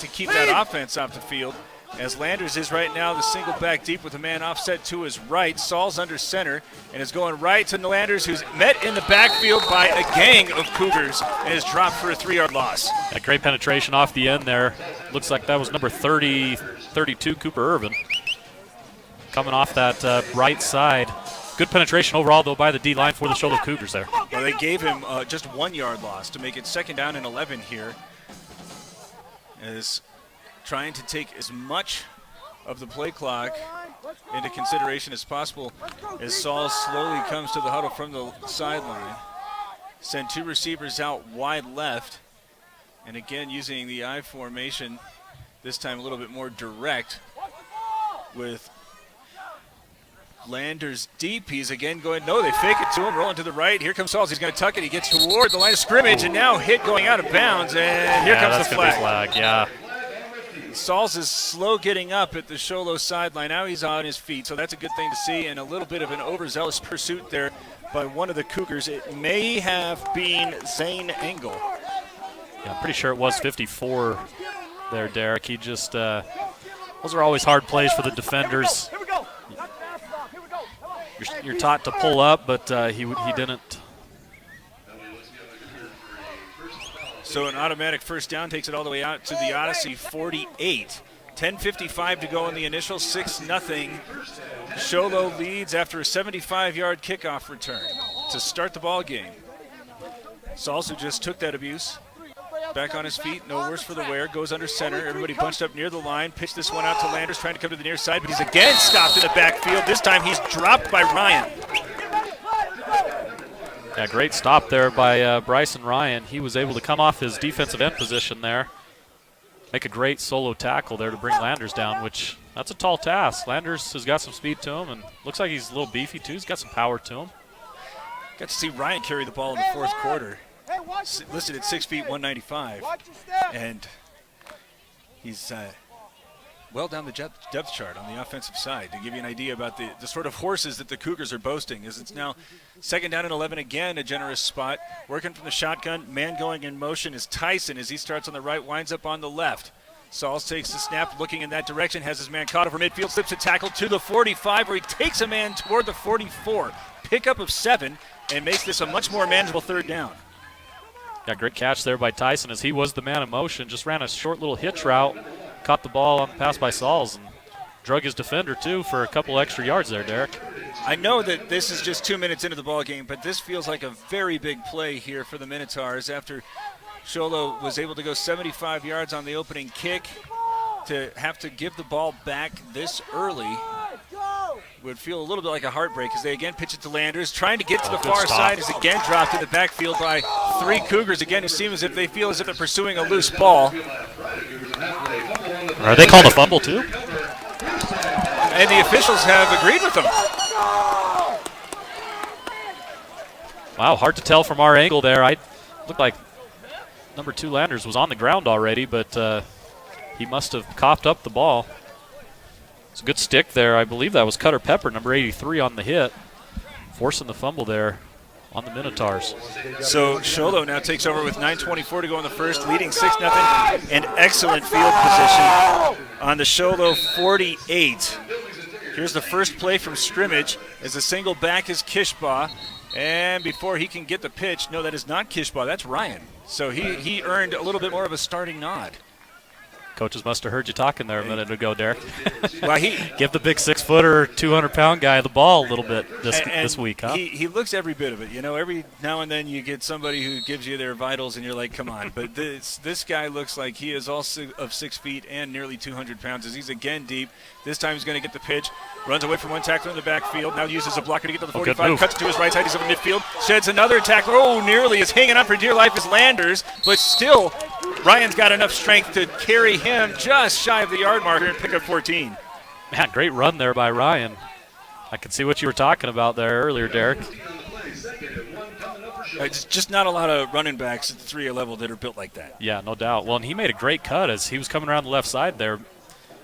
to keep that offense off the field, as Landers is right now the single back deep with a man offset to his right. Saul's under center and is going right to Landers, who's met in the backfield by a gang of Cougars and is dropped for a 3-yard loss. A great penetration off the end there. Looks like that was number 32, Cooper Irvin. Coming off that right side. Good penetration overall, though, by the D-line for the Shiloh Cougars there. Well, they gave him just 1 yard loss to make it 2nd down and 11 here. As trying to take as much of the play clock into consideration as possible as Saul slowly comes to the huddle from the sideline. Send 2 receivers out wide left. And again, using the I formation, this time a little bit more direct with Landers deep. He's again going, no, they fake it to him, rolling to the right. Here comes Sauls. He's going to tuck it. He gets toward the line of scrimmage and now hit going out of bounds. And here comes the flag. Yeah. Sauls is slow getting up at the Shiloh sideline. Now he's on his feet, so that's a good thing to see. And a little bit of an overzealous pursuit there by one of the Cougars. It may have been Zane Engel. Yeah, I'm pretty sure it was 54 there, Derek. He just, those are always hard plays for the defenders. You're taught to pull up, but he didn't. So an automatic first down takes it all the way out to the Odyssey 48. 10:55 to go in the initial, 6-0. Shiloh leads after a 75-yard kickoff return to start the ball game. Sauls, who just took that abuse, back on his feet, no worse for the wear, goes under center. Everybody bunched up near the line. Pitched this one out to Landers, trying to come to the near side, but he's again stopped in the backfield. This time he's dropped by Ryan. Yeah, great stop there by Bryson Ryan. He was able to come off his defensive end position there, make a great solo tackle there to bring Landers down, which that's a tall task. Landers has got some speed to him and looks like he's a little beefy too. He's got some power to him. Got to see Ryan carry the ball in the 4th quarter. Listed at 6 feet, 195, and he's well down the depth chart on the offensive side. To give you an idea about the sort of horses that the Cougars are boasting, as it's now 2nd down and 11 again, a generous spot. Working from the shotgun, man going in motion is Tyson as he starts on the right, winds up on the left. Sauls takes the snap, looking in that direction, has his man caught over midfield, slips a tackle to the 45, where he takes a man toward the 44. Pickup of 7, and makes this a much more manageable 3rd down. Got a great catch there by Tyson as he was the man in motion. Just ran a short little hitch route, caught the ball on the pass by Sauls, and drug his defender too for a couple extra yards there, Derek. I know that this is just 2 minutes into the ball game, but this feels like a very big play here for the Minotaurs after Shiloh was able to go 75 yards on the opening kick. To have to give the ball back this early would feel a little bit like a heartbreak as they again pitch it to Landers. Trying to get to the far side is again dropped in the backfield by 3 Cougars. Again, it seems as if they feel as if they're pursuing a loose ball. Are they called a fumble too? And the officials have agreed with them. Wow, hard to tell from our angle there. I looked like number 2 Landers was on the ground already, but he must have coughed up the ball. It's a good stick there. I believe that was Cutter Pepper, number 83, on the hit, forcing the fumble there on the Minotaurs. So Shiloh now takes over with 9:24 to go in the first, leading 6-0. An excellent field position on the Shiloh 48. Here's the first play from scrimmage as the single back is Kishbaugh. And before he can get the pitch, no, that is not Kishbaugh, that's Ryan. So he earned a little bit more of a starting nod. Coaches must have heard you talking there a minute ago, Derek. Well, give the big 6-footer, 200-pound guy the ball a little bit this week, huh? He looks every bit of it. You know, every now and then you get somebody who gives you their vitals, and you're like, come on. But this guy looks like he is all of 6 feet and nearly 200 pounds as he's again deep. This time he's going to get the pitch. Runs away from one tackler in the backfield. Now uses a blocker to get to the 45. Cuts to his right side. He's over midfield. Sheds another tackler. Oh, nearly is hanging on for dear life as Landers. But still, Ryan's got enough strength to carry him just shy of the yard marker and pick up 14. Man, great run there by Ryan. I can see what you were talking about there earlier, Derek. It's just not a lot of running backs at the 3A level that are built like that. Yeah, no doubt. Well, and he made a great cut as he was coming around the left side there.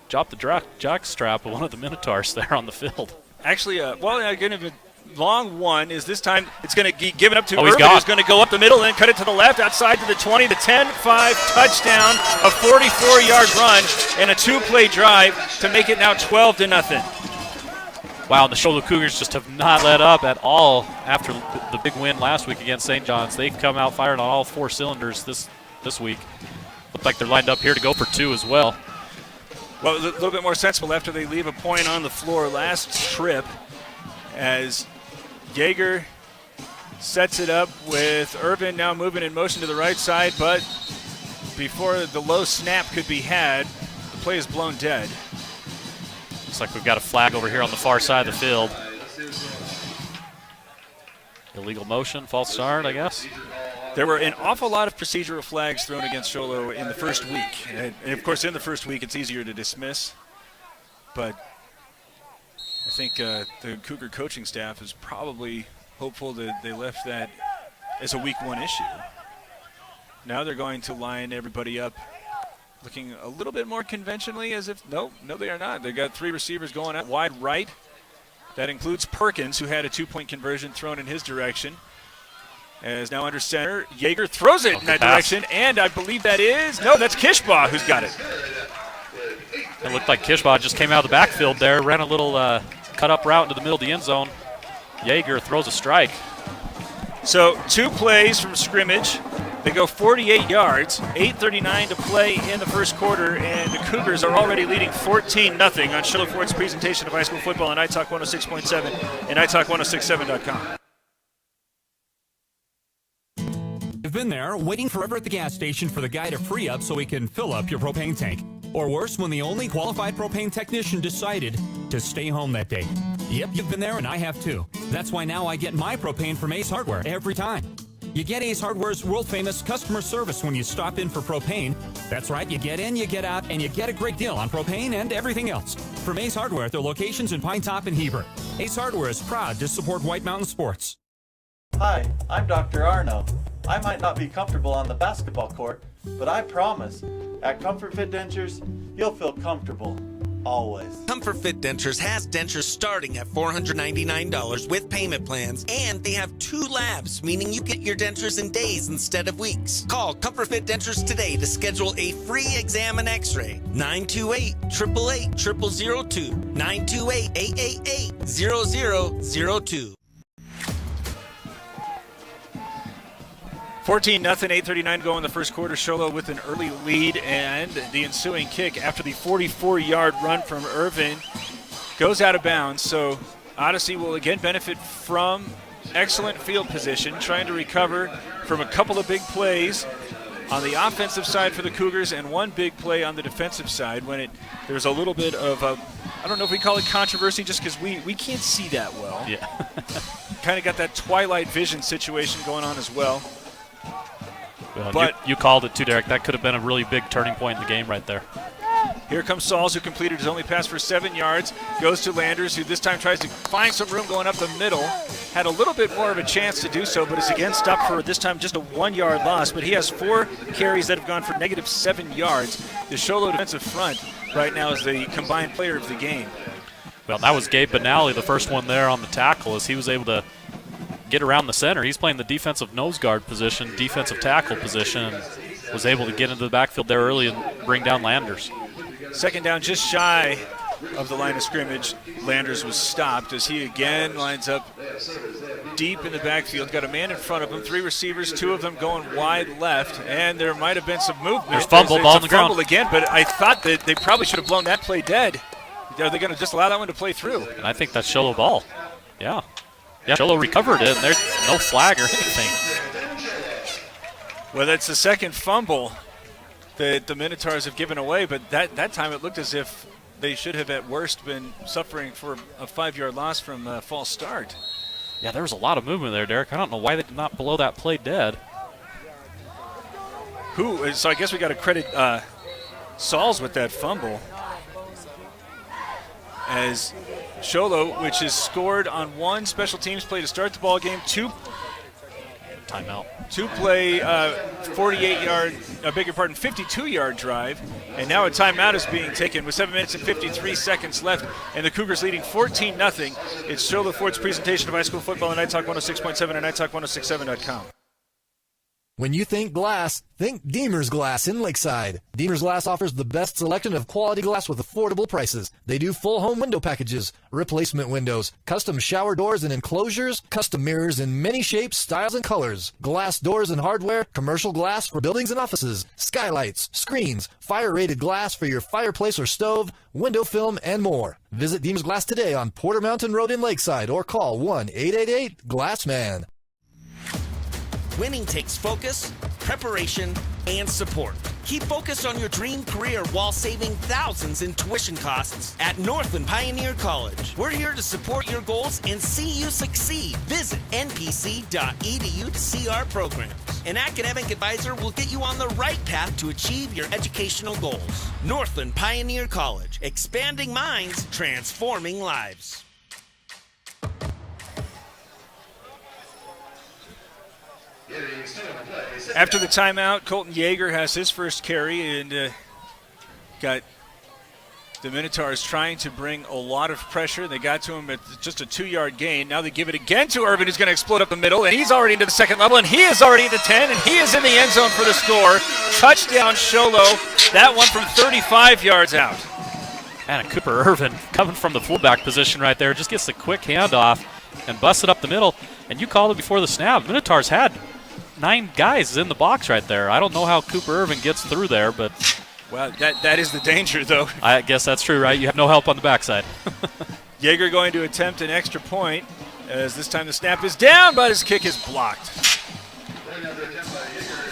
Dropped the jock strap of one of the Minotaurs there on the field. Actually, well, again, long one is this time it's going to be given up to he's Irvin, gone. who's going to go up the middle and cut it to the left, outside to the 20, the 10-5 touchdown, a 44-yard run, and a 2-play drive to make it now 12-0. Wow, the Shiloh Cougars just have not let up at all after the big win last week against St. John's. They've come out firing on all 4 cylinders this week. Look like they're lined up here to go for 2 as well. Well, it was a little bit more sensible after they leave a point on the floor last trip, as Yeager sets it up with Irvin now moving in motion to the right side, but before the low snap could be had, the play is blown dead. Looks like we've got a flag over here on the far side of the field. Illegal motion, false start, I guess. There were an awful lot of procedural flags thrown against Shiloh in the first week. And of course, in the first week, it's easier to dismiss. But I think the Cougar coaching staff is probably hopeful that they left that as a week 1 issue. Now they're going to line everybody up looking a little bit more conventionally, as if, no, they are not. They've got 3 receivers going out wide right. That includes Perkins, who had a 2-point conversion thrown in his direction. As now under center, Yeager throws it in that direction, and I believe that's Kishbaugh who's got it. It looked like Kishbaugh just came out of the backfield there, ran a little cut-up route into the middle of the end zone. Yeager throws a strike. So 2 plays from scrimmage. They go 48 yards, 8:39 to play in the first quarter, and the Cougars are already leading 14-0 on Shiloh Ford's presentation of high school football on iTalk 106.7 and iTalk1067.com. You've been there, waiting forever at the gas station for the guy to free up so he can fill up your propane tank. Or worse, when the only qualified propane technician decided to stay home that day. Yep, you've been there, and I have too. That's why now I get my propane from Ace Hardware every time. You get Ace Hardware's world-famous customer service when you stop in for propane. That's right, you get in, you get out, and you get a great deal on propane and everything else. From Ace Hardware at their locations in Pine Top and Heber. Ace Hardware is proud to support White Mountain Sports. Hi, I'm Dr. Arno. I might not be comfortable on the basketball court, but I promise, at Comfort Fit Dentures, you'll feel comfortable, always. Comfort Fit Dentures has dentures starting at $499 with payment plans, and they have 2 labs, meaning you get your dentures in days instead of weeks. Call Comfort Fit Dentures today to schedule a free exam and x-ray. 928-888-0002. 928-888-0002. 14-0, 8:39 to go in the first quarter. Shiloh with an early lead, and the ensuing kick after the 44-yard run from Irvin goes out of bounds. So Odyssey will again benefit from excellent field position, trying to recover from a couple of big plays on the offensive side for the Cougars and 1 big play on the defensive side when there's a little bit of a, I don't know if we call it controversy just because we can't see that well. Yeah. Kind of got that twilight vision situation going on as well. Well, but you called it too, Derek. That could have been a really big turning point in the game right there. Here comes Sauls, who completed his only pass for 7 yards. Goes to Landers, who this time tries to find some room going up the middle. Had a little bit more of a chance to do so, but is again stopped for this time just a 1-yard loss. But he has 4 carries that have gone for -7 yards. The Shiloh defensive front right now is the combined player of the game. Well, that was Gabe Benally, the first one there on the tackle, as he was able to get around the center. He's playing the defensive nose guard position, defensive tackle position, and was able to get into the backfield there early and bring down Landers. Second down, just shy of the line of scrimmage. Landers was stopped as he again lines up deep in the backfield. Got a man in front of him, 3 receivers, 2 of them going wide left, and there might have been some movement. There's fumble, ball on the ground. Fumble again, but I thought that they probably should have blown that play dead. Are they going to just allow that one to play through? And I think that's Shiloh ball. Yeah, Shiloh recovered it, and there's no flag or anything. Well, that's the second fumble that the Minotaurs have given away, but that time it looked as if they should have at worst been suffering for a 5-yard loss from a false start. Yeah, there was a lot of movement there, Derek. I don't know why they did not blow that play dead. So I guess we got to credit Sauls with that fumble, as Shiloh, which has scored on 1 special teams play to start the ball game, 2 timeout. 52-yard drive, and now a timeout is being taken with 7 minutes and 53 seconds left, and the Cougars leading 14-0. It's Shiloh Ford's presentation of high school football on Night Talk 106.7 and NightTalk1067.com. When you think glass, think Deemer's Glass in Lakeside. Deemer's Glass offers the best selection of quality glass with affordable prices. They do full home window packages, replacement windows, custom shower doors and enclosures, custom mirrors in many shapes, styles, and colors, glass doors and hardware, commercial glass for buildings and offices, skylights, screens, fire-rated glass for your fireplace or stove, window film, and more. Visit Deemer's Glass today on Porter Mountain Road in Lakeside or call 1-888-GLASSMAN. Winning takes focus, preparation, and support. Keep focused on your dream career while saving thousands in tuition costs at Northland Pioneer College. We're here to support your goals and see you succeed. Visit npc.edu to see our programs. An academic advisor will get you on the right path to achieve your educational goals. Northland Pioneer College, expanding minds, transforming lives. After the timeout, Colton Yeager has his first carry and got the Minotaurs trying to bring a lot of pressure. They got to him at just a 2-yard gain. Now they give it again to Irvin, who's going to explode up the middle, and he's already into the second level, and he is already at the 10, and he is in the end zone for the score. Touchdown, Shiloh. That one from 35 yards out. And Cooper Irvin coming from the fullback position right there, just gets the quick handoff and busts it up the middle. And you called it before the snap. Minotaurs had 9 guys in the box right there. I don't know how Cooper Irvin gets through there, but well, that is the danger, though. I guess that's true, right? You have no help on the backside. Yeager going to attempt an extra point, as this time the snap is down, but his kick is blocked.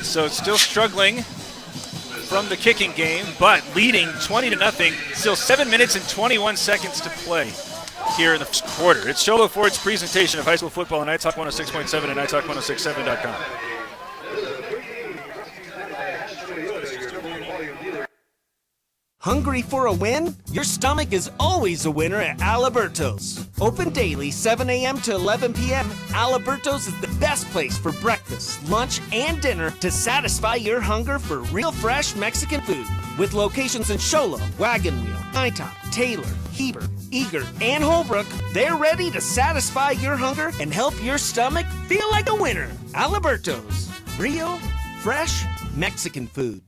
So it's still struggling from the kicking game, but leading 20-0. Still 7 minutes and 21 seconds to play here in the first quarter. It's Shiloh Ford's presentation of high school football on Night Talk 106.7 and NightTalk1067.com. Hungry for a win? Your stomach is always a winner at Aliberto's. Open daily 7 a.m. to 11 p.m., Aliberto's is the best place for breakfast, lunch, and dinner to satisfy your hunger for real fresh Mexican food. With locations in Shiloh, Wagon Wheel, Hightop, Taylor, Heber, Eager, and Holbrook, they're ready to satisfy your hunger and help your stomach feel like a winner. Aliberto's. Real, fresh Mexican food.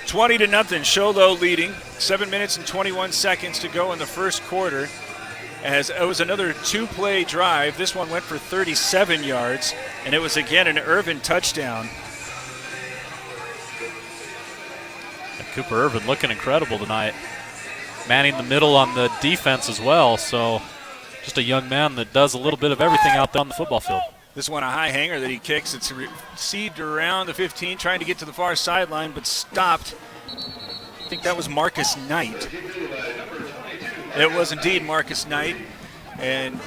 $20 to nothing. Shiloh leading. 7 minutes and 21 seconds to go in the first quarter. As it was another 2-play drive. This one went for 37 yards, and it was again an Irvin touchdown. And Cooper Irvin looking incredible tonight. Manning the middle on the defense as well, so just a young man that does a little bit of everything out there on the football field. This one a high hanger that he kicks. It's received around the 15, trying to get to the far sideline, but stopped. I think that was Marcus Knight. It was indeed Marcus Knight, and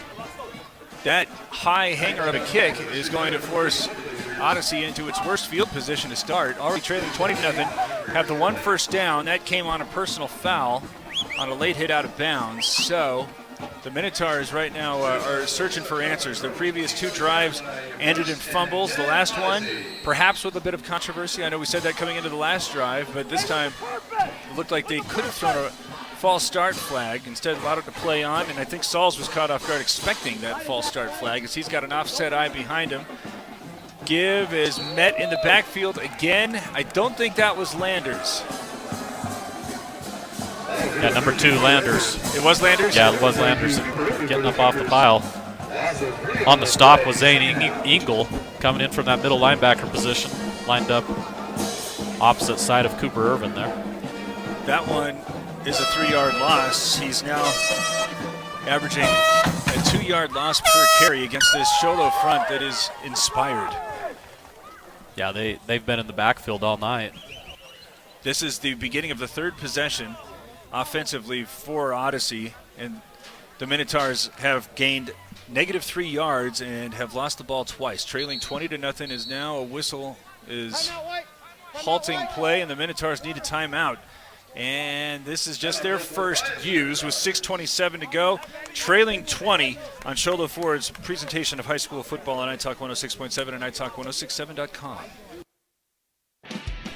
that high hanger of a kick is going to force Odyssey into its worst field position to start. Already trailing 20-0, have the one first down. That came on a personal foul on a late hit out of bounds. So the Minotaurs right now are searching for answers. Their previous 2 drives ended in fumbles. The last one, perhaps with a bit of controversy. I know we said that coming into the last drive, but this time it looked like they could have thrown a false start flag. Instead allowed it to play on, and I think Sauls was caught off guard expecting that false start flag, as he's got an offset eye behind him. Give is met in the backfield again. I don't think that was Landers. Yeah, number 2, Landers. It was Landers? Yeah, it was Landers getting up off the pile. On the stop was Zane Engel coming in from that middle linebacker position, lined up opposite side of Cooper Irvin there. That one is a 3-yard loss. He's now averaging a 2-yard loss per carry against this Shiloh front that is inspired. Yeah, they've been in the backfield all night. This is the beginning of the 3rd possession offensively for Odyssey, and the Minotaurs have gained -3 yards and have lost the ball twice. Trailing 20-0 is now a whistle is halting play, and the Minotaurs need a timeout. And this is just their first use with 6:27 to go, trailing 20 on Shiloh Ford's presentation of high school football on iTalk 106.7 and iTalk1067.com.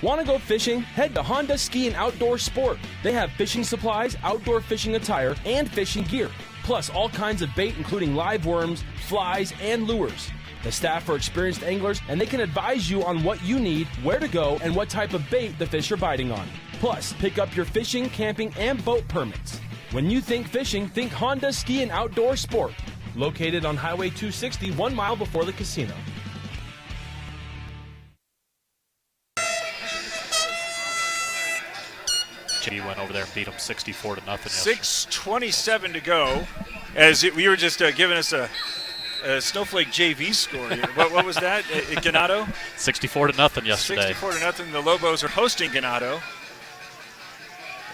Want to go fishing? Head to Honda Ski and Outdoor Sport. They have fishing supplies, outdoor fishing attire, and fishing gear. Plus all kinds of bait including live worms, flies, and lures. The staff are experienced anglers and they can advise you on what you need, where to go, and what type of bait the fish are biting on. Plus, pick up your fishing, camping, and boat permits. When you think fishing, think Honda Ski and Outdoor Sport. Located on Highway 260, 1 mile before the casino. JV went over there and beat them 64-0. 6:27 to go. We were just giving us a Snowflake JV score. What was that? Ganado? 64-0 yesterday. 64-0. The Lobos are hosting Ganado.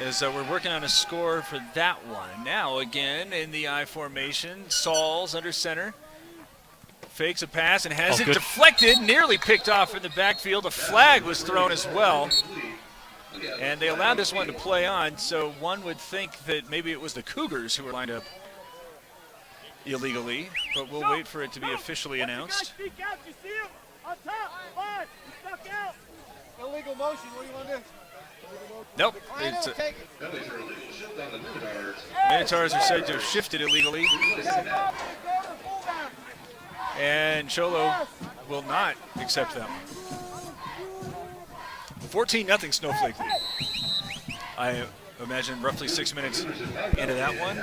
As we're working on a score for that one. Now again in the I formation, Sauls under center. Fakes a pass and has it good. Deflected, nearly picked off in the backfield. A flag was thrown as well. And they allowed this one to play on, so one would think that maybe it was the Cougars who were lined up illegally, but we'll wait for it to be officially announced. Illegal motion, what do you want to do? Nope. Minotaurs are said to have shifted illegally. And Shiloh will not accept them. 14-0 Snowflake lead. I imagine roughly 6 minutes into that one.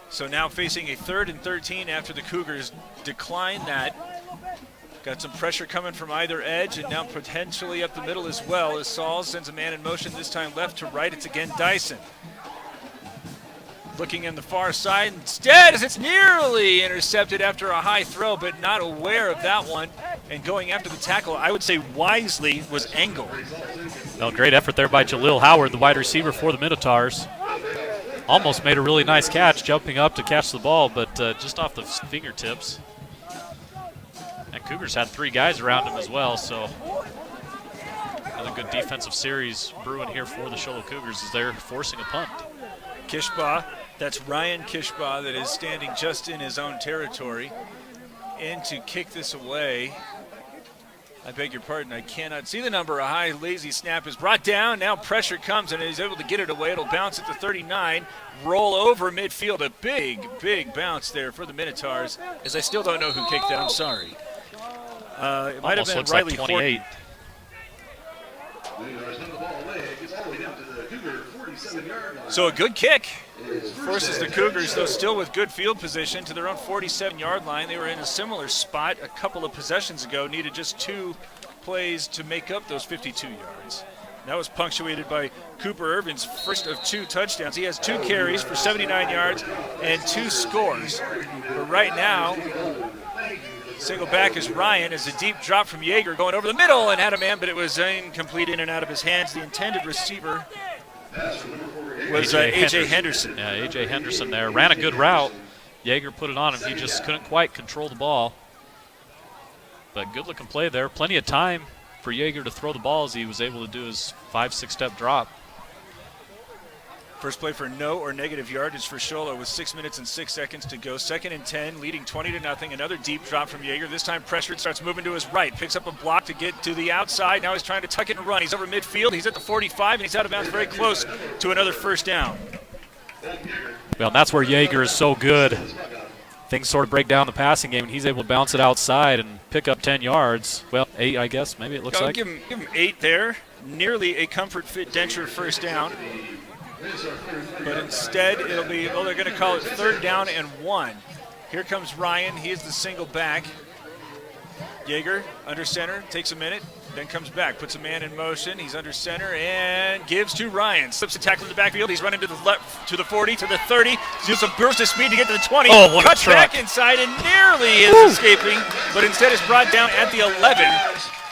So now facing a 3rd and 13 after the Cougars decline that. Got some pressure coming from either edge and now potentially up the middle as well as Sauls sends a man in motion, this time left to right. It's again Dyson. Looking in the far side instead as it's nearly intercepted after a high throw, but not aware of that one. And going after the tackle, I would say wisely, was Engel. Well, great effort there by Jalil Howard, the wide receiver for the Minotaurs. Almost made a really nice catch, jumping up to catch the ball, but just off the fingertips. And Cougars had 3 guys around him as well, so another good defensive series brewing here for the Shiloh Cougars as they're forcing a punt. Kishbaugh, that's Ryan Kishbaugh that is standing just in his own territory. In to kick this away. I beg your pardon, I cannot see the number. A high, lazy snap is brought down. Now pressure comes and he's able to get it away. It'll bounce at the 39, roll over midfield. A big, big bounce there for the Minotaurs, as I still don't know who kicked that. I'm sorry. It might have been looks Riley like 28. So a good kick forces the Cougars, though still with good field position, to their own 47-yard line. They were in a similar spot a couple of possessions ago, needed just 2 plays to make up those 52 yards. That was punctuated by Cooper Irvin's first of 2 touchdowns. He has 2 carries for 79 yards and 2 scores. But right now, single back is Ryan as a deep drop from Yeager going over the middle and had a man, but it was incomplete, in and out of his hands. The intended receiver was A.J. Henderson. Yeah, A.J. Henderson there. Ran a good route. Yeager put it on him. He just couldn't quite control the ball. But good-looking play there. Plenty of time for Yeager to throw the ball as he was able to do his 5-6 step drop. First play for no or negative yardage for Shiloh with 6 minutes and 6 seconds to go. 2nd and 10, leading 20-0. Another deep drop from Yeager. This time pressured, starts moving to his right. Picks up a block to get to the outside. Now he's trying to tuck it and run. He's over midfield. He's at the 45, and he's out of bounds very close to another first down. Well, that's where Yeager is so good. Things sort of break down the passing game, and he's able to bounce it outside and pick up 10 yards. Well, 8, I guess. Maybe it looks like. Give him 8 there. Nearly a Comfort Fit Denture first down. But instead, it'll be, they're going to call it 3rd down and 1. Here comes Ryan. He is the single back. Yeager under center, takes a minute, then comes back, puts a man in motion. He's under center and gives to Ryan. Slips a tackle in the backfield. He's running to the left, to the 40, to the 30. Does a burst of speed to get to the 20. Oh, what a Cuts truck. back inside and nearly is escaping, but instead is brought down at the 11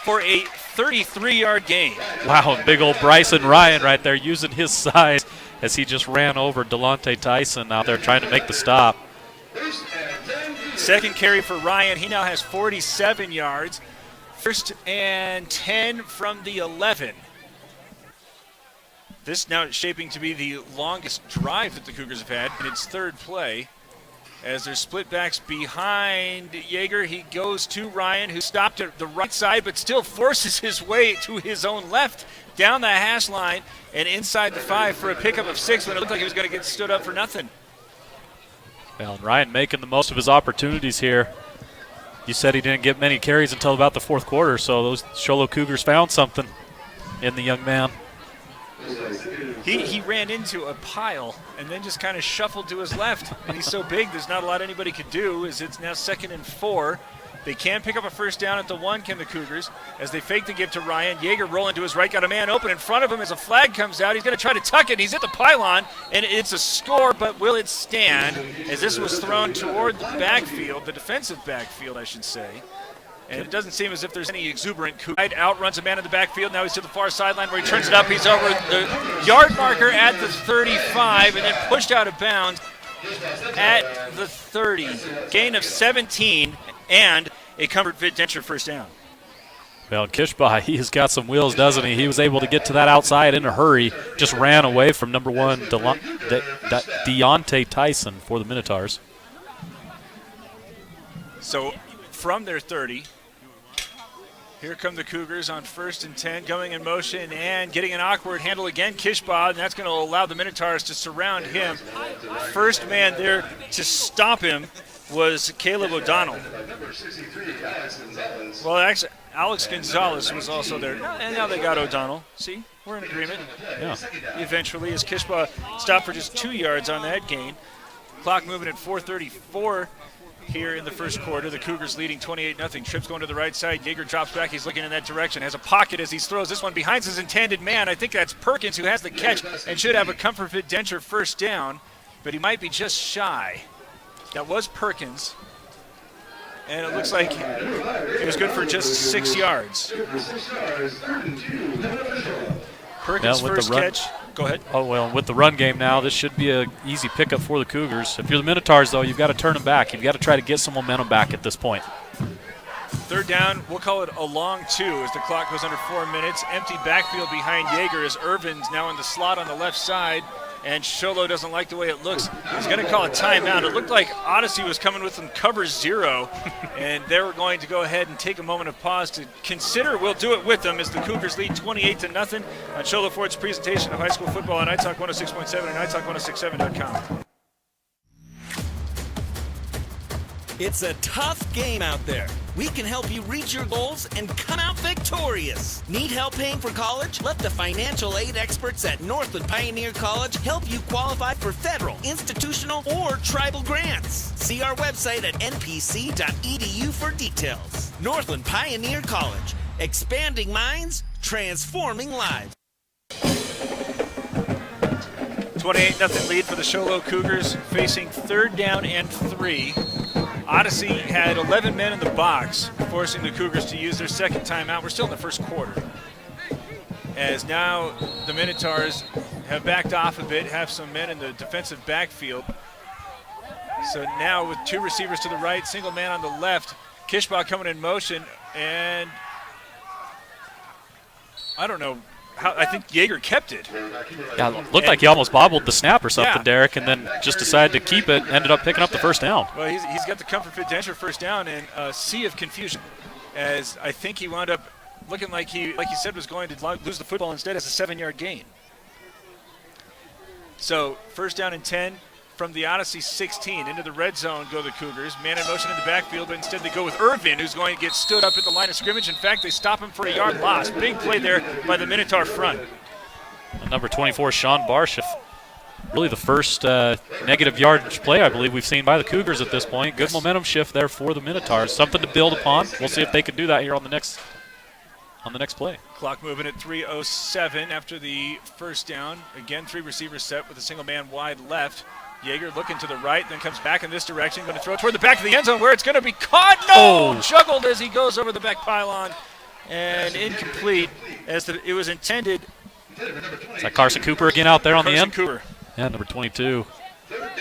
for a 33-yard gain. Wow, big old Bryson Ryan right there using his size as he just ran over Delonte Tyson out there trying to make the stop. 2nd carry for Ryan. He now has 47 yards. First and 10 from the 11. This now is shaping to be the longest drive that the Cougars have had in its third play. As they're split backs behind Yeager, he goes to Ryan, who stopped at the right side but still forces his way to his own left down the hash line and inside the 5 for a pickup of 6 when it looked like he was going to get stood up for nothing. Well, and Ryan making the most of his opportunities here. You said he didn't get many carries until about the fourth quarter, so those Shiloh Cougars found something in the young man. He ran into a pile and then just kind of shuffled to his left. And he's so big, there's not a lot anybody could do. As it's now 2nd and 4. They can pick up a first down at the 1, can the Cougars, as they fake the give to Ryan. Yeager rolling to his right, got a man open in front of him as a flag comes out. He's going to try to tuck it. He's at the pylon, and it's a score, but will it stand? As this was thrown toward the backfield, the defensive backfield, I should say. And it doesn't seem as if there's any exuberant Cougar. Outruns a man in the backfield. Now he's to the far sideline where he turns it up. He's over the yard marker at the 35 and then pushed out of bounds at the 30. Gain of 17 and a Comfort Fit Denture first down. Well, Kishba, he has got some wheels, doesn't he? He was able to get to that outside in a hurry. Just ran away from number 1, Deontay Tyson for the Minotaurs. So from their 30, here come the Cougars on 1st and 10, going in motion and getting an awkward handle again. Kishba, and that's going to allow the Minotaurs to surround him. First man there to stop him was Caleb O'Donnell. Well, actually, Alex Gonzalez was also there. And now they got O'Donnell. See, we're in agreement. Yeah. Eventually, as Kishba stopped for just 2 yards on that gain. Clock moving at 4:34 here in the first quarter. The Cougars leading 28-0. Trips going to the right side. Yeager drops back. He's looking in that direction. Has a pocket as he throws this one behind his intended man. I think that's Perkins who has the catch and should have a Comfort Fit Denture first down, but he might be just shy. That was Perkins. And it looks like it was good for just 6 yards. Perkins' first catch. Go ahead. Oh, well, with the run game now, this should be an easy pickup for the Cougars. If you're the Minotaurs, though, you've got to turn them back. You've got to try to get some momentum back at this point. Third down, we'll call it a long 2 as the clock goes under 4 minutes. Empty backfield behind Yeager as Irvin's now in the slot on the left side. And Shiloh doesn't like the way it looks. He's going to call a timeout. It looked like Odyssey was coming with some cover 0, and they were going to go ahead and take a moment of pause to consider. We'll do it with them as the Cougars lead 28-0 on Shiloh Ford's presentation of high school football on iTalk 106.7 and iTalk1067.com. It's a tough game out there. We can help you reach your goals and come out victorious. Need help paying for college? Let the financial aid experts at Northland Pioneer College help you qualify for federal, institutional, or tribal grants. See our website at npc.edu for details. Northland Pioneer College. Expanding minds, transforming lives. 28-0 lead for the Shiloh Cougars, facing 3rd down and 3. Odyssey had 11 men in the box, forcing the Cougars to use their second timeout. We're still in the first quarter. As now the Minotaurs have backed off a bit, have some men in the defensive backfield. So now with 2 receivers to the right, single man on the left, Kishba coming in motion, and I don't know. I think Yeager kept it. Yeah, it looked like he almost bobbled the snap or something, yeah. Derek, and then just decided to keep it, ended up picking up the first down. Well, he's got the Comfort Fit Denture first down and a sea of confusion, as I think he wound up looking like he said, was going to lose the football instead as a 7-yard gain. So first down and 10 from the Odyssey 16. Into the red zone go the Cougars. Man in motion in the backfield, but instead they go with Irvin, who's going to get stood up at the line of scrimmage. In fact, they stop him for a yard loss. Big play there by the Minotaur front. Number 24, Sean Barshif. Really the first negative yardage play I believe we've seen by the Cougars at this point. Good momentum shift there for the Minotaurs. Something to build upon. We'll see if they can do that here on the next play. Clock moving at 3:07 after the first down. Again, 3 receivers set with a single man wide left. Yeager looking to the right, then comes back in this direction. Going to throw toward the back of the end zone where it's going to be caught. No! Juggled as he goes over the back pylon. And incomplete as it was intended. Is that Carson Cooper again out there on the end? Carson Cooper. Yeah, number 22.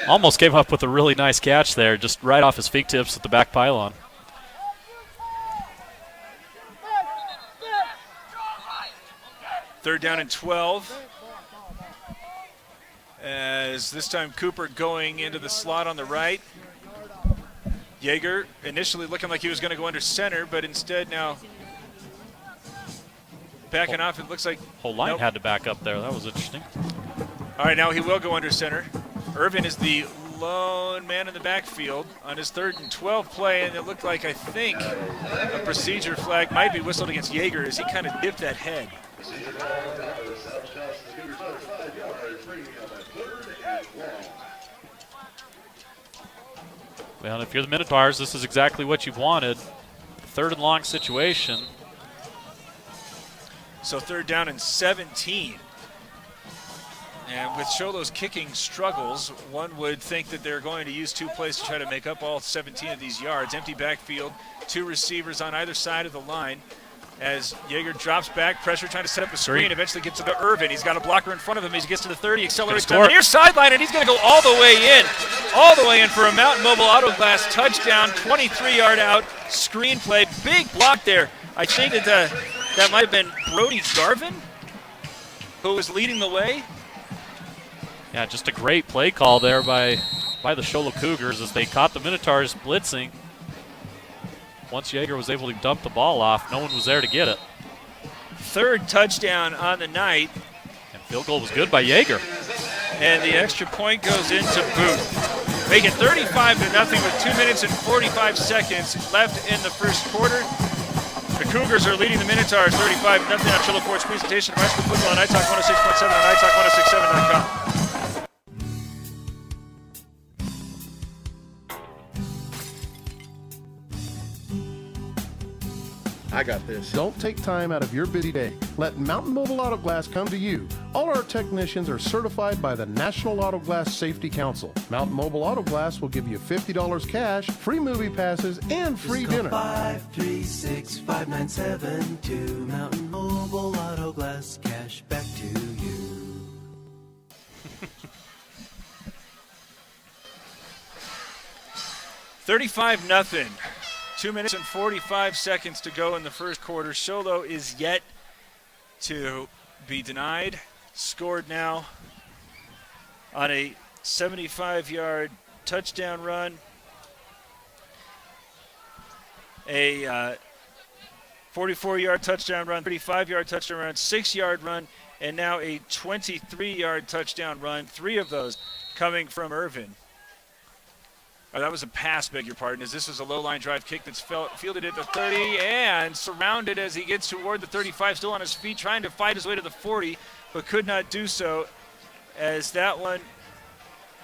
Almost came up with a really nice catch there, just right off his fingertips at the back pylon. Third down and 12. As this time Cooper going into the slot on the right. Yeager initially looking like he was going to go under center, but instead now backing off. It looks like whole line had to back up there. That was interesting. All right, now he will go under center. Irvin is the lone man in the backfield on his 3rd and 12 play, and it looked like, I think, a procedure flag might be whistled against Yeager as he kind of dipped that head. Well, if you're the Minotaurs, this is exactly what you've wanted. 3rd and long situation. So 3rd down and 17. And with Shiloh's kicking struggles, one would think that they're going to use 2 plays to try to make up all 17 of these yards. Empty backfield, 2 receivers on either side of the line. As Yeager drops back, pressure trying to set up a screen, eventually gets to Irvin. He's got a blocker in front of him. As he gets to the 30, accelerates down the near sideline, and he's going to go all the way in for a Mountain Mobile Auto Glass touchdown, 23-yard out, screen play. Big block there. I think that might have been Brody Garvin who was leading the way. Yeah, just a great play call there by the Shiloh Cougars as they caught the Minotaurs blitzing. Once Yeager was able to dump the ball off, no one was there to get it. 3rd touchdown on the night. And field goal was good by Yeager. And the extra point goes into Booth. Make it 35-0 with 2 minutes and 45 seconds left in the first quarter. The Cougars are leading the Minotaurs 35-0 on Shiloh Ford's presentation of high school football on iTalk 106.7 and iTalk 106.7.com. I got this. Don't take time out of your busy day. Let Mountain Mobile Auto Glass come to you. All our technicians are certified by the National Auto Glass Safety Council. Mountain Mobile Auto Glass will give you $50 cash, free movie passes, and free dinner. 536-5972. Mountain Mobile Auto Glass, cash back to you. $35-0. 2 minutes and 45 seconds to go in the first quarter. Shiloh is yet to be denied. Scored now on a 75-yard touchdown run, a 44-yard touchdown run, 35-yard touchdown run, 6-yard run, and now a 23-yard touchdown run. 3 of those coming from Irvin. Oh, that was a pass, beg your pardon, as this is a low-line drive kick that's fielded at the 30 and surrounded as he gets toward the 35, still on his feet, trying to fight his way to the 40, but could not do so as that one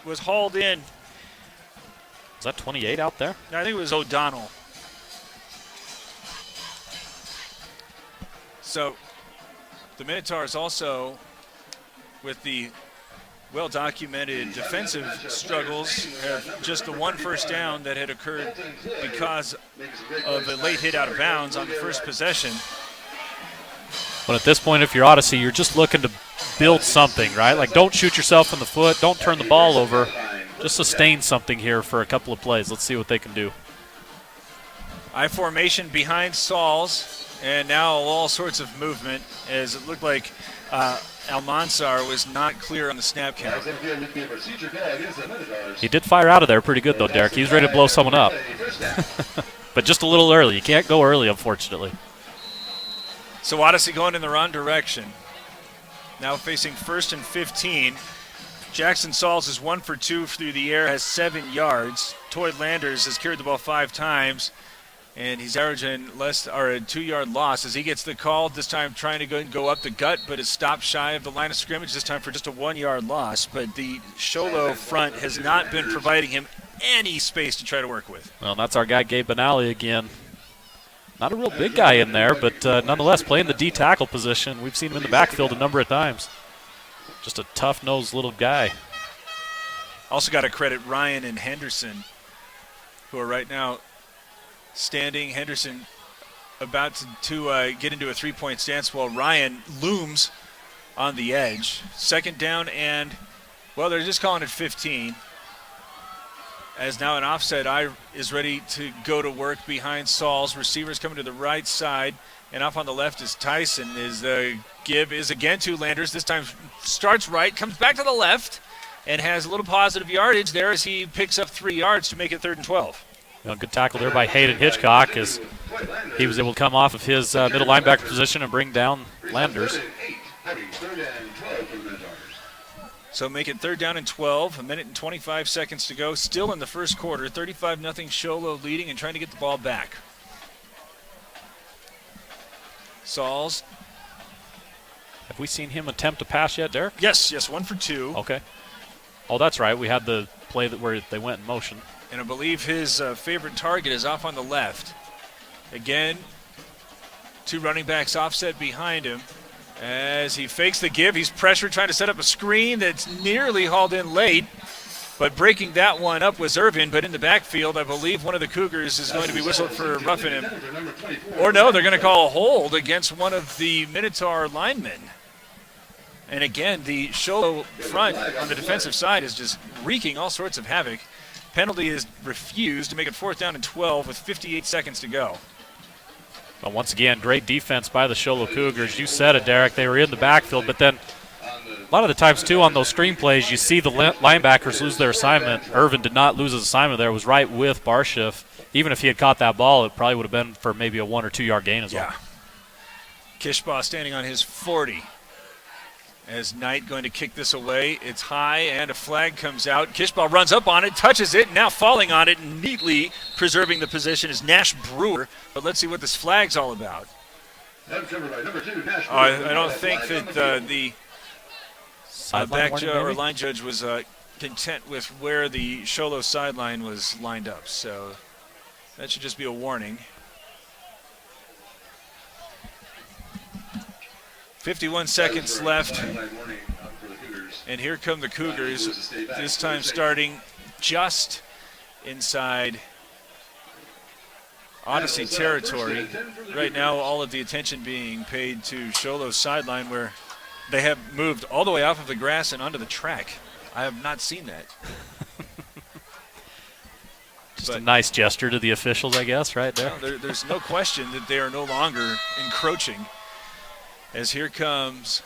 was hauled in. Is that 28 out there? I think it was O'Donnell. So the Minotaurs also, with the well-documented defensive struggles, have just the 1 first down that had occurred because of a late hit out of bounds on the first possession. But at this point, if you're Odyssey, you're just looking to build something, right? Like, don't shoot yourself in the foot. Don't turn the ball over. Just sustain something here for a couple of plays. Let's see what they can do. I formation behind Sauls, and now all sorts of movement as it looked like Almanzar was not clear on the snap count. He did fire out of there pretty good, though, Derek. He was ready to blow someone up. But just a little early. You can't go early, unfortunately. So Odyssey going in the wrong direction. Now facing 1st and 15. Jackson Sauls is 1 for 2 through the air, has 7 yards. Toy Landers has carried the ball 5 times. And he's averaging a 2-yard loss as he gets the call, this time trying to go up the gut, but is stopped shy of the line of scrimmage, this time for just a 1-yard loss. But the Shiloh front has not been providing him any space to try to work with. Well, that's our guy, Gabe Benally, again. Not a real big guy in there, but nonetheless playing the D tackle position. We've seen him in the backfield a number of times. Just a tough-nosed little guy. Also got to credit Ryan and Henderson, who are right now standing. Henderson about to get into a 3-point stance while Ryan looms on the edge. 2nd down and, well, they're just calling it 15. As now an offset eye is ready to go to work behind Sauls. Receivers coming to the right side. And off on the left is Tyson. His give is again to Landers. This time starts right, comes back to the left, and has a little positive yardage there as he picks up 3 yards to make it 3rd and 12. Good tackle there by Hayden Hitchcock as he was able to come off of his middle linebacker position and bring down Landers. So make it 3rd down and 12, 1 minute and 25 seconds to go. Still in the first quarter, 35-0 Shiloh leading and trying to get the ball back. Sauls. Have we seen him attempt to pass yet, Derek? Yes, 1 for 2. Okay. Oh, that's right. We had the play where they went in motion. And I believe his favorite target is off on the left. Again, 2 running backs offset behind him. As he fakes the give, he's pressured, trying to set up a screen that's nearly hauled in late. But breaking that one up was Irvin, but in the backfield, I believe one of the Cougars is going to be whistled for roughing him. Or no, they're going to call a hold against one of the Minotaur linemen. And again, the Shiloh front on the defensive side is just wreaking all sorts of havoc. Penalty is refused to make it 4th down and 12 with 58 seconds to go. Well, once again, great defense by the Shiloh Cougars. You said it, Derek. They were in the backfield, but then a lot of the times, too, on those screen plays, you see the linebackers lose their assignment. Irvin did not lose his assignment there. It was right with Barshiff. Even if he had caught that ball, it probably would have been for maybe a 1 or 2 yard gain as well. Kishbaugh standing on his 40. As Knight going to kick this away. It's high, and a flag comes out. Kishbaugh runs up on it, touches it, now falling on it, neatly preserving the position is Nash Brewer. But let's see what this flag's all about. I don't think that the line judge was content with where the Shiloh sideline was lined up. So that should just be a warning. 51 seconds left, and here come the Cougars, this time starting just inside Odyssey territory. Right now, all of the attention being paid to Shiloh's sideline, where they have moved all the way off of the grass and onto the track. I have not seen that. Just a nice gesture to the officials, I guess, right there. No, there's no question that they are no longer encroaching. As here comes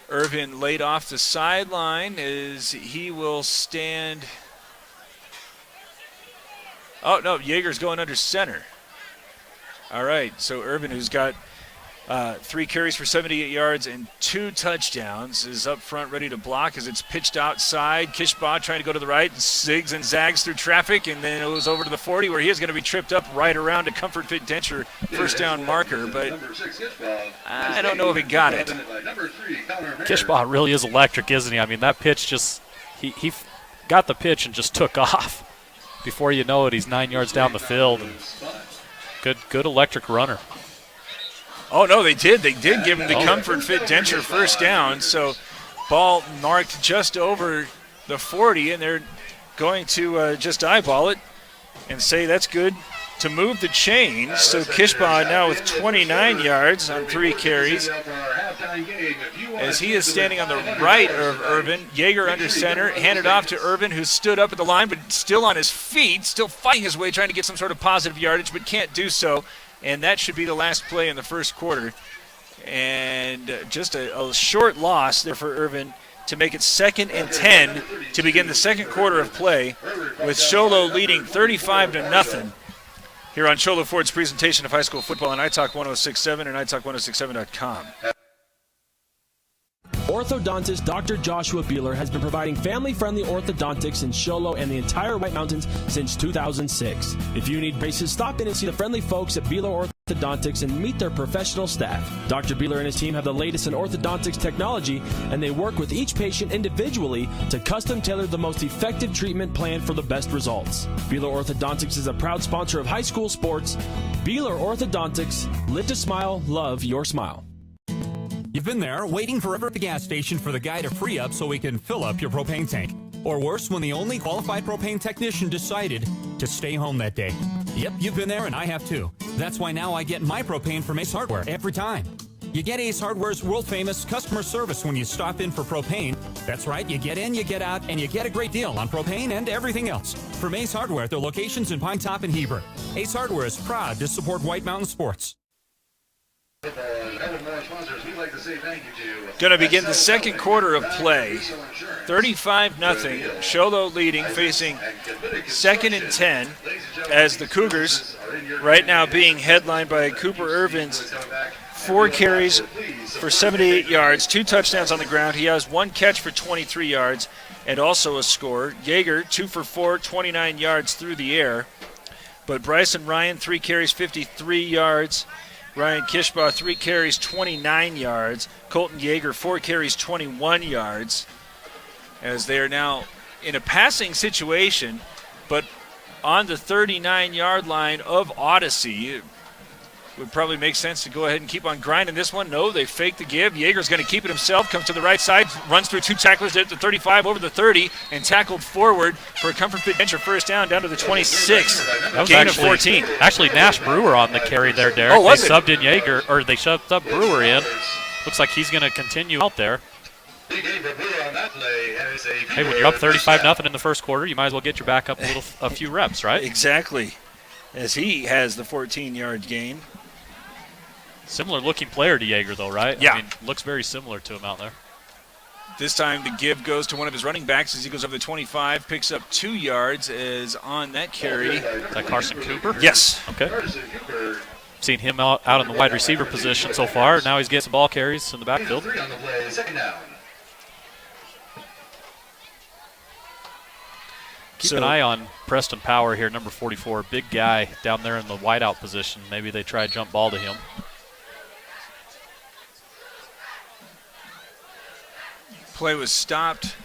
Irvin laid off the sideline as he will stand. Oh, no, Yeager's going under center. All right, so Irvin, who's got 3 carries for 78 yards and 2 touchdowns, is up front ready to block as it's pitched outside. Kishbaugh trying to go to the right, zigs and zags through traffic, and then it was over to the 40 where he is going to be tripped up right around a Comfort Fit Denture first down marker, but I don't know if he got it. Kishbaugh really is electric, isn't he? I mean, that pitch just, he got the pitch and just took off. Before you know it, he's 9 yards down the field. And good electric runner. Oh, no, they did. They did give him the Comfort Fit Denture first down. So ball marked just over the 40, and they're going to just eyeball it and say that's good to move the chains. So Kishbaugh now with 29 yards on 3 carries. As he is standing on the right of Irvin, Yeager under center, handed off to Irvin, who stood up at the line but still on his feet, still fighting his way, trying to get some sort of positive yardage, but can't do so. And that should be the last play in the first quarter. And just a short loss there for Irvin to make it 2nd and 10 to begin the second quarter of play, with Shiloh leading 35-0 here on Shiloh Ford's presentation of high school football on iTalk 106.7 and iTalk106.7.com. Orthodontist Dr. Joshua Beeler has been providing family-friendly orthodontics in Shiloh and the entire White Mountains since 2006. If you need braces, stop in and see the friendly folks at Beeler Orthodontics and meet their professional staff. Dr. Beeler and his team have the latest in orthodontics technology, and they work with each patient individually to custom tailor the most effective treatment plan for the best results. Beeler Orthodontics is a proud sponsor of high school sports. Beeler Orthodontics, live to smile, love your smile. You've been there, waiting forever at the gas station for the guy to free up so we can fill up your propane tank. Or worse, when the only qualified propane technician decided to stay home that day. Yep, you've been there and I have too. That's why now I get my propane from Ace Hardware every time. You get Ace Hardware's world-famous customer service when you stop in for propane. That's right, you get in, you get out, and you get a great deal on propane and everything else. From Ace Hardware, their locations in Pine Top and Heber. Ace Hardware is proud to support White Mountain Sports. Going to begin the second quarter of play. 35-0. Shiloh leading, facing 2nd and 10, as the Cougars right now being headlined by Cooper Irvin's 4 carries for 78 yards, 2 touchdowns on the ground. He has 1 catch for 23 yards and also a score. Yeager, 2 for 4, 29 yards through the air. But Bryson Ryan, 3 carries, 53 yards. Ryan Kishbaugh, 3 carries, 29 yards. Colton Yeager, 4 carries, 21 yards. As they are now in a passing situation, but on the 39-yard line of Odyssey. It would probably make sense to go ahead and keep on grinding this one. No, they fake the give. Yeager's going to keep it himself, comes to the right side, runs through 2 tacklers at the 35, over the 30, and tackled forward for a Comfort Fit Venture first down to the 26. That was gain of 14. Actually, Nash Brewer on the carry there, Derek. Oh, was they it? subbed in Yeager, or they shoved up Brewer in. Looks like he's going to continue out there. Hey, when you're up 35-0 in the first quarter, you might as well get your back up a few reps, right? Exactly, as he has the 14-yard gain. Similar-looking player to Yeager, though, right? Yeah. I mean, looks very similar to him out there. This time the give goes to one of his running backs as he goes over the 25, picks up 2 yards as on that carry. Is that Carson Cooper? Yes. Okay. Seen him out in the wide receiver position so far. Now he's getting some ball carries in the backfield. Keep an eye on Preston Power here, number 44. Big guy down there in the wideout position. Maybe they try a jump ball to him. Play was stopped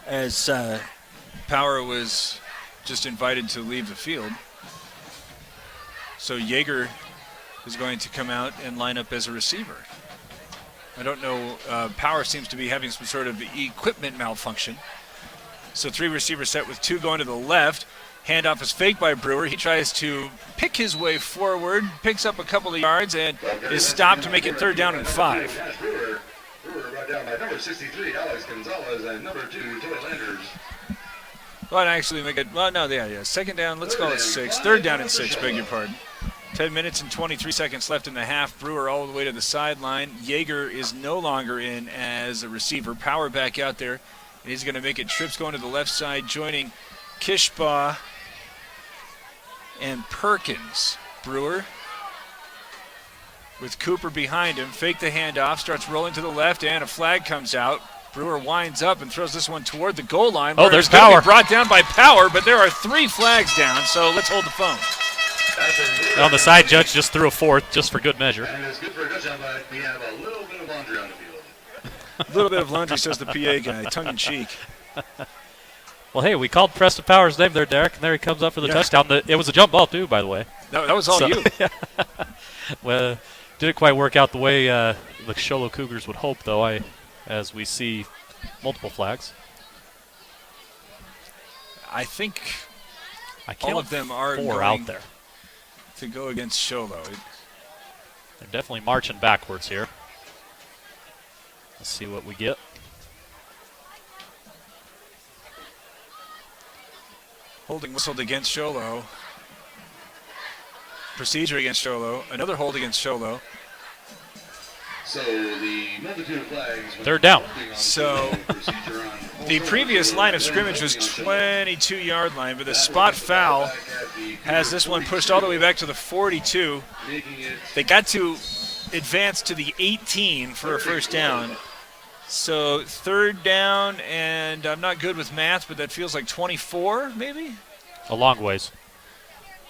as Power was just invited to leave the field. So Yeager is going to come out and line up as a receiver. I don't know, Power seems to be having some sort of equipment malfunction. So 3 receivers set with 2 going to the left. Handoff is faked by Brewer. He tries to pick his way forward, picks up a couple of yards, and is stopped to make it 3rd down and 5. Brewer brought down by number 63, Alex Gonzalez, and number 2, Toy Landers. Well, actually make it, well, no, yeah. 2nd down, let's call it 6. 3rd down and 6, beg your pardon. 10 minutes and 23 seconds left in the half. Brewer all the way to the sideline. Yeager is no longer in as a receiver. Power back out there. And he's going to make it trips going to the left side, joining Kishbaugh and Perkins. Brewer with Cooper behind him. Fake the handoff, starts rolling to the left, and a flag comes out. Brewer winds up and throws this one toward the goal line. Oh, there's Power. Power. Brought down by Power, but there are 3 flags down, so let's hold the phone. On the side, Judge just threw a 4th just for good measure. And it's good for a touchdown, but we have a little bit of laundry on the field. A little bit of laundry, says the PA guy, tongue-in-cheek. Well, hey, we called Preston Power's name there, Derek, and there he comes up for the touchdown. It was a jump ball, too, by the way. That was all you. Well, didn't quite work out the way the Shiloh Cougars would hope, though, as we see multiple flags. I think all of them are 4 going out there to go against Shiloh. They're definitely marching backwards here. Let's see what we get. Holding whistled against Shiloh. Procedure against Shiloh. Another hold against Shiloh. So the multitude of flags. 3rd down. So the previous line of scrimmage was 22-yard line, but the spot foul has this one pushed all the way back to the 42. They got to advance to the 18 for a first down. So 3rd down, and I'm not good with math, but that feels like 24, maybe? A long ways.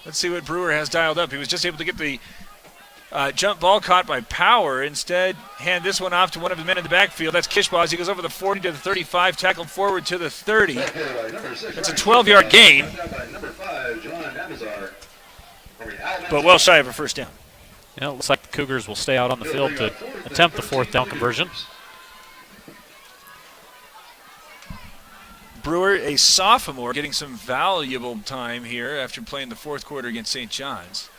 Let's see what Brewer has dialed up. He was just able to get the jump ball caught by Power. Instead, hand this one off to one of the men in the backfield. That's Kishbaugh as he goes over the 40 to the 35, tackled forward to the 30. That's a 12-yard gain, but well shy of a first down. Yeah, it looks like the Cougars will stay out on the field to attempt the 4th down conversion. Brewer, a sophomore, getting some valuable time here after playing the 4th quarter against St. John's.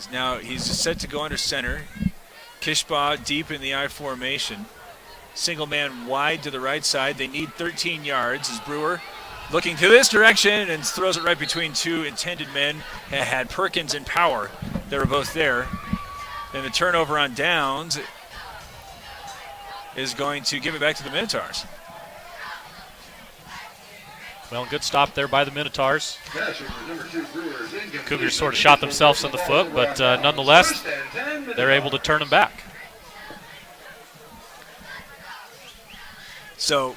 As now he's set to go under center. Kishbaugh deep in the I formation. Single man wide to the right side. They need 13 yards as Brewer looking to this direction and throws it right between two intended men. It had Perkins and Power. They were both there. And the turnover on downs is going to give it back to the Minotaurs. Well, good stop there by the Minotaurs. Cougars sort of shot themselves in the foot, but nonetheless, they're able to turn them back. So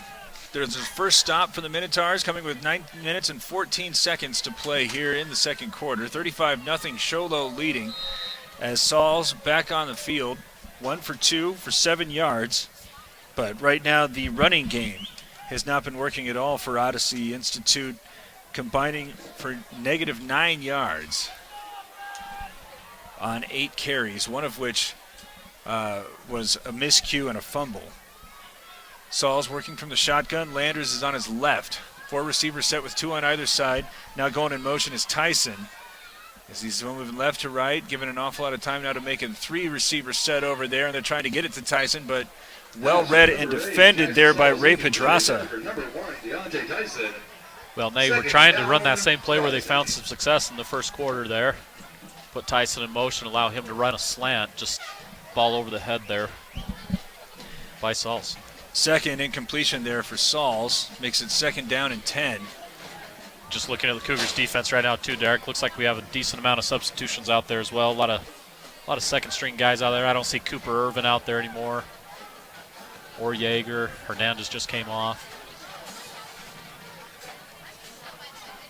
there's a first stop for the Minotaurs, coming with 9 minutes and 14 seconds to play here in the second quarter. 35-0 Shiloh leading as Saul's back on the field. 1 for 2 for 7 yards. But right now the running game has not been working at all for Odyssey Institute, combining for -9 yards on 8 carries, one of which was a miscue and a fumble. Saul's working from the shotgun. Landers is on his left. 4 receivers set with 2 on either side. Now going in motion is Tyson, as he's moving left to right, given an awful lot of time now to make a 3 receiver set over there, and they're trying to get it to Tyson, but well read and defended there by Ray Pedraza. Well, they were trying to run that same play where they found some success in the first quarter there. Put Tyson in motion, allow him to run a slant, just ball over the head there by Sauls. Second incompletion there for Sauls, makes it 2nd down and 10. Just looking at the Cougars defense right now too, Derek, looks like we have a decent amount of substitutions out there as well. A lot of second string guys out there. I don't see Cooper Irvin out there anymore, or Yeager. Hernandez just came off.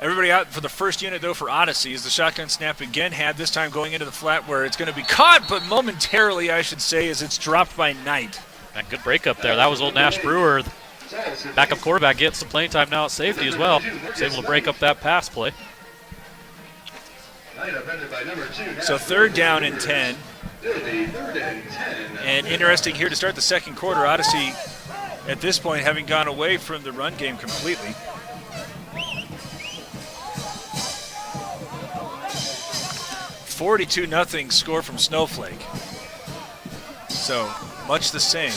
Everybody out for the first unit, though, for Odyssey, as the shotgun snap again had, this time going into the flat where it's going to be caught, but momentarily, I should say, as it's dropped by Knight. And good breakup there. That was old Nash Brewer, backup quarterback, getting some playing time now at safety as well. He's able to break up that pass play. So 3rd down and 10. And interesting here to start the second quarter, Odyssey at this point having gone away from the run game completely. (42-0) score from Snowflake. So much the same.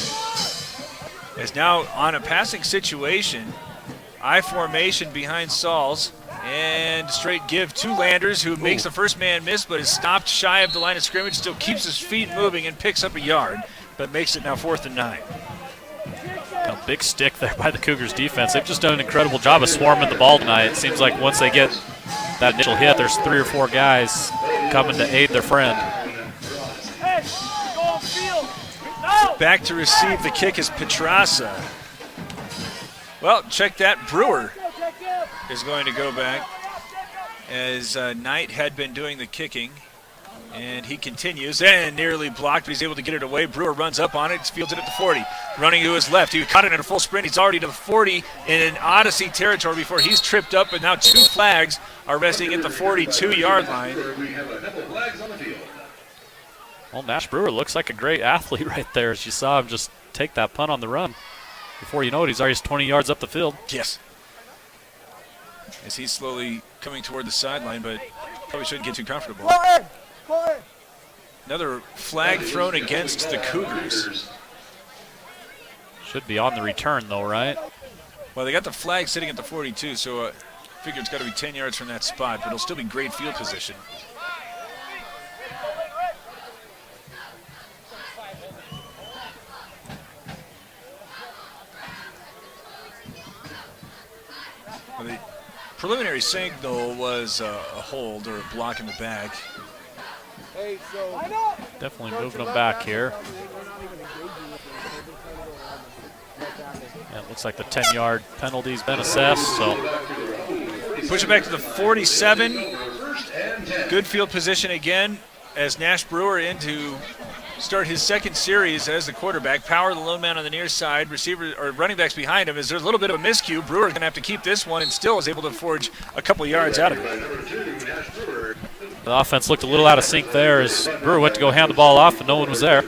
As now on a passing situation, I formation behind Sauls, and straight give to Landers, who makes the first man miss, but is stopped shy of the line of scrimmage, still keeps his feet moving and picks up a yard, but makes it now 4th and 9. A big stick there by the Cougars defense. They've just done an incredible job of swarming the ball tonight. It seems like once they get that initial hit, there's 3 or 4 guys coming to aid their friend. Back to receive the kick is Petrasa. Well, check that. Brewer is going to go back, as Knight had been doing the kicking. And he continues and nearly blocked, but he's able to get it away. Brewer runs up on it, fields it at the 40. Running to his left. He caught it in a full sprint. He's already to the 40 in Odyssey territory before he's tripped up, and now 2 flags are resting at the 42-yard line. Well, Nash Brewer looks like a great athlete right there, as you saw him just take that punt on the run. Before you know it, he's already 20 yards up the field. Yes. As he's slowly coming toward the sideline, but probably shouldn't get too comfortable. Another flag thrown against the Cougars. Should be on the return, though, right? Well, they got the flag sitting at the 42, so I figure it's got to be 10 yards from that spot, but it'll still be great field position. Well, the preliminary signal was a hold or a block in the back. Definitely moving them back here. Yeah, it looks like the 10-yard penalty's been assessed, so. Push it back to the 47. Good field position again as Nash Brewer in to start his second series as the quarterback. Power, the lone man on the near side. Receiver or running backs behind him. As there's a little bit of a miscue, Brewer's going to have to keep this one and still is able to forge a couple yards out of it. The offense looked a little out of sync there as Brewer went to go hand the ball off and no one was there.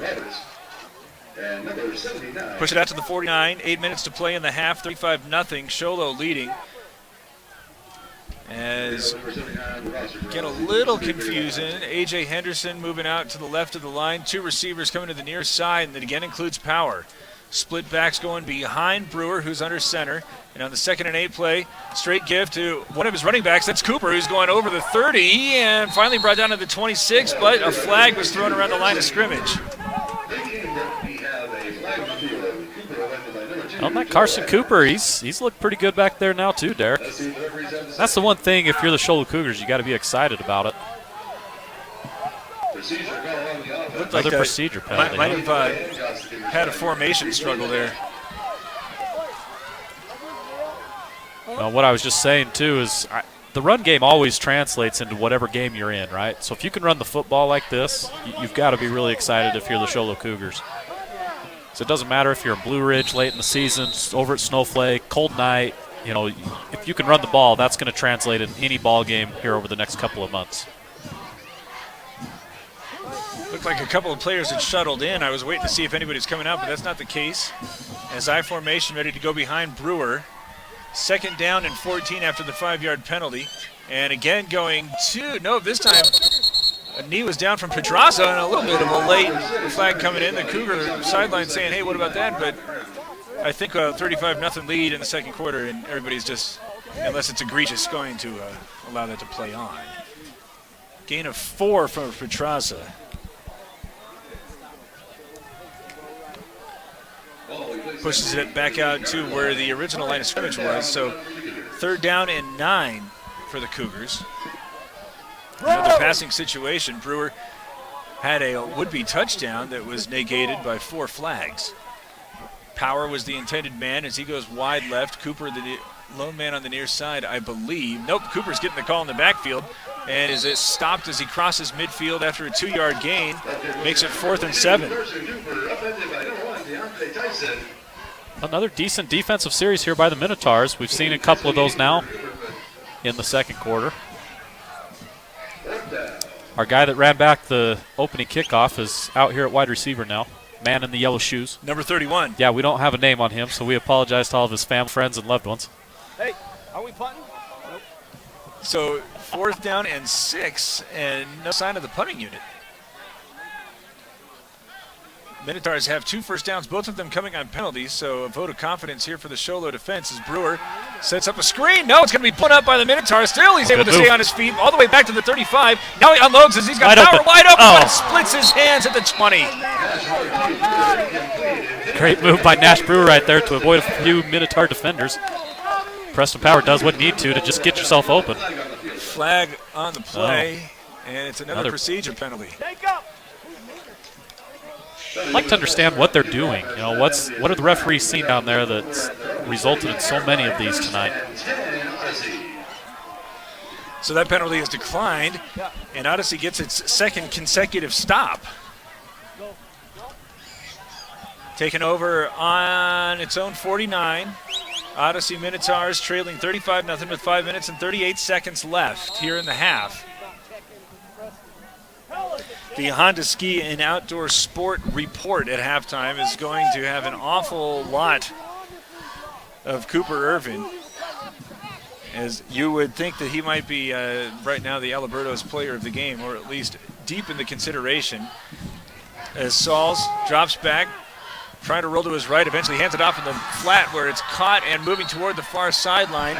Push it out to the 49. 8 minutes to play in the half. 35-0. Shiloh leading. As get a little confusing. A.J. Henderson moving out to the left of the line. 2 receivers coming to the near side, and that again includes Power. Split backs going behind Brewer, who's under center. And on the 2nd and 8 play, straight give to one of his running backs. That's Cooper, who's going over the 30 and finally brought down to the 26, but a flag was thrown around the line of scrimmage. Well, that Carson Cooper, he's looked pretty good back there now too, Derek. That's the one thing, if you're the Shiloh Cougars, you got to be excited about it. Looked like another procedure penalty. Might have had a formation struggle there. Well, what I was just saying too is the run game always translates into whatever game you're in, right? So if you can run the football like this, you've got to be really excited if you're the Shiloh Cougars. So it doesn't matter if you're in Blue Ridge late in the season, over at Snowflake, cold night. You know, if you can run the ball, that's going to translate in any ball game here over the next couple of months. Looked like a couple of players had shuttled in. I was waiting to see if anybody's coming out, but that's not the case. As I formation ready to go behind Brewer. 2nd down and 14 after the 5-yard penalty. And again going to, no, this time a knee was down from Pedraza and a little bit of a late flag coming in. The Cougar sideline saying, hey, what about that? But I think a 35-0 lead in the 2nd quarter, and everybody's just, unless it's egregious, going to allow that to play on. Gain of 4 for Pedraza. Pushes it back out to where the original line of scrimmage was. So 3rd down and 9 for the Cougars. Another passing situation. Brewer had a would-be touchdown that was negated by 4 flags. Power was the intended man as he goes wide left. Cooper, the lone man on the near side, I believe. Nope, Cooper's getting the call in the backfield. And is it stopped as he crosses midfield after a 2-yard gain. Makes it 4th and 7. Another decent defensive series here by the Minotaurs. We've seen a couple of those now in the 2nd quarter. Our guy that ran back the opening kickoff is out here at wide receiver now. Man in the yellow shoes. Number 31. Yeah, we don't have a name on him, so we apologize to all of his family, friends, and loved ones. Hey, are we punting? Nope. So 4th down and 6, and no sign of the punting unit. Minotaurs have 2 first downs, both of them coming on penalties, so a vote of confidence here for the Shiloh defense as Brewer sets up a screen. No, it's going to be put up by the Minotaurs. Still, he's able to stay on his feet all the way back to the 35. Now he unloads as he's got Power wide open, but it splits his hands at the 20. Great move by Nash Brewer right there to avoid a few Minotaur defenders. Preston Power does what you need to just get yourself open. Flag on the play, and it's another procedure penalty. I'd like to understand what they're doing. You know, what are the referees seeing down there that's resulted in so many of these tonight? So that penalty is declined, and Odyssey gets its 2nd consecutive stop. Taken over on its own 49. Odyssey Minotaurs trailing 35-0 with 5 minutes and 38 seconds left here in the half. The Honda Ski and Outdoor Sport report at halftime is going to have an awful lot of Cooper Irvin, as you would think that he might be right now the Alberto's player of the game, or at least deep in the consideration. As Sauls drops back, trying to roll to his right, eventually hands it off in the flat where it's caught and moving toward the far sideline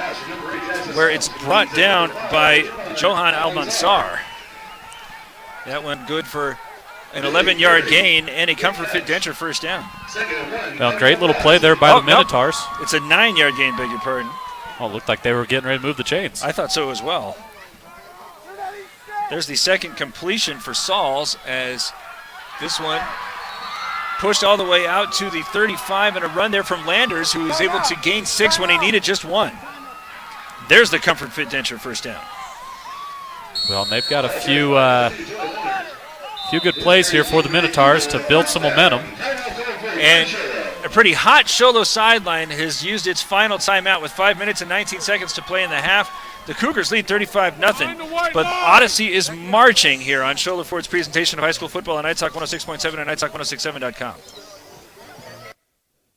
where it's brought down by Johan Almansar. That one good for an 11-yard gain and a Comfort Fit Denture first down. Well, great little play there by the Minotaurs. Nope. It's a 9-yard gain, beg your pardon. Oh, it looked like they were getting ready to move the chains. I thought so as well. There's the 2nd completion for Sauls as this one pushed all the way out to the 35 and a run there from Landers, who was able to gain 6 when he needed just 1. There's the Comfort Fit Denture first down. Well, and they've got a few good plays here for the Minotaurs to build some momentum. And a pretty hot Shiloh sideline has used its final timeout with 5 minutes and 19 seconds to play in the half. The Cougars lead 35-0, but Odyssey is marching here on Shiloh Ford's presentation of high school football on NightTalk 106.7 and NightTalk1067.com.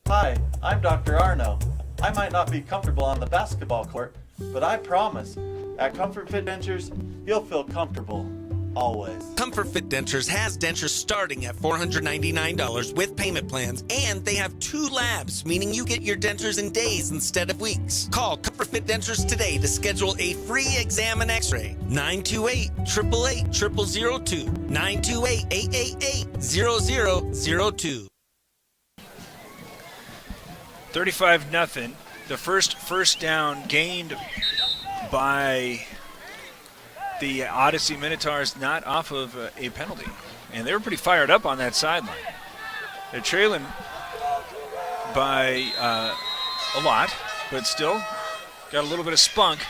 Hi, I'm Dr. Arno. I might not be comfortable on the basketball court, but I promise At Comfort Fit Dentures, you'll feel comfortable, always. Comfort Fit Dentures has dentures starting at $499 with payment plans, and they have 2 labs, meaning you get your dentures in days instead of weeks. Call Comfort Fit Dentures today to schedule a free exam and x-ray. 928-888-0002. 928-888-0002. 35-0. The first down gained by the Odyssey Minotaurs, not off of a penalty. And they were pretty fired up on that sideline. They're trailing by a lot, but still got a little bit of spunk.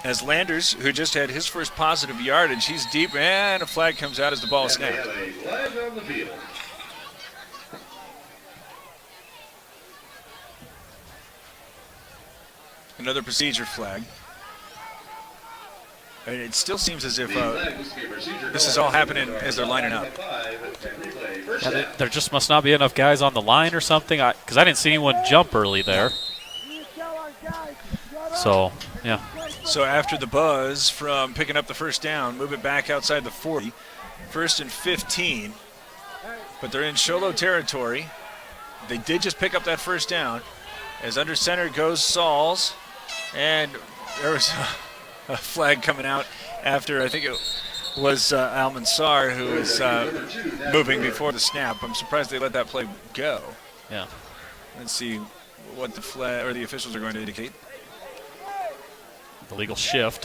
As Landers, who just had his first positive yardage, he's deep, and a flag comes out as the ball is snapped. A flag on the field. Another procedure flag. And it still seems as if this is all happening as they're lining up. Yeah, there just must not be enough guys on the line or something, because I didn't see anyone jump early there. So, yeah. So after the buzz from picking up the first down, move it back outside the 40. 1st and 15. But they're in Shiloh territory. They did just pick up that first down. As under center goes Sauls. And there was a flag coming out after, I think it was Al-Mansar who was moving before the snap. I'm surprised they let that play go. Yeah. Let's see what the flag or the officials are going to indicate. Illegal shift.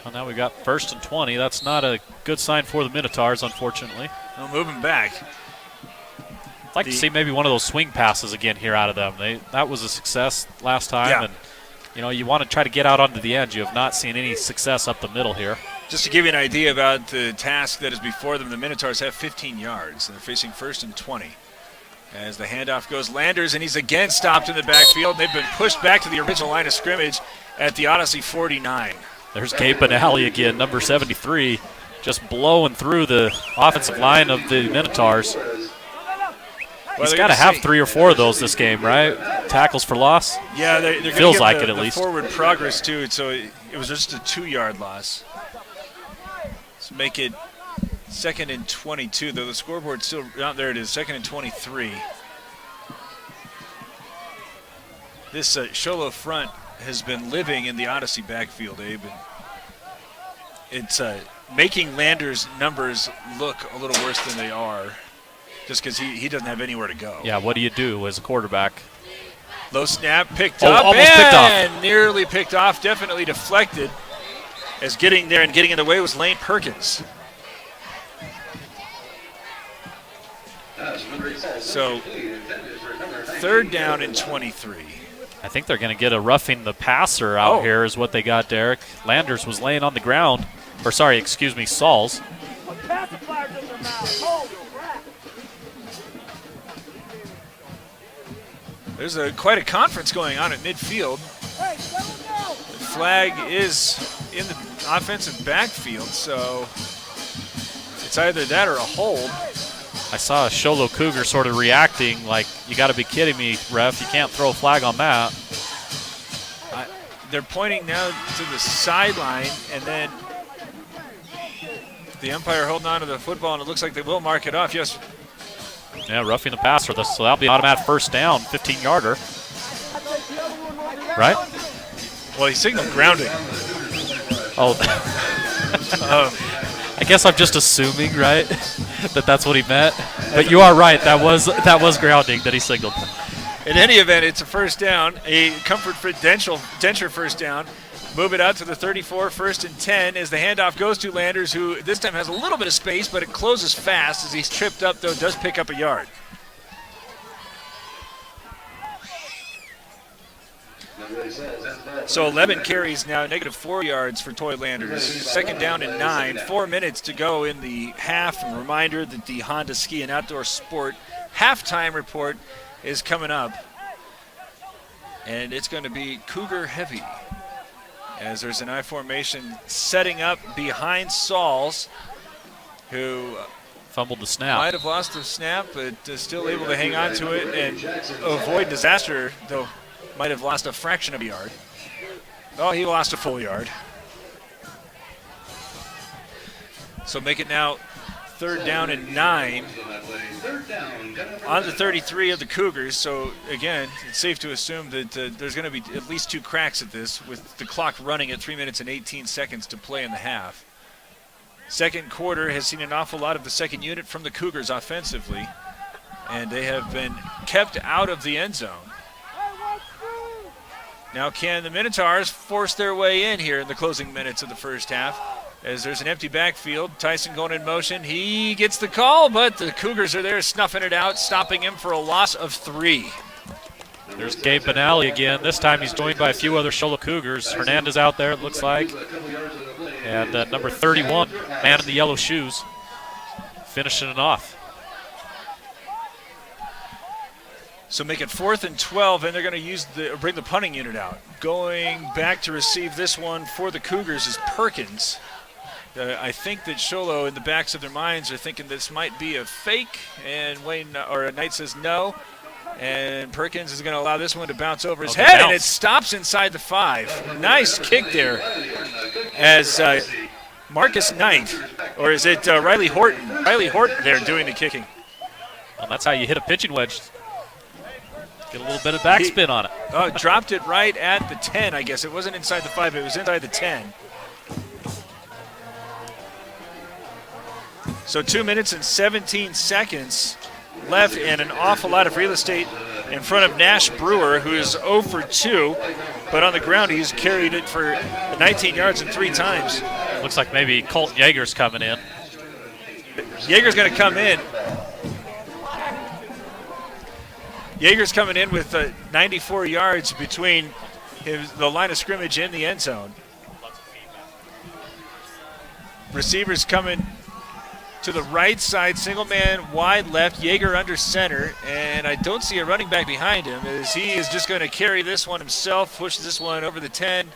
Well, now we got 1st and 20. That's not a good sign for the Minotaurs, unfortunately. Well, moving back. I'd like to see maybe one of those swing passes again here out of them. That was a success last time, Yeah. and you want to try to get out onto the edge. You have not seen any success up the middle here. Just to give you an idea about the task that is before them, the Minotaurs have 15 yards. And they're facing 1st and 20. As the handoff goes Landers, and he's again stopped in the backfield. They've been pushed back to the original line of scrimmage at the Odyssey 49. There's Gabe Benally again, number 73, just blowing through the offensive line of the Minotaurs. He's got to have 3 or 4 of those this game, right? Tackles for loss? Yeah, they're going to feels get like the, it at the least. forward progress, too, so it was just a 2-yard loss. Let's make it 2nd and 22, though the scoreboard's still out. There it is, 2nd and 23. This Shiloh front has been living in the Odyssey backfield, Abe. And it's making Landers' numbers look a little worse than they are, just because he doesn't have anywhere to go. Yeah, what do you do as a quarterback? Low snap, picked up, almost picked off. Nearly picked off, definitely deflected. As getting there and getting it away was Lane Perkins. So, 3rd down and 23. I think they're going to get a roughing the passer out here is what they got, Derek. Landers was laying on the ground. Or sorry, excuse me, Sauls. There's quite a conference going on at midfield. The flag is in the offensive backfield, so it's either that or a hold. I saw a Shiloh Cougar sort of reacting like, you got to be kidding me, ref. You can't throw a flag on that. They're pointing now to the sideline, and then the umpire holding on to the football, and it looks like they will mark it off. Yes. Yeah, roughing the passer. So that'll be an automatic 1st down, 15-yarder. Right? Well, he signaled grounding. Oh. I guess I'm just assuming, right, that that's what he meant. But you are right. That was grounding that he signaled. In any event, it's a 1st down, a Comfort Fit Denture 1st down. Move it out to the 34, 1st and 10, as the handoff goes to Landers, who this time has a little bit of space, but it closes fast as he's tripped up, though, does pick up a yard. So 11 carries now, -4 yards for Toy Landers. 2nd down and 9, 4 minutes to go in the half. And reminder that the Honda Ski and Outdoor Sport halftime report is coming up. And it's going to be Cougar heavy, as there's an I formation setting up behind Sauls, who Fumbled the snap. Might have lost the snap, but still able to hang on to it and avoid disaster, though might have lost a fraction of a yard. Oh, he lost a full yard. So make it now 3rd down and 9 on the 33 of the Cougars. So again, it's safe to assume that there's going to be at least 2 cracks at this, with the clock running at 3 minutes and 18 seconds to play in the half. Second quarter has seen an awful lot of the second unit from the Cougars offensively, and they have been kept out of the end zone. Now can the Minotaurs force their way in here in the closing minutes of the first half, as there's an empty backfield. Tyson going in motion. He gets the call, but the Cougars are there snuffing it out, stopping him for a loss of 3. There's Gabe Benally again. This time he's joined by a few other Shiloh Cougars. Hernandez out there, it looks like. And number 31, man in the yellow shoes, finishing it off. So make it 4th and 12, and they're going to bring the punting unit out. Going back to receive this one for the Cougars is Perkins. I think that Shiloh, in the backs of their minds, are thinking this might be a fake, and Knight says no. And Perkins is going to allow this one to bounce over his head, and it stops inside the 5. Nice kick there as Marcus Knight, or is it Riley Horton? Riley Horton there doing the kicking. Well, that's how you hit a pitching wedge. Get a little bit of backspin on it. Oh, dropped it right at the 10, I guess. It wasn't inside the 5, it was inside the 10. So 2 minutes and 17 seconds left, and an awful lot of real estate in front of Nash Brewer, who is 0 for 2, but on the ground he's carried it for 19 yards and 3 times. Looks like maybe Colt Yeager's coming in. Yeager's going to come in. Yeager's coming in with 94 yards between the line of scrimmage and the end zone. Receivers coming to the right side, single man wide left, Yeager under center, and I don't see a running back behind him, as he is just going to carry this one himself, pushes this one over the 10,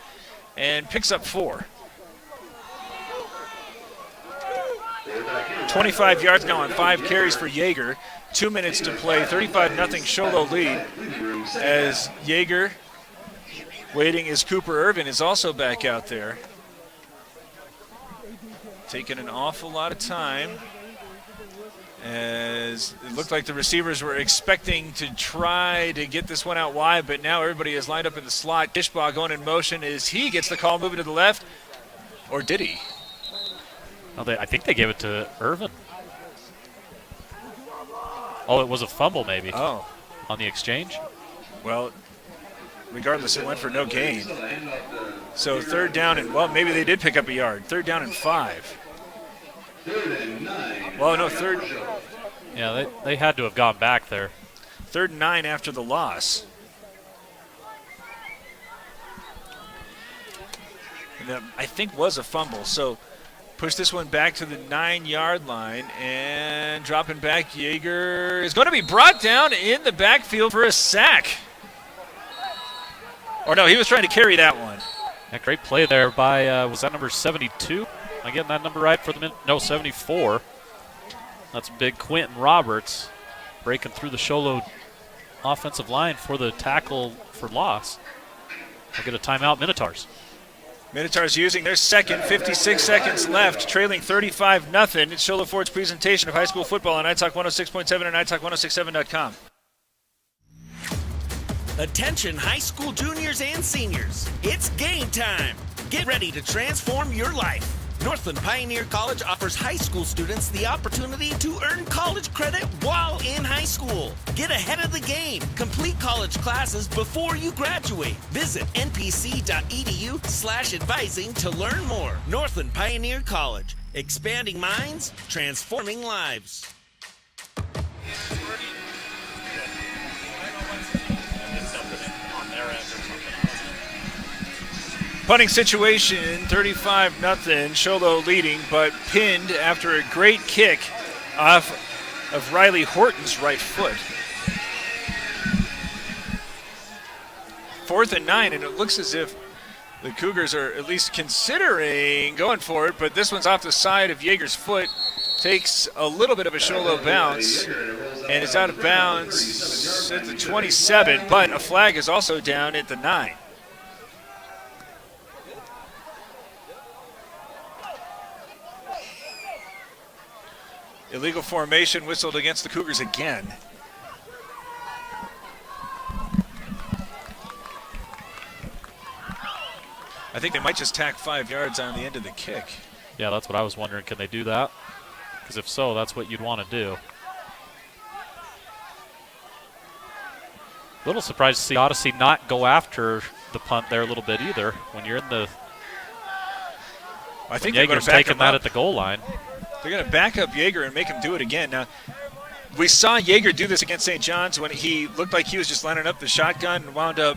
and picks up 4. 25 yards now on 5 carries for Yeager. 2 minutes to play, 35-0 Shiloh lead, as Yeager waiting as Cooper Irvin is also back out there. Taking an awful lot of time, as it looked like the receivers were expecting to try to get this one out wide, but now everybody is lined up in the slot. Kishbaugh going in motion as he gets the call, moving to the left, or did he? Oh, I think they gave it to Irvin. Oh, it was a fumble maybe. Oh. On the exchange? Well, regardless, it went for no gain. So 3rd down and, well, maybe they did pick up a yard. 3rd down and 5. Well, no, 3rd. Yeah, they had to have gone back there. 3rd and 9 after the loss. And that, I think, was a fumble. So push this one back to the 9-yard line, and dropping back, Yeager is going to be brought down in the backfield for a sack. Or no, he was trying to carry that one. Yeah, great play there by, was that number 72? Am I getting that number right for the minute? No, 74. That's big Quentin Roberts breaking through the Shiloh offensive line for the tackle for loss. They'll get a timeout, Minotaurs. Minotaurs using their second, 56 seconds left, trailing 35-0. It's Shiloh Ford's presentation of high school football on iTalk 106.7 and iTalk1067.com. Attention high school juniors and seniors. It's game time. Get ready to transform your life. Northland Pioneer College offers high school students the opportunity to earn college credit while in high school. Get ahead of the game. Complete college classes before you graduate. Visit npc.edu/advising to learn more. Northland Pioneer College. Expanding minds, transforming lives. Punting situation, 35-0, Shiloh leading, but pinned after a great kick off of Riley Horton's right foot. 4th and 9, and it looks as if the Cougars are at least considering going for it, but this one's off the side of Yeager's foot. takes a little bit of a Shiloh bounce and is out of bounds at the 27, but a flag is also down at the 9. Illegal formation whistled against the Cougars again. I think they might just tack 5 yards on the end of the kick. Yeah, that's what I was wondering. Can they do that? Because if so, that's what you'd want to do. A little surprised to see Odyssey not go after the punt there a little bit either. When you're in the, I think Jaeger's taking that at the goal line. They're going to back up Jaeger and make him do it again. Now, we saw Jaeger do this against St. John's when he looked like he was just lining up the shotgun and wound up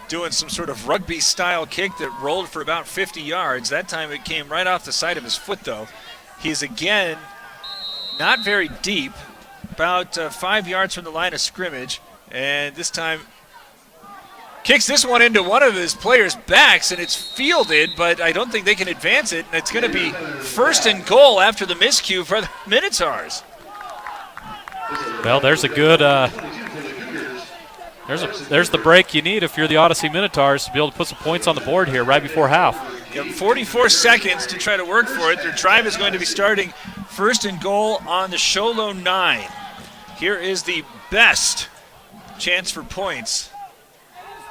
doing some sort of rugby-style kick that rolled for about 50 yards. That time it came right off the side of his foot, though. He's, again, not very deep, about 5 yards from the line of scrimmage, and this time kicks this one into one of his players' backs, and it's fielded, but I don't think they can advance it, and it's going to be 1st and goal after the miscue for the Minotaurs. Well, there's a good there's the break you need if you're the Odyssey Minotaurs to be able to put some points on the board here right before half. You have 44 seconds to try to work for it. Their drive is going to be starting 1st and goal on the Shiloh 9. Here is the best chance for points.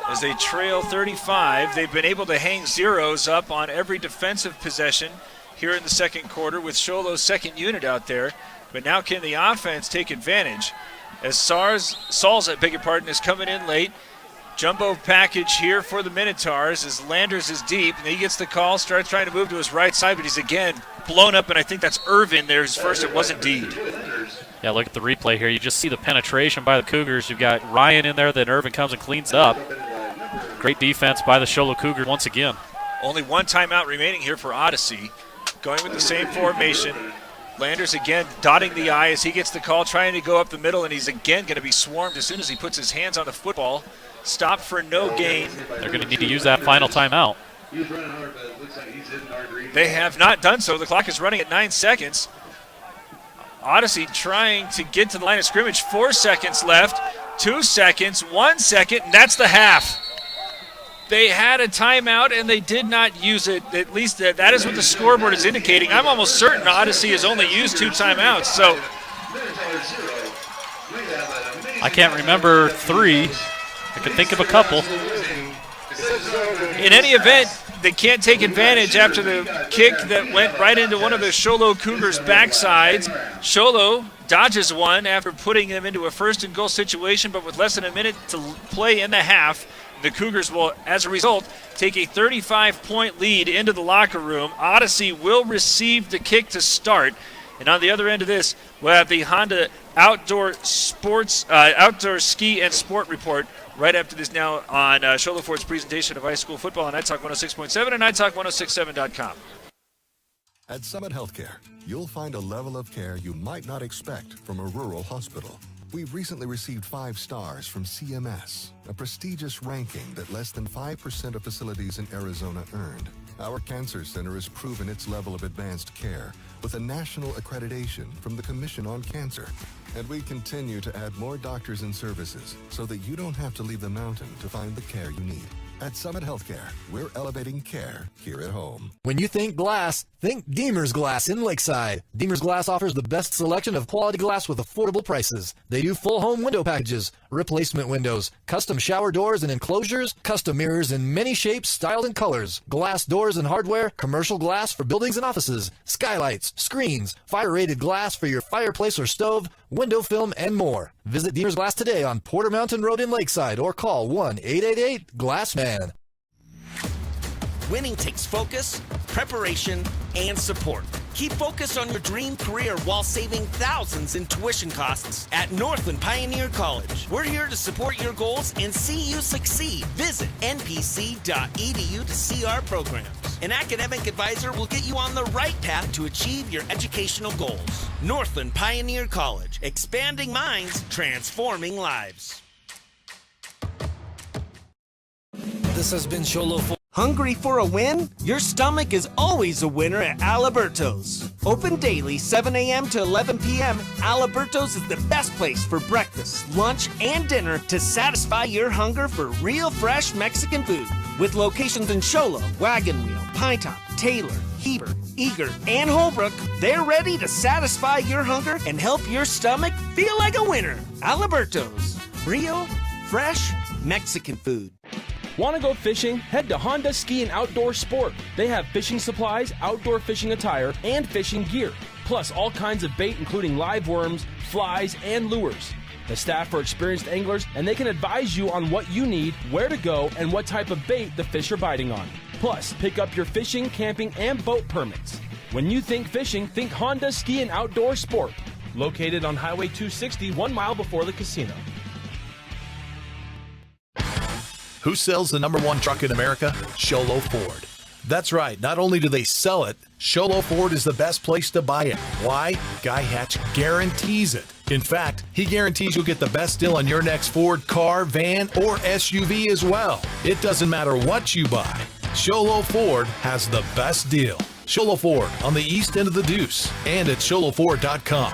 As they trail 35, they've been able to hang zeros up on every defensive possession here in the second quarter with Shiloh's second unit out there. But now can the offense take advantage? As Salza, is coming in late. Jumbo package here for the Minotaurs as Landers is deep, and he gets the call, starts trying to move to his right side, but he's again blown up, and I think that's Irvin there. His first, it wasn't Deed. Yeah, look at the replay here. You just see the penetration by the Cougars. You've got Ryan in there, then Irvin comes and cleans up. Great defense by the Shiloh Cougars once again. Only one timeout remaining here for Odyssey. Going with the same formation. Landers again dotting the I as he gets the call, trying to go up the middle, and he's again going to be swarmed as soon as he puts his hands on the football. Stop for no gain. They're going to need to use that final timeout. They have not done so. The clock is running at 9 seconds. Odyssey trying to get to the line of scrimmage. 4 seconds left. 2 seconds. 1 second. And that's the half. They had a timeout and they did not use it. At least that is what the scoreboard is indicating. I'm almost certain Odyssey has only used 2 timeouts. So I can't remember 3. I could think of a couple. In any event, they can't take advantage after the kick that went right into one of the Shiloh Cougars' backsides. Shiloh dodges one after putting them into a 1st and goal situation, but with less than a minute to play in the half, the Cougars will, as a result, take a 35-point lead into the locker room. Odyssey will receive the kick to start. And on the other end of this, we'll have the Honda Outdoor Ski and Sport Report right after this now on Shiloh Ford's presentation of high school football on NightTalk 106.7 and NightTalk1067.com. At Summit Healthcare, you'll find a level of care you might not expect from a rural hospital. We've recently received 5 stars from CMS, a prestigious ranking that less than 5% of facilities in Arizona earned. Our cancer center has proven its level of advanced care with a national accreditation from the Commission on Cancer. And we continue to add more doctors and services so that you don't have to leave the mountain to find the care you need. At Summit Healthcare, we're elevating care here at home. When you think glass, think Deemer's Glass in Lakeside. Deemer's Glass offers the best selection of quality glass with affordable prices. They do full home window packages, replacement windows, custom shower doors and enclosures, custom mirrors in many shapes, styles, and colors, glass doors and hardware, commercial glass for buildings and offices, skylights, screens, fire-rated glass for your fireplace or stove, window film, and more. Visit Deemer's Glass today on Porter Mountain Road in Lakeside or call 1-888-GLASSMAN. Winning takes focus, preparation, and support. Keep focused on your dream career while saving thousands in tuition costs at Northland Pioneer College. We're here to support your goals and see you succeed. Visit npc.edu to see our programs. An academic advisor will get you on the right path to achieve your educational goals. Northland Pioneer College, expanding minds, transforming lives. This has been Shiloh Hungry for a win? Your stomach is always a winner at Aliberto's. Open daily 7 a.m. to 11 p.m., Aliberto's is the best place for breakfast, lunch, and dinner to satisfy your hunger for real fresh Mexican food. With locations in Shiloh, Wagon Wheel, Pinetop, Taylor, Heber, Eager, and Holbrook, they're ready to satisfy your hunger and help your stomach feel like a winner. Aliberto's. Real, fresh Mexican food. Want to go fishing? Head to Honda Ski and Outdoor Sport. They have fishing supplies, outdoor fishing attire, and fishing gear. Plus all kinds of bait including live worms, flies, and lures. The staff are experienced anglers and they can advise you on what you need, where to go, and what type of bait the fish are biting on. Plus, pick up your fishing, camping, and boat permits. When you think fishing, think Honda Ski and Outdoor Sport. Located on Highway 260, 1 mile before the casino. Who sells the #1 truck in America? Shiloh Ford. That's right, not only do they sell it, Shiloh Ford is the best place to buy it. Why? Guy Hatch guarantees it. In fact, he guarantees you'll get the best deal on your next Ford car, van, or SUV as well. It doesn't matter what you buy. Shiloh Ford has the best deal. Shiloh Ford on the east end of the Deuce and at ShilohFord.com.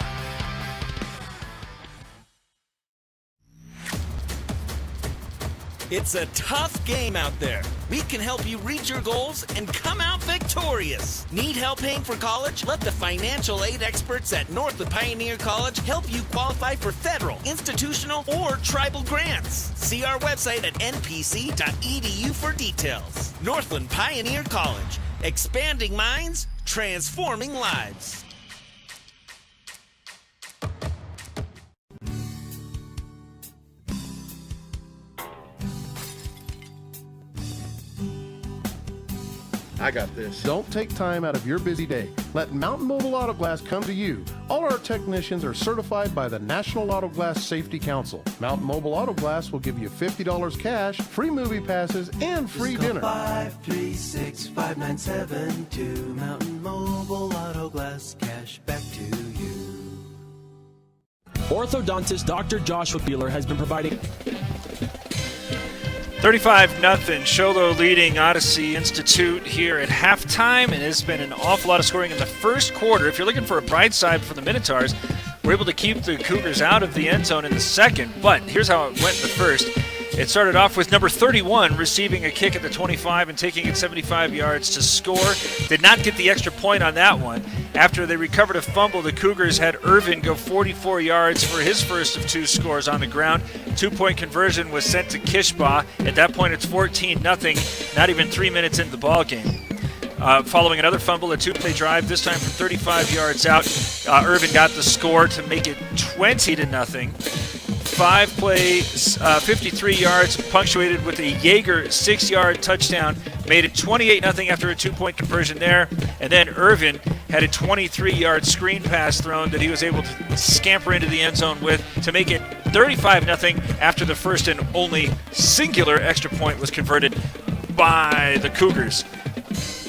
It's a tough game out there. We can help you reach your goals and come out victorious. Need help paying for college? Let the financial aid experts at Northwood Pioneer College help you qualify for federal, institutional, or tribal grants. See our website at npc.edu for details. Northwood Pioneer College. Expanding minds, transforming lives. I got this. Don't take time out of your busy day. Let Mountain Mobile Auto Glass come to you. All our technicians are certified by the National Auto Glass Safety Council. Mountain Mobile Auto Glass will give you $50 cash, free movie passes, and free dinner. 536-5972. Mountain Mobile Auto Glass, cash back to you. Orthodontist Dr. Joshua Beeler has been providing 35-0, Shiloh leading Odyssey Institute here at halftime, and it's been an awful lot of scoring in the first quarter. If you're looking for a bright side for the Minotaurs, we're able to keep the Cougars out of the end zone in the second, but here's how it went in the first. It started off with number 31 receiving a kick at the 25 and taking it 75 yards to score. Did not get the extra point on that one. After they recovered a fumble, the Cougars had Irvin go 44 yards for his first of 2 scores on the ground. 2-point conversion was sent to Kishbaugh. At that point, it's 14-0, not even 3 minutes into the ball game. Following another fumble, a 2-play drive, this time from 35 yards out, Irvin got the score to make it 20-0. 5 plays, 53 yards, punctuated with a Yeager 6-yard touchdown, made it 28-0 after a 2-point conversion there. And then Irvin had a 23-yard screen pass thrown that he was able to scamper into the end zone with to make it 35-0 after the first and only singular extra point was converted by the Cougars.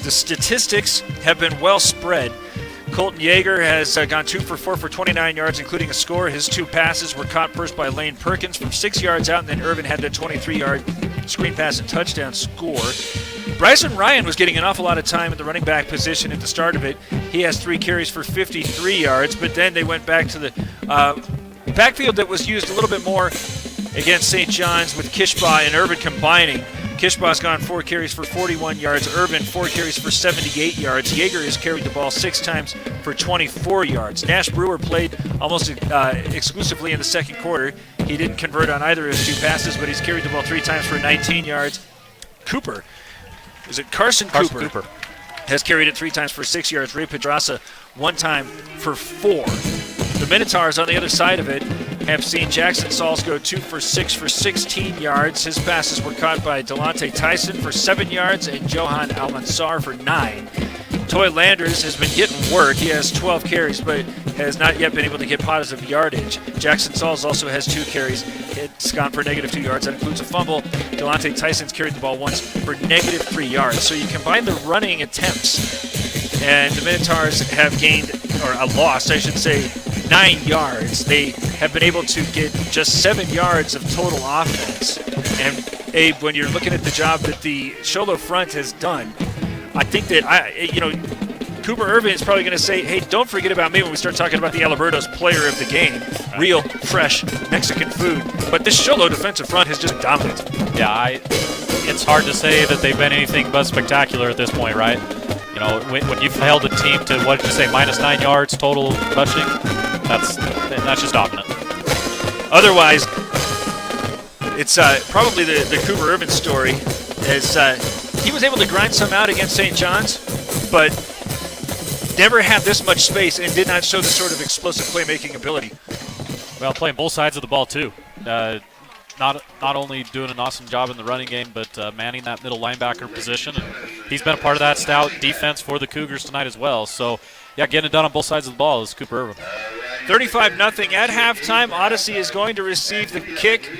The statistics have been well spread. Colton Yeager has gone 2 for 4 for 29 yards, including a score. His 2 passes were caught first by Lane Perkins from 6 yards out, and then Irvin had the 23-yard screen pass and touchdown score. Bryson Ryan was getting an awful lot of time at the running back position at the start of it. He has 3 carries for 53 yards, but then they went back to the backfield that was used a little bit more against St. John's with Kishbaugh and Irvin combining. Kishbaugh's gone 4 carries for 41 yards. Irvin, 4 carries for 78 yards. Yeager has carried the ball 6 times for 24 yards. Nash Brewer played almost exclusively in the second quarter. He didn't convert on either of his 2 passes, but he's carried the ball 3 times for 19 yards. Cooper, is it Carson Cooper? Has carried it 3 times for 6 yards. Ray Pedraza 1 time for 4. The Minotaurs on the other side of it have seen Jackson Sauls go 2 for 6 for 16 yards. His passes were caught by Delonte Tyson for 7 yards and Johan Almansar for 9. Toy Landers has been getting work. He has 12 carries, but has not yet been able to get positive yardage. Jackson Sauls also has 2 carries. It's gone for -2 yards. That includes a fumble. Delonte Tyson's carried the ball once for -3 yards. So you combine the running attempts, and the Minotaurs have gained, or lost, I should say, 9 yards. They have been able to get just 7 yards of total offense. And Abe, when you're looking at the job that the Shiloh front has done, I think that Cooper Irvin is probably going to say, hey, don't forget about me when we start talking about the Alberto's player of the game. Real, fresh Mexican food. But this Shiloh defensive front has just dominant. Yeah, it's hard to say that they've been anything but spectacular at this point, right? You know, when you've held a team to, what did you say, -9 yards total rushing, that's just dominant. Otherwise, it's probably the Cooper Irvin story, as he was able to grind some out against St. John's, but never had this much space and did not show the sort of explosive playmaking ability. Well, playing both sides of the ball, too. Not only doing an awesome job in the running game, but manning that middle linebacker position. And he's been a part of that stout defense for the Cougars tonight as well. So, yeah, getting it done on both sides of the ball is Cooper Irvin. 35-0 at halftime. Odyssey is going to receive the kick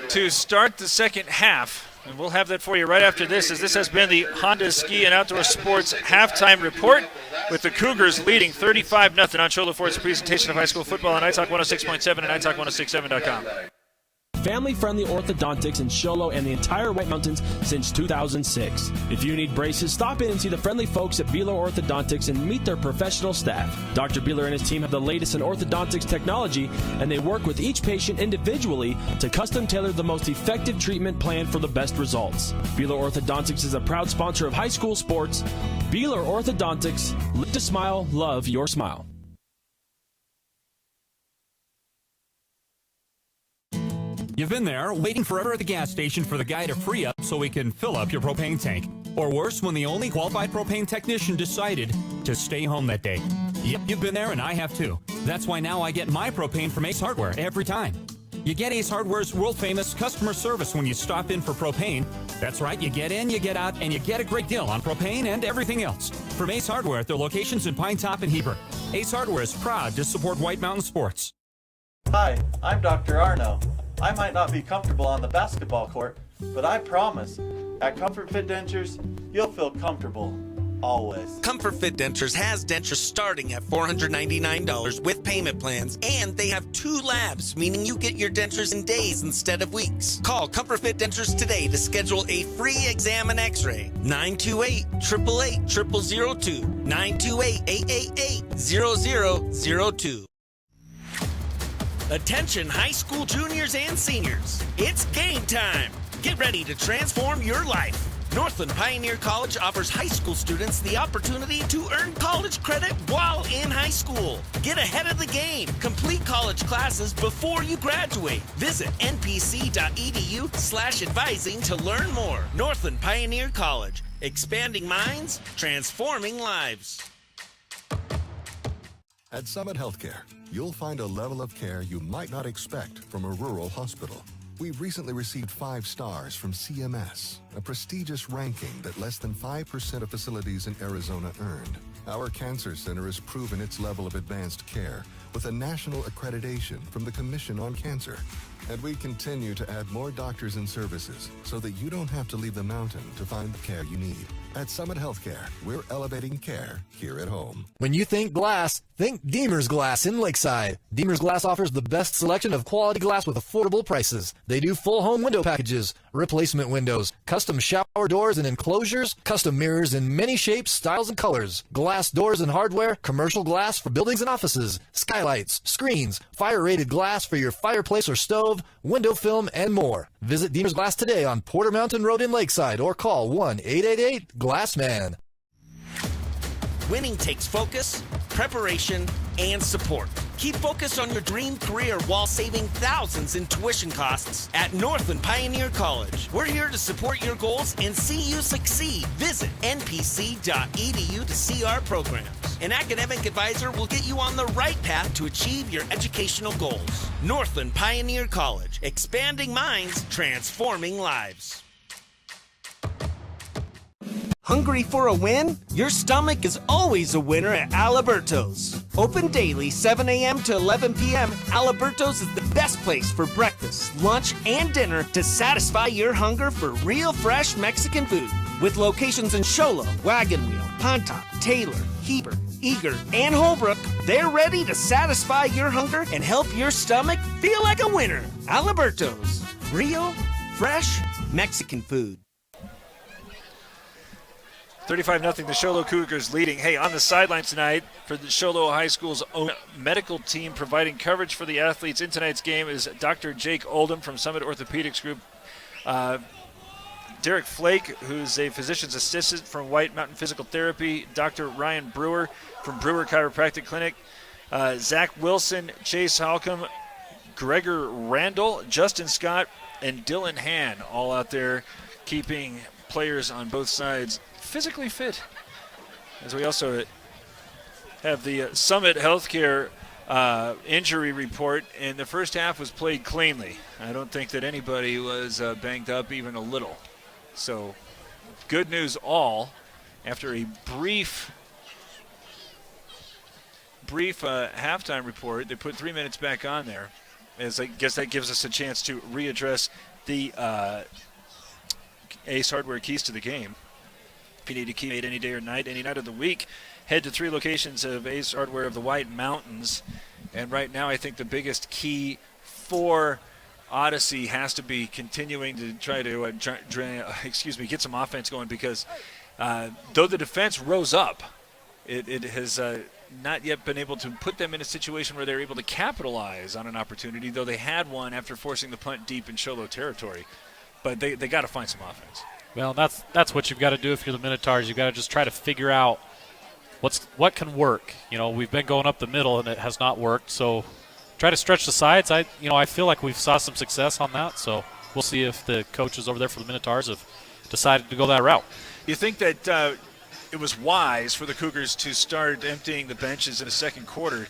to start the second half. And we'll have that for you right after this, as this has been the Honda Ski and Outdoor Sports halftime report, with the Cougars leading 35-0 on Shiloh Ford's presentation of high school football on iTalk 106.7 and iTalk1067.com. Family-friendly orthodontics in Shiloh and the entire White Mountains since 2006. If you need braces, stop in and see the friendly folks at Beeler Orthodontics and meet their professional staff. Dr. Beeler and his team have the latest in orthodontics technology, and they work with each patient individually to custom tailor the most effective treatment plan for the best results. Beeler Orthodontics is a proud sponsor of high school sports. Beeler Orthodontics, live to smile, love your smile. You've been there, waiting forever at the gas station for the guy to free up so we can fill up your propane tank. Or worse, when the only qualified propane technician decided to stay home that day. Yep, you've been there and I have too. That's why now I get my propane from Ace Hardware every time. You get Ace Hardware's world-famous customer service when you stop in for propane. That's right, you get in, you get out, and you get a great deal on propane and everything else. From Ace Hardware at their locations in Pine Top and Heber. Ace Hardware is proud to support White Mountain sports. Hi, I'm Dr. Arno. I might not be comfortable on the basketball court, but I promise, at Comfort Fit Dentures, you'll feel comfortable, always. Comfort Fit Dentures has dentures starting at $499 with payment plans, and they have 2 labs, meaning you get your dentures in days instead of weeks. Call Comfort Fit Dentures today to schedule a free exam and x-ray. 928-888-0002. 928-888-0002. Attention high school juniors and seniors, it's game time. Get ready to transform your life. Northland Pioneer College offers high school students the opportunity to earn college credit while in high school. Get ahead of the game. Complete college classes before you graduate. Visit npc.edu/advising to learn more. Northland Pioneer College, expanding minds, transforming lives. At Summit Healthcare, you'll find a level of care you might not expect from a rural hospital. We've recently received 5 stars from CMS, a prestigious ranking that less than 5% of facilities in Arizona earned. Our cancer center has proven its level of advanced care with a national accreditation from the Commission on Cancer. And we continue to add more doctors and services so that you don't have to leave the mountain to find the care you need. At Summit Healthcare, we're elevating care here at home. When you think glass, think Deemer's Glass in Lakeside. Deemer's Glass offers the best selection of quality glass with affordable prices. They do full home window packages, replacement windows, custom shower doors and enclosures, custom mirrors in many shapes, styles, and colors, glass doors and hardware, commercial glass for buildings and offices, skylights, screens, fire-rated glass for your fireplace or stove, window film, and more. Visit Deemer's Glass today on Porter Mountain Road in Lakeside or call 1-888-GLASSMAN. Winning takes focus, preparation, and support. Keep focused on your dream career while saving thousands in tuition costs at Northland Pioneer College. We're here to support your goals and see you succeed. Visit npc.edu to see our programs. An academic advisor will get you on the right path to achieve your educational goals. Northland Pioneer College, expanding minds, transforming lives. Hungry for a win? Your stomach is always a winner at Alberto's. Open daily 7 a.m. to 11 p.m., Alberto's is the best place for breakfast, lunch, and dinner to satisfy your hunger for real fresh Mexican food. With locations in Shiloh, Wagon Wheel, Pontotoc, Taylor, Heber, Eager, and Holbrook, they're ready to satisfy your hunger and help your stomach feel like a winner. Aliberto's. Real, fresh, Mexican food. 35-0, the Shiloh Cougars leading. Hey, on the sideline tonight for the Shiloh High School's own medical team providing coverage for the athletes in tonight's game is Dr. Jake Oldham from Summit Orthopedics Group. Derek Flake, who's a physician's assistant from White Mountain Physical Therapy. Dr. Ryan Brewer from Brewer Chiropractic Clinic. Zach Wilson, Chase Halcomb, Gregor Randall, Justin Scott, and Dylan Han all out there keeping players on both sides physically fit. As we also have the Summit Healthcare injury report, and the first half was played cleanly. I don't think that anybody was banged up even a little. So good news all after a brief halftime report. They put 3 minutes back on there, as I guess that gives us a chance to readdress the Ace Hardware keys to the game. If you need a key made any day or night, any night of the week, head to 3 locations of Ace Hardware of the White Mountains. And right now I think the biggest key for Odyssey has to be continuing to try to get some offense going, because though the defense rose up, it has not yet been able to put them in a situation where they're able to capitalize on an opportunity, though they had one after forcing the punt deep in Shiloh territory. But they got to find some offense. Well, that's what you've got to do if you're the Minotaurs. You've got to just try to figure out what can work. You know, we've been going up the middle and it has not worked, so try to stretch the sides. I feel like we've saw some success on that, so we'll see if the coaches over there for the Minotaurs have decided to go that route. You think that it was wise for the Cougars to start emptying the benches in the second quarter?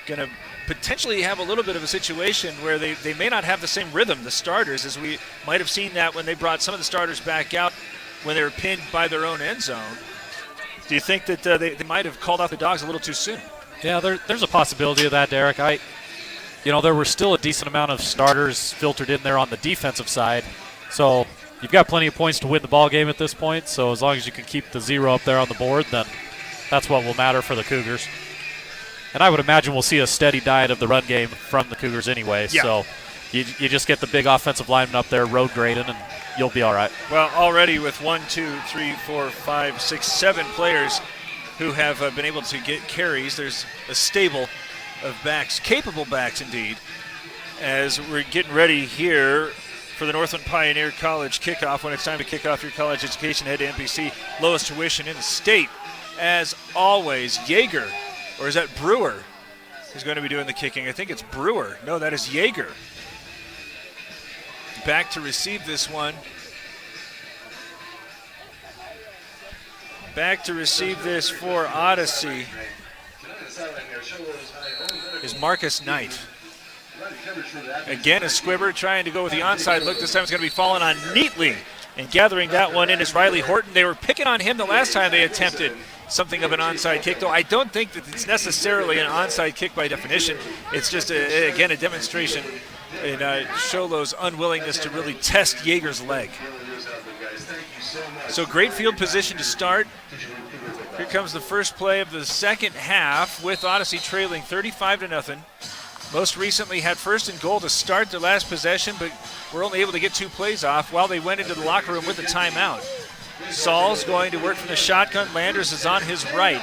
Going to potentially have a little bit of a situation where they may not have the same rhythm, the starters, as we might have seen that when they brought some of the starters back out when they were pinned by their own end zone. Do you think that they might have called out the dogs a little too soon? Yeah, there's a possibility of that, Derek. There were still a decent amount of starters filtered in there on the defensive side. So you've got plenty of points to win the ball game at this point. So as long as you can keep the 0 up there on the board, then that's what will matter for the Cougars. And I would imagine we'll see a steady diet of the run game from the Cougars anyway. Yeah. So you just get the big offensive lineman up there road grading, and you'll be all right. Well, already with 1, 2, 3, 4, 5, 6, 7 players who have been able to get carries, there's a stable of backs, capable backs indeed, as we're getting ready here for the Northland Pioneer College kickoff. When it's time to kick off your college education, head to NPC. Lowest tuition in the state. As always, Yeager, or is that Brewer, who's going to be doing the kicking? I think it's Brewer. No, that is Yeager. Back to receive this one. Back to receive this for Odyssey is Marcus Knight. Again, a squibber trying to go with the onside look. This time it's going to be falling on neatly. And gathering that one in is Riley Horton. They were picking on him the last time they attempted something of an onside kick, though I don't think that it's necessarily an onside kick by definition. It's just, a demonstration in Shiloh's unwillingness to really test Yeager's leg. So great field position to start. Here comes the first play of the second half with Odyssey trailing 35-0. Most recently had first and goal to start their last possession, but were only able to get 2 plays off while they went into the locker room with a timeout. Saul's going to work from the shotgun. Landers is on his right.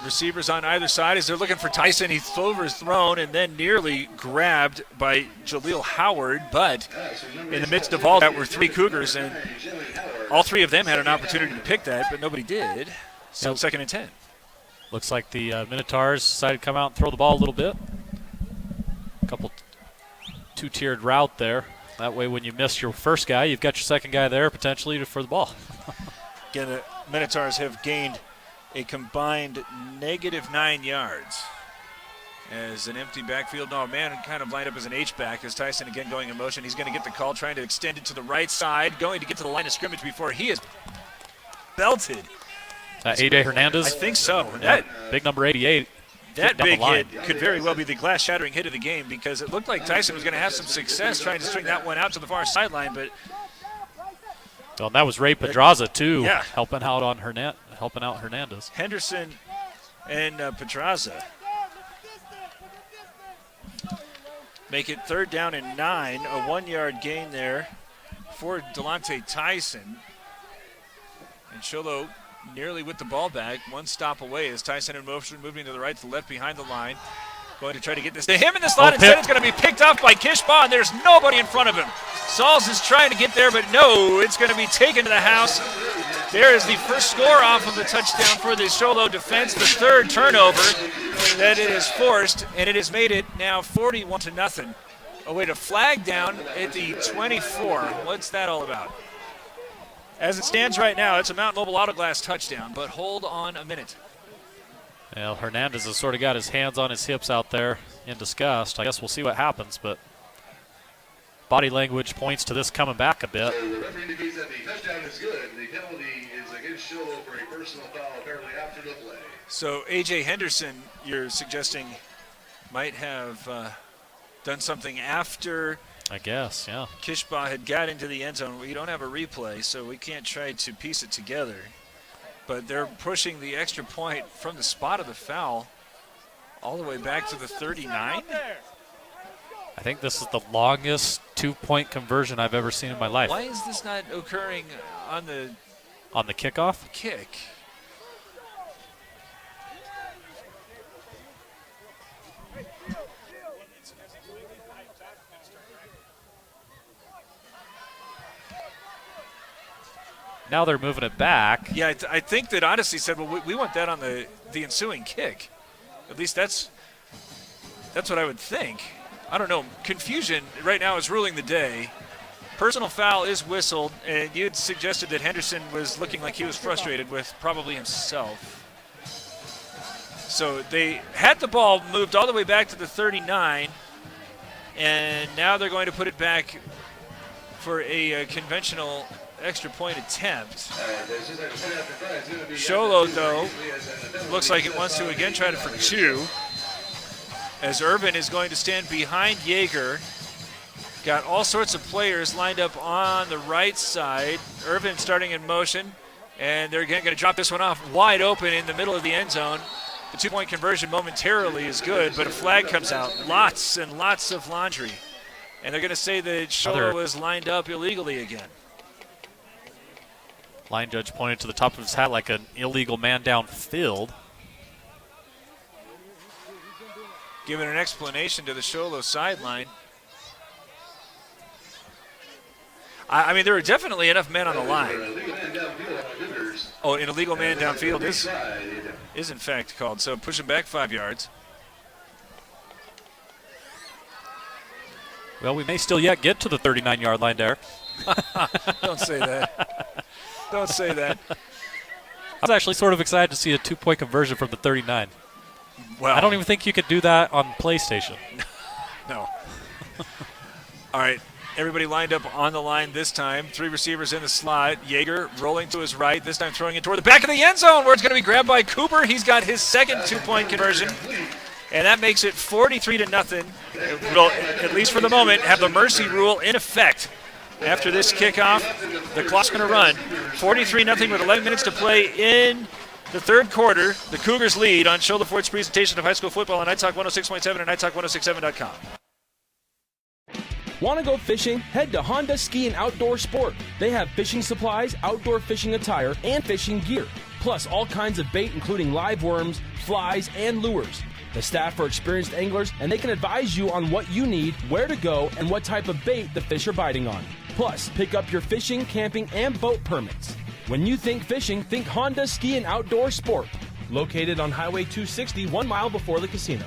Receivers on either side as they're looking for Tyson. He's overthrown and then nearly grabbed by Jaleel Howard, but in the midst of all that were 3 Cougars, and all 3 of them had an opportunity to pick that, but nobody did. So 2nd and 10. Looks like the Minotaurs decided to come out and throw the ball a little bit. A couple 2-tiered route there. That way when you miss your first guy, you've got your second guy there potentially for the ball. Again, the Minotaurs have gained a combined -9 yards. As an empty backfield, man kind of lined up as an H-back as Tyson again going in motion. He's going to get the call, trying to extend it to the right side, going to get to the line of scrimmage before he is belted. A.J. Hernandez? I think so. Yeah, big number 88. That big hit could very well be the glass-shattering hit of the game, because it looked like Tyson was going to have some success trying to string that one out to the far sideline, but Well, that was Ray Pedraza too, Yeah. helping out Hernandez. Henderson and Pedraza make it 3rd down and 9, a 1-yard gain there for Delonte Tyson. And Shiloh nearly with the ball back, 1 stop away as Tyson in motion, moving to the right to the left behind the line. Going to try to get this to him in the slot. Instead, it's going to be picked off by Kishbaugh, and there's nobody in front of him. Sauls is trying to get there, but no, it's going to be taken to the house. There is the first score off of the touchdown for the Shiloh defense, the 3rd turnover that it has forced, and it has made it now 41-0. Away to flag down at the 24. What's that all about? As it stands right now, it's a Mountain Mobile Auto Glass touchdown, but hold on a minute. Well, Hernandez has sort of got his hands on his hips out there in disgust. I guess we'll see what happens, but body language points to this coming back a bit. The referee indicates that the touchdown is good. The penalty is against Shiloh for a personal foul apparently after the play. So A.J. Henderson, you're suggesting, might have done something after, I guess, yeah. Kishbaugh had got into the end zone. We don't have a replay, so we can't try to piece it together. But they're pushing the extra point from the spot of the foul all the way back to the 39. I think this is the longest 2-point conversion I've ever seen in my life. Why is this not occurring on the kickoff? Kick. Now they're moving it back. Yeah, I think that Odyssey said, well, we want that on the ensuing kick. At least that's what I would think. I don't know. Confusion right now is ruling the day. Personal foul is whistled, and you had suggested that Henderson was looking like he was frustrated with probably himself. So they had the ball moved all the way back to the 39, and now they're going to put it back for a conventional extra point attempt. Shiloh, though, looks like it wants to again try to for 2, as Irvin is going to stand behind Yeager. Got all sorts of players lined up on the right side. Irvin starting in motion, and they're again going to drop this one off wide open in the middle of the end zone. The 2-point conversion momentarily is good, but a flag comes out. Lots and lots of laundry. And they're going to say that Shiloh was lined up illegally again. Line judge pointed to the top of his hat like an illegal man downfield. Giving an explanation to the Shiloh sideline. I mean, there are definitely enough men on the line. Oh, an illegal man downfield is in fact called. So push him back 5 yards. Well, we may still yet get to the 39-yard line, Derek. Don't say that. Don't say that. I was actually sort of excited to see a 2-point conversion from the 39. Well, I don't even think you could do that on PlayStation. No. All right. Everybody lined up on the line this time. 3 receivers in the slot. Yeager rolling to his right, this time throwing it toward the back of the end zone where it's going to be grabbed by Cooper. He's got his second 2-point conversion, and that makes it 43-0. It will, at least for the moment, have the mercy rule in effect. After this kickoff, the clock's going to run. 43-0 with 11 minutes to play in the 3rd quarter. The Cougars lead on Shiloh Ford's presentation of high school football on Night Talk 106.7 and NightTalk1067.com. Want to go fishing? Head to Honda Ski and Outdoor Sport. They have fishing supplies, outdoor fishing attire, and fishing gear. Plus all kinds of bait including live worms, flies, and lures. The staff are experienced anglers and they can advise you on what you need, where to go, and what type of bait the fish are biting on. Plus, pick up your fishing, camping, and boat permits. When you think fishing, think Honda Ski and Outdoor Sport. Located on Highway 260, 1 mile before the casino.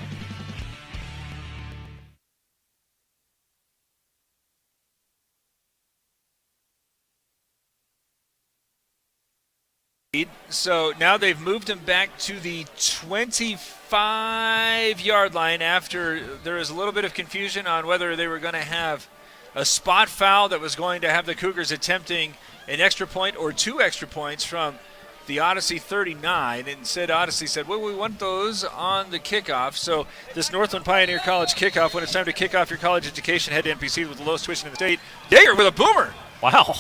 So now they've moved him back to the 25-yard line after there was a little bit of confusion on whether they were going to have a spot foul that was going to have the Cougars attempting an extra point or 2 extra points from the Odyssey 39. Instead, Odyssey said, well, we want those on the kickoff. So this Northland Pioneer College kickoff, when it's time to kick off your college education, head to NPC with the lowest tuition in the state. Yeager with a boomer. Wow.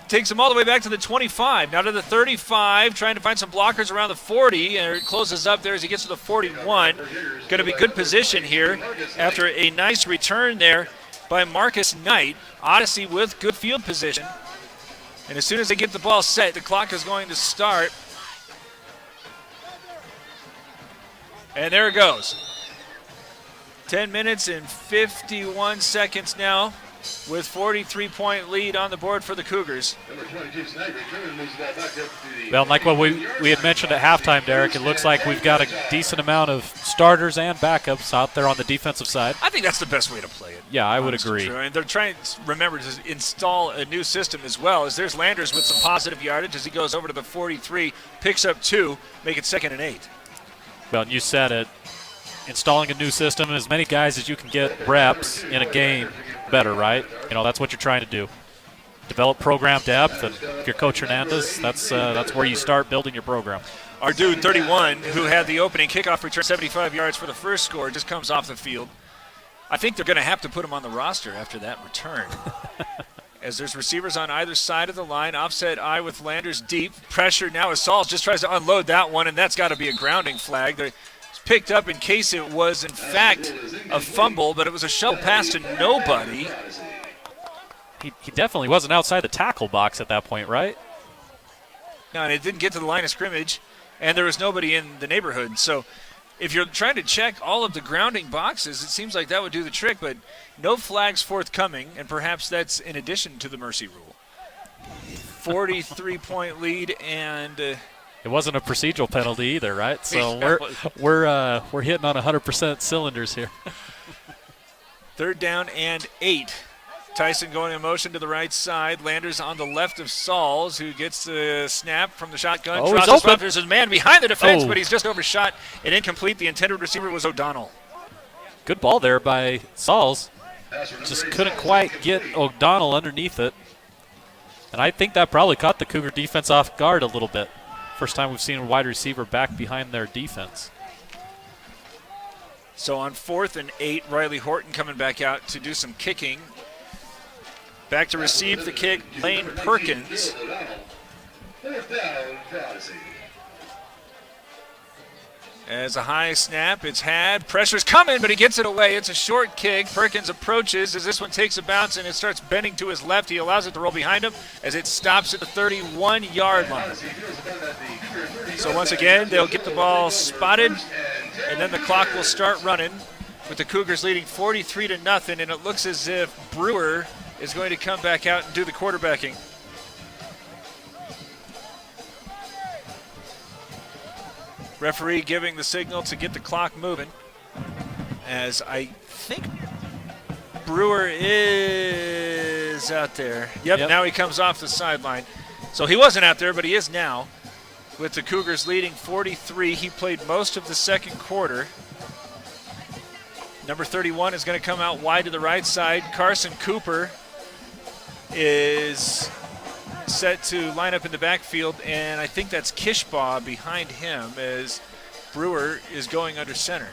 takes him all the way back to the 25. Now to the 35, trying to find some blockers around the 40, and it closes up there as he gets to the 41. Going to be good position here after a nice return there by Marcus Knight. Odyssey with good field position. And as soon as they get the ball set, the clock is going to start. And there it goes. 10 minutes and 51 seconds now, with 43-point lead on the board for the Cougars. Well, like what we had mentioned at halftime, Derek, it looks like we've got a decent amount of starters and backups out there on the defensive side. I think that's the best way to play it. Yeah, I would agree. And they're trying to remember to install a new system as well. As there's Landers with some positive yardage as he goes over to the 43, picks up 2, make it 2nd and 8. Well, you said it. Installing a new system, as many guys as you can get reps in a game, better, right? You know, that's what you're trying to do. Develop program depth, and if you're Coach Hernandez, that's where you start building your program. Our dude, 31, who had the opening kickoff return 75 yards for the first score, just comes off the field. I think they're going to have to put him on the roster after that return. As there's receivers on either side of the line, offset eye with Landers deep. Pressure now as Sauls just tries to unload that one, and that's got to be a grounding flag. It's picked up in case it was, in fact, a fumble, but it was a shovel pass to nobody. He definitely wasn't outside the tackle box at that point, right? No, and it didn't get to the line of scrimmage, and there was nobody in the neighborhood. So if you're trying to check all of the grounding boxes, it seems like that would do the trick, but no flags forthcoming, and perhaps that's in addition to the mercy rule. 43-point lead, and it wasn't a procedural penalty either, right? So we're hitting on 100% cylinders here. 3rd down and 8. Tyson going in motion to the right side. Landers on the left of Sauls, who gets the snap from the shotgun. Oh, he's open. There's a man behind the defense, but he's just overshot and incomplete. The intended receiver was O'Donnell. Good ball there by Sauls. Just couldn't quite get O'Donnell underneath it. And I think that probably caught the Cougar defense off guard a little bit. First time we've seen a wide receiver back behind their defense. So on 4th and 8, Riley Horton coming back out to do some kicking. Back to receive the kick, Lane Perkins. As a high snap, it's had. Pressure's coming, but he gets it away. It's a short kick. Perkins approaches as this one takes a bounce, and it starts bending to his left. He allows it to roll behind him as it stops at the 31-yard line. So once again, they'll get the ball spotted, and then the clock will start running with the Cougars leading 43-0, and it looks as if Brewer is going to come back out and do the quarterbacking. Referee giving the signal to get the clock moving, as I think Brewer is out there. Yep, now he comes off the sideline. So he wasn't out there, but he is now. With the Cougars leading 43, he played most of the second quarter. Number 31 is going to come out wide to the right side. Carson Cooper is set to line up in the backfield, and I think that's Kishbaugh behind him as Brewer is going under center.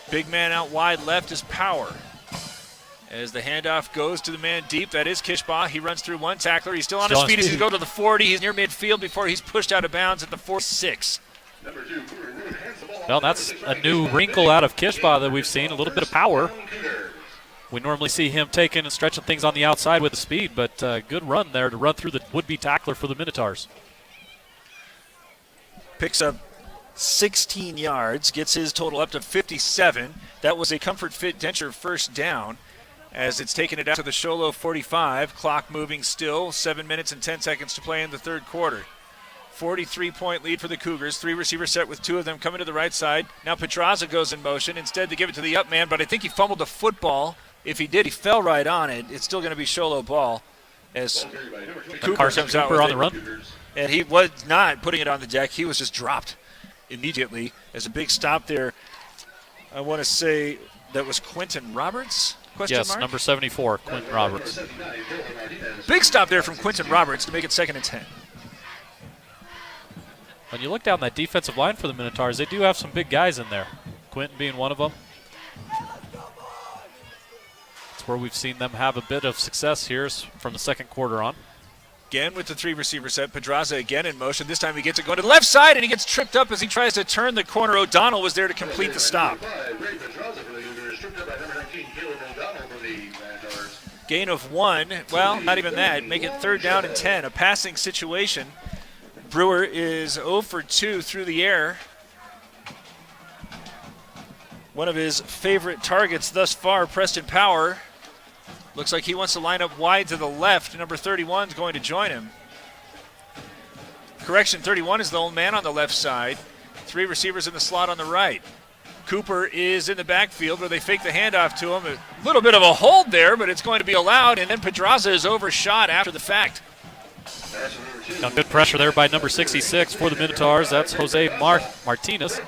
Big man out wide left is Power. As the handoff goes to the man deep, that is Kishbaugh. He runs through one tackler. He's still on his feet as he goes to the 40. He's near midfield before he's pushed out of bounds at the 46. Well, that's a new wrinkle out of Kishbaugh that we've seen, a little bit of power. We normally see him taking and stretching things on the outside with the speed, but good run there to run through the would-be tackler for the Minotaurs. Picks up 16 yards, gets his total up to 57. That was a Comfort Fit Denture first down as it's taken it out to the Shiloh 45. Clock moving still, 7 minutes and 10 seconds to play in the third quarter. 43-point lead for the Cougars. 3 receivers set with 2 of them coming to the right side. Now Pedraza goes in motion. Instead, they give it to the up man, but I think he fumbled the football. If he did, he fell right on it. It's still going to be Shiloh ball as Cooper comes out with on it. the run. And he was not putting it on the deck. He was just dropped immediately as a big stop there. I want to say that was Quentin Roberts? Yes, number 74, Quentin Roberts. Big stop there from Quentin Roberts to make it 2nd and 10. When you look down that defensive line for the Minotaurs, they do have some big guys in there. Quentin being one of them. It's where we've seen them have a bit of success here from the second quarter on. Again with the 3 receiver set. Pedraza again in motion. This time he gets it going to the left side, and he gets tripped up as he tries to turn the corner. O'Donnell was there to complete the stop. Gain of 1. Well, not even that. Make it 3rd down and 10. A passing situation. Brewer is 0 for 2 through the air. One of his favorite targets thus far, Preston Power. Looks like he wants to line up wide to the left. Number 31 is going to join him. Correction, 31 is the old man on the left side. 3 receivers in the slot on the right. Cooper is in the backfield where they fake the handoff to him. A little bit of a hold there, but it's going to be allowed, and then Pedraza is overshot after the fact. Got good pressure there by number 66 for the Minotaurs. That's Jose Martinez.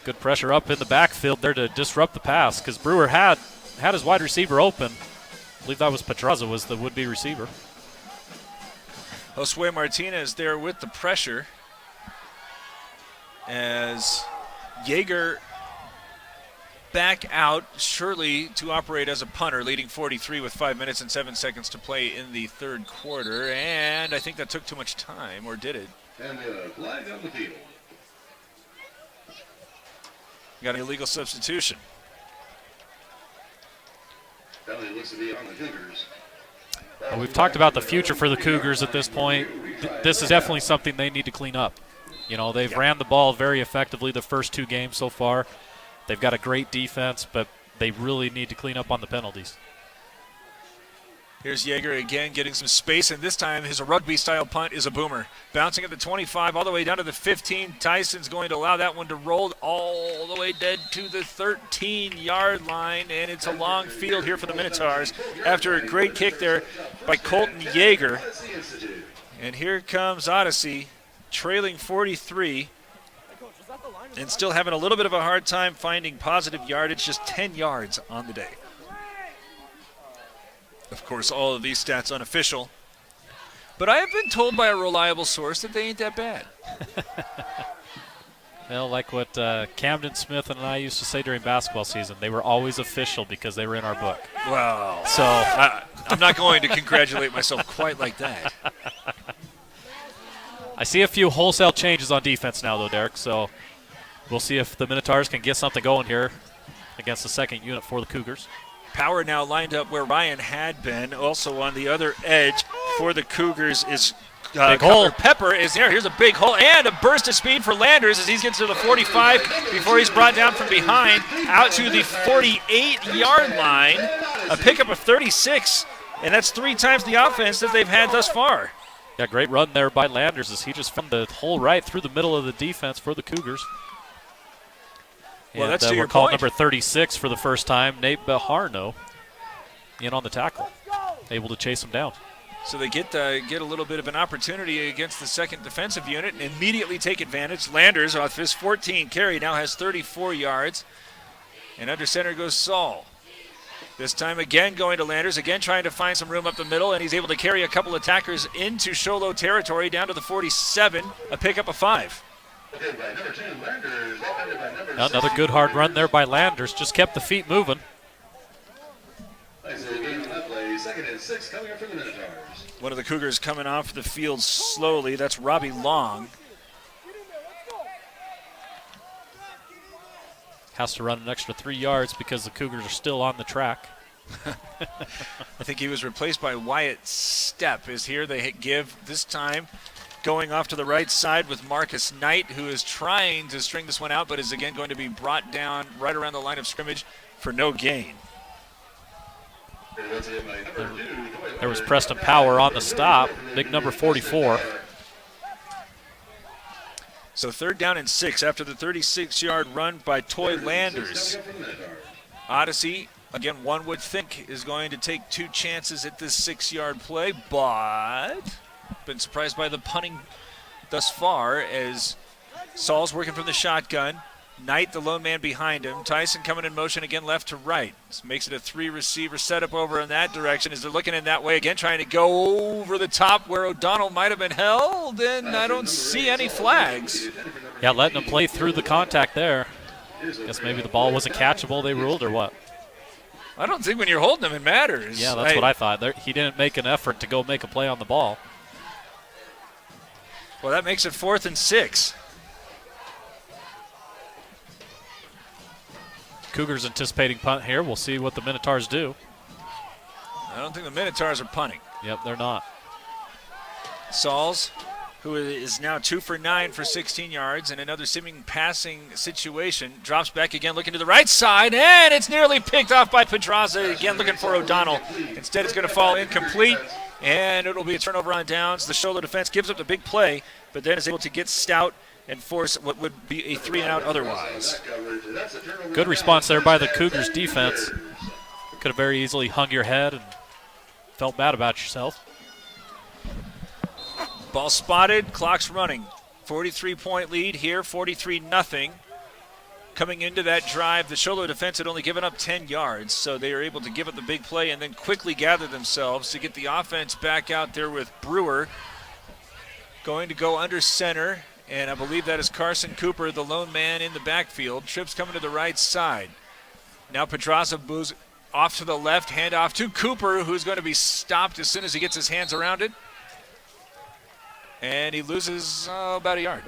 Good pressure up in the backfield there to disrupt the pass because Brewer had his wide receiver open. I believe that was Pedraza was the would-be receiver. Josue Martinez there with the pressure as Yeager back out shortly to operate as a punter, leading 43 with 5 minutes and 7 seconds to play in the 3rd quarter. And I think that took too much time, or did it? And the flag on the field. Got an illegal substitution. Penalty looks to be on the Cougars. Well, we've talked about the future for the Cougars at this point. This is definitely something they need to clean up. You know, they've ran the ball very effectively the first 2 games so far. They've got a great defense, but they really need to clean up on the penalties. Here's Yeager again getting some space, and this time his rugby-style punt is a boomer. Bouncing at the 25 all the way down to the 15. Tyson's going to allow that one to roll all the way dead to the 13-yard line, and it's a long field here for the Minotaurs after a great kick there by Colton Yeager. And here comes Odyssey, trailing 43, and still having a little bit of a hard time finding positive yardage, just 10 yards on the day. Of course, all of these stats unofficial. But I have been told by a reliable source that they ain't that bad. Well, like what Camden Smith and I used to say during basketball season, they were always official because they were in our book. Well, so I'm not going to congratulate myself quite like that. I see a few wholesale changes on defense now, though, Derek, so we'll see if the Minotaurs can get something going here against the second unit for the Cougars. Power now lined up where Ryan had been. Also on the other edge for the Cougars is big hole. Pepper is there. Here's a big hole and a burst of speed for Landers as he gets to the 45 before he's brought down from behind out to the 48-yard line. A pickup of 36, and that's 3 times the offense that they've had thus far. Yeah, great run there by Landers as he just found the hole right through the middle of the defense for the Cougars. Well, and, that's to we're your calling point. number 36 for the first time, Nate Beharno, in on the tackle, able to chase him down. So they get a little bit of an opportunity against the second defensive unit and immediately take advantage. Landers, off his 14 carry, now has 34 yards. And under center goes Saul. This time again going to Landers, again trying to find some room up the middle, and he's able to carry a couple attackers into Shiloh territory down to the 47, a pickup of 5. Another good hard run there by Landers, just kept the feet moving. Second and 6 coming up for the Minotaurs. One of the Cougars coming off the field slowly. That's Robbie Long. Has to run an extra 3 yards because the Cougars are still on the track. I think he was replaced by Wyatt Stepp. Is here they give this time going off to the right side with Marcus Knight, who is trying to string this one out, but is again going to be brought down right around the line of scrimmage for no gain. There was Preston Power on the stop, big number 44. So 3rd down and 6 after the 36-yard run by Toy Landers. Odyssey, again, one would think is going to take 2 chances at this 6-yard play, but been surprised by the punting thus far as Saul's working from the shotgun. Knight, the lone man behind him. Tyson coming in motion again left to right. This makes it a 3-receiver setup over in that direction as they're looking in that way again, trying to go over the top where O'Donnell might have been held, and I don't see any flags. Yeah, letting him play through the contact there. Guess maybe the ball wasn't catchable, they ruled, or what? I don't think when you're holding him it matters. Yeah, that's what I thought. He didn't make an effort to go make a play on the ball. Well, that makes it 4th and 6. Cougars anticipating punt here. We'll see what the Minotaurs do. I don't think the Minotaurs are punting. Yep, they're not. Sauls, who is now 2 for 9 for 16 yards and another seeming passing situation, drops back again looking to the right side, and it's nearly picked off by Pedraza, again looking for O'Donnell. Instead, it's going to fall incomplete, and it'll be a turnover on downs. The Shiloh defense gives up the big play, but then is able to get stout and force what would be a 3-and-out otherwise. Good response there by the Cougars defense. Could have very easily hung your head and felt bad about yourself. Ball spotted, clock's running. 43-point lead here, 43-0. Coming into that drive, the Shiloh defense had only given up 10 yards, so they are able to give up the big play and then quickly gather themselves to get the offense back out there with Brewer going to go under center, and I believe that is Carson Cooper, the lone man in the backfield. Trips coming to the right side. Now Pedraza moves off to the left, handoff to Cooper, who's going to be stopped as soon as he gets his hands around it. And he loses about a yard.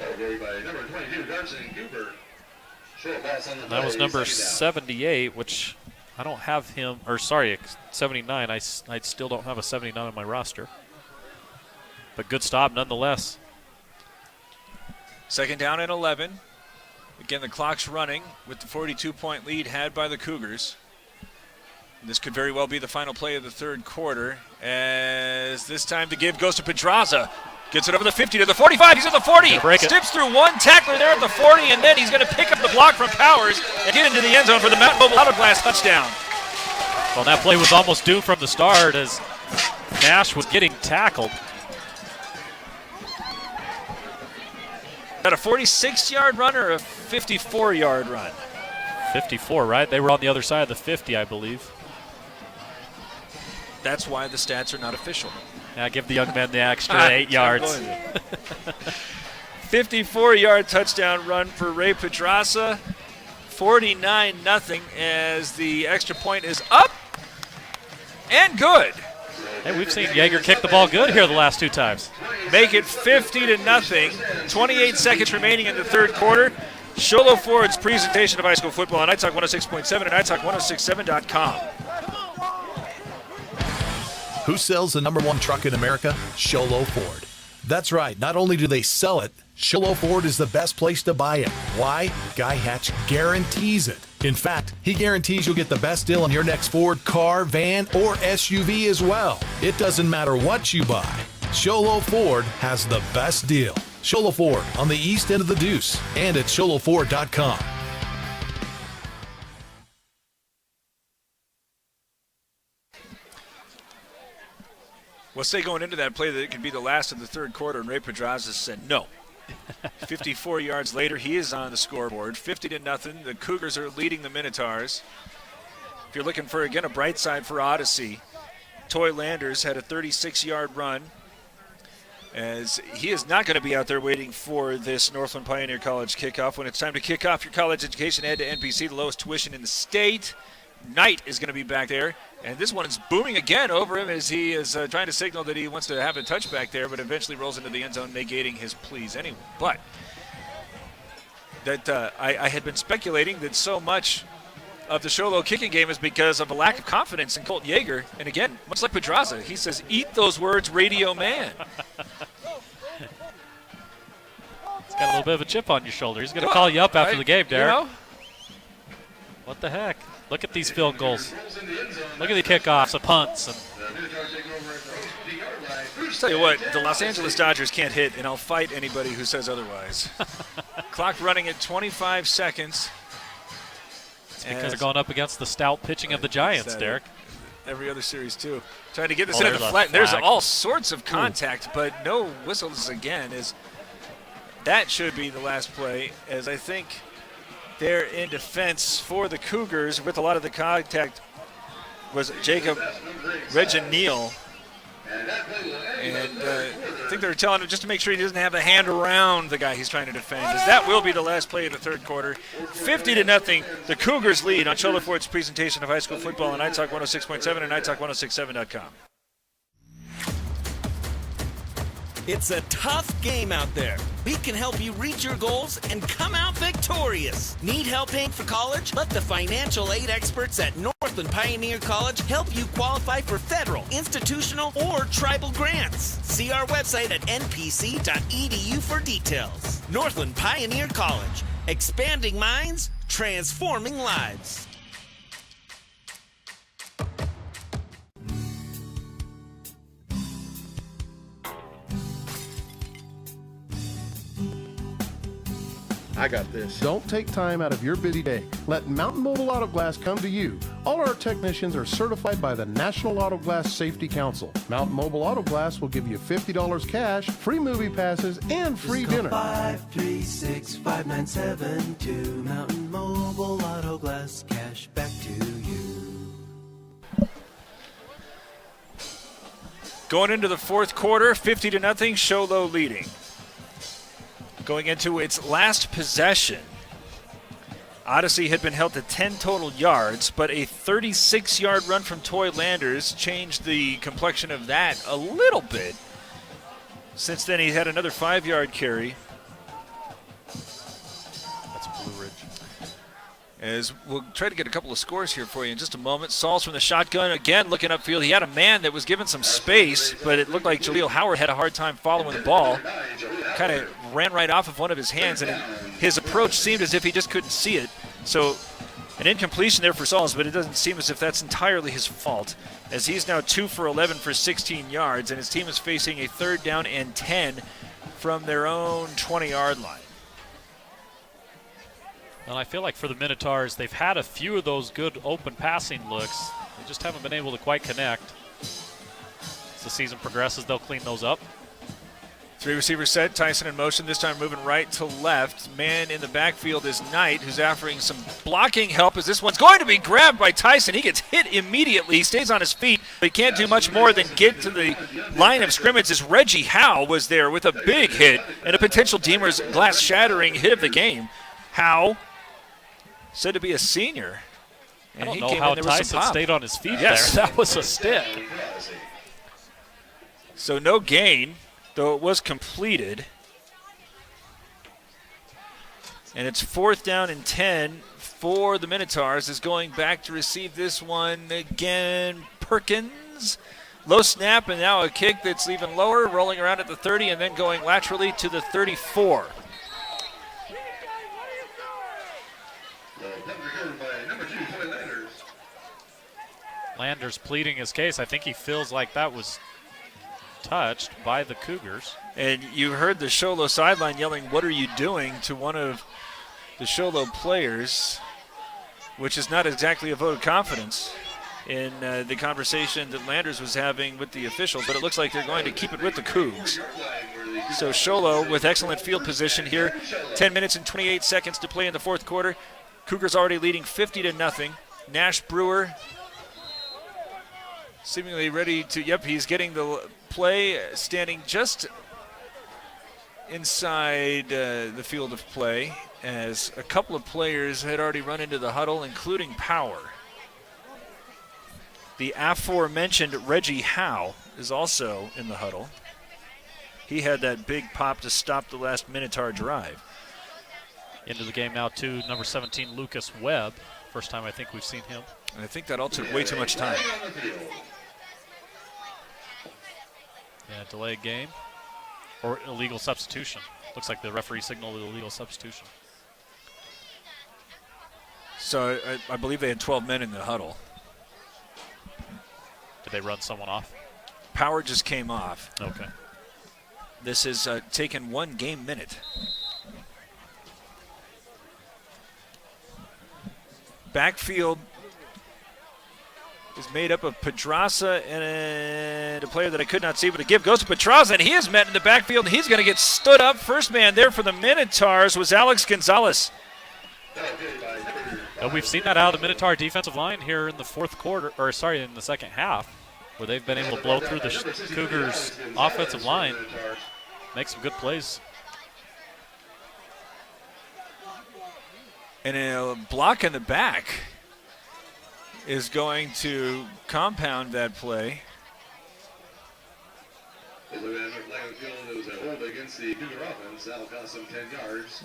That was number 78, which I don't have him, or sorry, 79. I still don't have a 79 on my roster. But good stop nonetheless. 2nd down and 11. Again, the clock's running with the 42-point lead had by the Cougars. This could very well be the final play of the 3rd quarter, as this time the give goes to Pedraza. Gets it over the 50 to the 45. He's at the 40. Steps through one tackler there at the 40, and then he's going to pick up the block from Powers and get into the end zone for the Mountain Mobile Auto Glass touchdown. Well, that play was almost doomed from the start as Nash was getting tackled. Got a 46-yard run or a 54-yard run? 54, right? They were on the other side of the 50, I believe. That's why the stats are not official. Yeah, give the young men the extra 8 yards. 54-yard touchdown run for Ray Pedraza. 49-0 as the extra point is up and good. Hey, we've seen Yeager kick the ball good here the last 2 times. Make it 50-0. 28 seconds remaining in the 3rd quarter. Shiloh Ford's presentation of high school football on iTalk 106.7 and iTalk1067.com. Who sells the #1 truck in America? Shiloh Ford. That's right. Not only do they sell it, Shiloh Ford is the best place to buy it. Why? Guy Hatch guarantees it. In fact, he guarantees you'll get the best deal on your next Ford car, van, or SUV as well. It doesn't matter what you buy. Shiloh Ford has the best deal. Shiloh Ford on the east end of the Deuce and at ShilohFord.com. We'll say going into that play that it could be the last of the 3rd quarter, and Ray Pedraza said no. 54 yards later, he is on the scoreboard. 50-0. The Cougars are leading the Minotaurs. If you're looking for, again, a bright side for Odyssey, Toy Landers had a 36-yard run, as he is not going to be out there waiting for this Northland Pioneer College kickoff. When it's time to kick off your college education, head to NPC, the lowest tuition in the state. Knight is going to be back there, and this one is booming again over him as he is trying to signal that he wants to have a touchback there, but eventually rolls into the end zone, negating his pleas anyway. But that I had been speculating that so much of the Shiloh kicking game is because of a lack of confidence in Colton Yeager. And again, much like Pedraza, he says, "Eat those words, radio man." He's got a little bit of a chip on your shoulder. He's going to call you up after the game, Derek. You know? What the heck? Look at these field goals. Look at the kickoffs, the punts. I'll tell you what, the Los Angeles Dodgers can't hit, and I'll fight anybody who says otherwise. Clock running at 25 seconds. It's because they're going up against the stout pitching of the Giants, Derek. Every other series, too. Trying to get this into the flat. There's all sorts of contact, but no whistles again. That should be the last play, as I think there in defense for the Cougars with a lot of the contact was Jacob Regineel. And think they're telling him just to make sure he doesn't have a hand around the guy he's trying to defend, as that will be the last play of the third quarter. 50-0, the Cougars lead on Shiloh Ford's presentation of high school football on iTalk 106.7 and iTalk1067.com. It's a tough game out there. We can help you reach your goals and come out victorious. Need help paying for college? Let the financial aid experts at Northland Pioneer College help you qualify for federal, institutional, or tribal grants. See our website at npc.edu for details. Northland Pioneer College. Expanding minds, transforming lives. I got this. Don't take time out of your busy day. Let Mountain Mobile Auto Glass come to you. All our technicians are certified by the National Auto Glass Safety Council. Mountain Mobile Auto Glass will give you $50 cash, free movie passes, and free dinner. 536-5972. Mountain Mobile Auto Glass, cash back to you. Going into the fourth quarter, 50-0, Shiloh leading. Going into its last possession, Odyssey had been held to 10 total yards, but a 36-yard run from Toy Landers changed the complexion of that a little bit. Since then, he had another 5-yard carry. That's Blue Ridge. As we'll try to get a couple of scores here for you in just a moment. Sauls from the shotgun, again looking upfield. He had a man that was given some space, but it looked like Jaleel Howard had a hard time following the ball. Kind of ran right off of one of his hands, and his approach seemed as if he just couldn't see it. So an incompletion there for Sauls, but it doesn't seem as if that's entirely his fault, as he's now 2 for 11 for 16 yards, and his team is facing a 3rd down and 10 from their own 20-yard line. And I feel like for the Minotaurs, they've had a few of those good open passing looks. They just haven't been able to quite connect. As the season progresses, they'll clean those up. 3 receivers set, Tyson in motion, this time moving right to left. Man in the backfield is Knight, who's offering some blocking help as this one's going to be grabbed by Tyson. He gets hit immediately, he stays on his feet, but he can't do much more than get to the line of scrimmage as Reggie Howe was there with a big hit and a potential Deemer's glass-shattering hit of the game. Howe, said to be a senior. And I don't know how Tyson stayed on his feet there. That was a stick. So no gain, though it was completed. And it's 4th down and 10 for the Minotaurs, is going back to receive this one again. Perkins, low snap, and now a kick that's even lower, rolling around at the 30 and then going laterally to the 34. Landers pleading his case. I think he feels like that was touched by the Cougars. And you heard the Shiloh sideline yelling, "What are you doing?" to one of the Shiloh players, which is not exactly a vote of confidence in the conversation that Landers was having with the officials, but it looks like they're going to keep it with the Cougs. So Shiloh with excellent field position here. 10 minutes and 28 seconds to play in the fourth quarter. Cougars already leading 50-0. Nash Brewer seemingly ready to, he's getting the play, standing just inside the field of play, as a couple of players had already run into the huddle, including Power. The aforementioned Reggie Howe is also in the huddle. He had that big pop to stop the last Minotaur drive. Into the game now, too, number 17, Lucas Webb. First time I think we've seen him. And I think that all took way too much time. Yeah, delayed game or illegal substitution. Looks like the referee signaled illegal substitution. So I believe they had 12 men in the huddle. Did they run someone off? Power just came off. Okay. This has taken 1 game minute. Backfield is made up of Pedraza and a player that I could not see, but a give goes to Pedraza, and he is met in the backfield, and he's going to get stood up. First man there for the Minotaurs was Alex Gonzalez. We've seen that out of the Minotaur defensive line here in the fourth quarter, in the second half. where they've been able to blow through the Cougars' offensive line, make some good plays. And a block in the back is going to compound that play.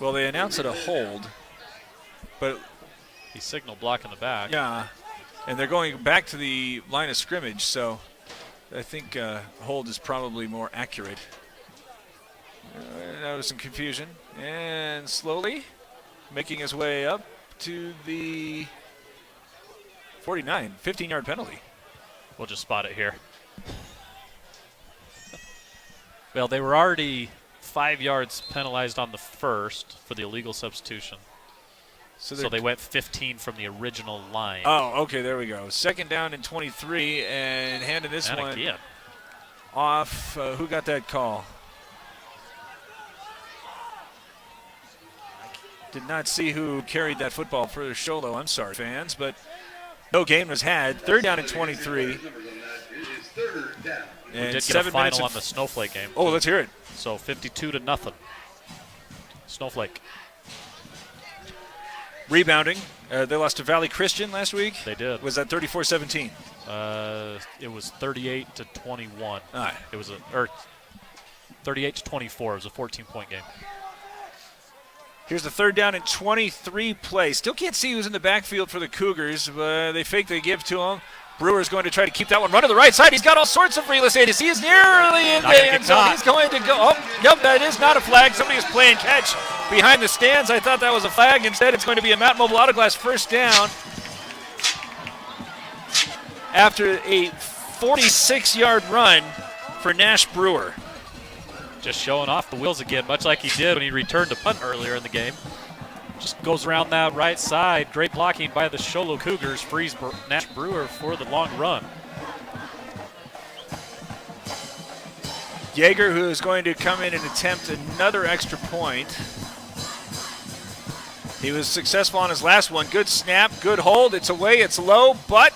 Well, they announced it a hold, but he signaled block in the back. Yeah, and they're going back to the line of scrimmage, so I think hold is probably more accurate. There was some confusion, and slowly making his way up to the 49, 15-yard penalty. We'll just spot it here. Well, they were already 5 yards penalized on the first for the illegal substitution. So they went 15 from the original line. Oh, okay, there we go. Second down and 23, and handing this and one again. Off. Who got that call? Did not see who carried that football for Shiloh. I'm sorry, fans, but no gain was had. Third down and 23. We did get a final on the Snowflake game. Oh, let's hear it. So 52-0. Snowflake. Rebounding. They lost to Valley Christian last week. They did. Was that 34-17? It was 38-21. All right. It was 38-24. It was a 14-point game. Here's the third down and 23 play. Still can't see who's in the backfield for the Cougars. They fake, they give to him. Brewer's going to try to keep that one run to the right side. He's got all sorts of real estate. He is nearly in the end zone. He's going to go. Oh, yep, that is not a flag. Somebody is playing catch behind the stands. I thought that was a flag. Instead, it's going to be a Mountain Mobile Autoglass first down after a 46-yard run for Nash Brewer. Just showing off the wheels again, much like he did when he returned to punt earlier in the game. Just goes around that right side. Great blocking by the Shiloh Cougars. Frees Nash Brewer for the long run. Yeager, who is going to come in and attempt another extra point. He was successful on his last one. Good snap, good hold. It's away, it's low, but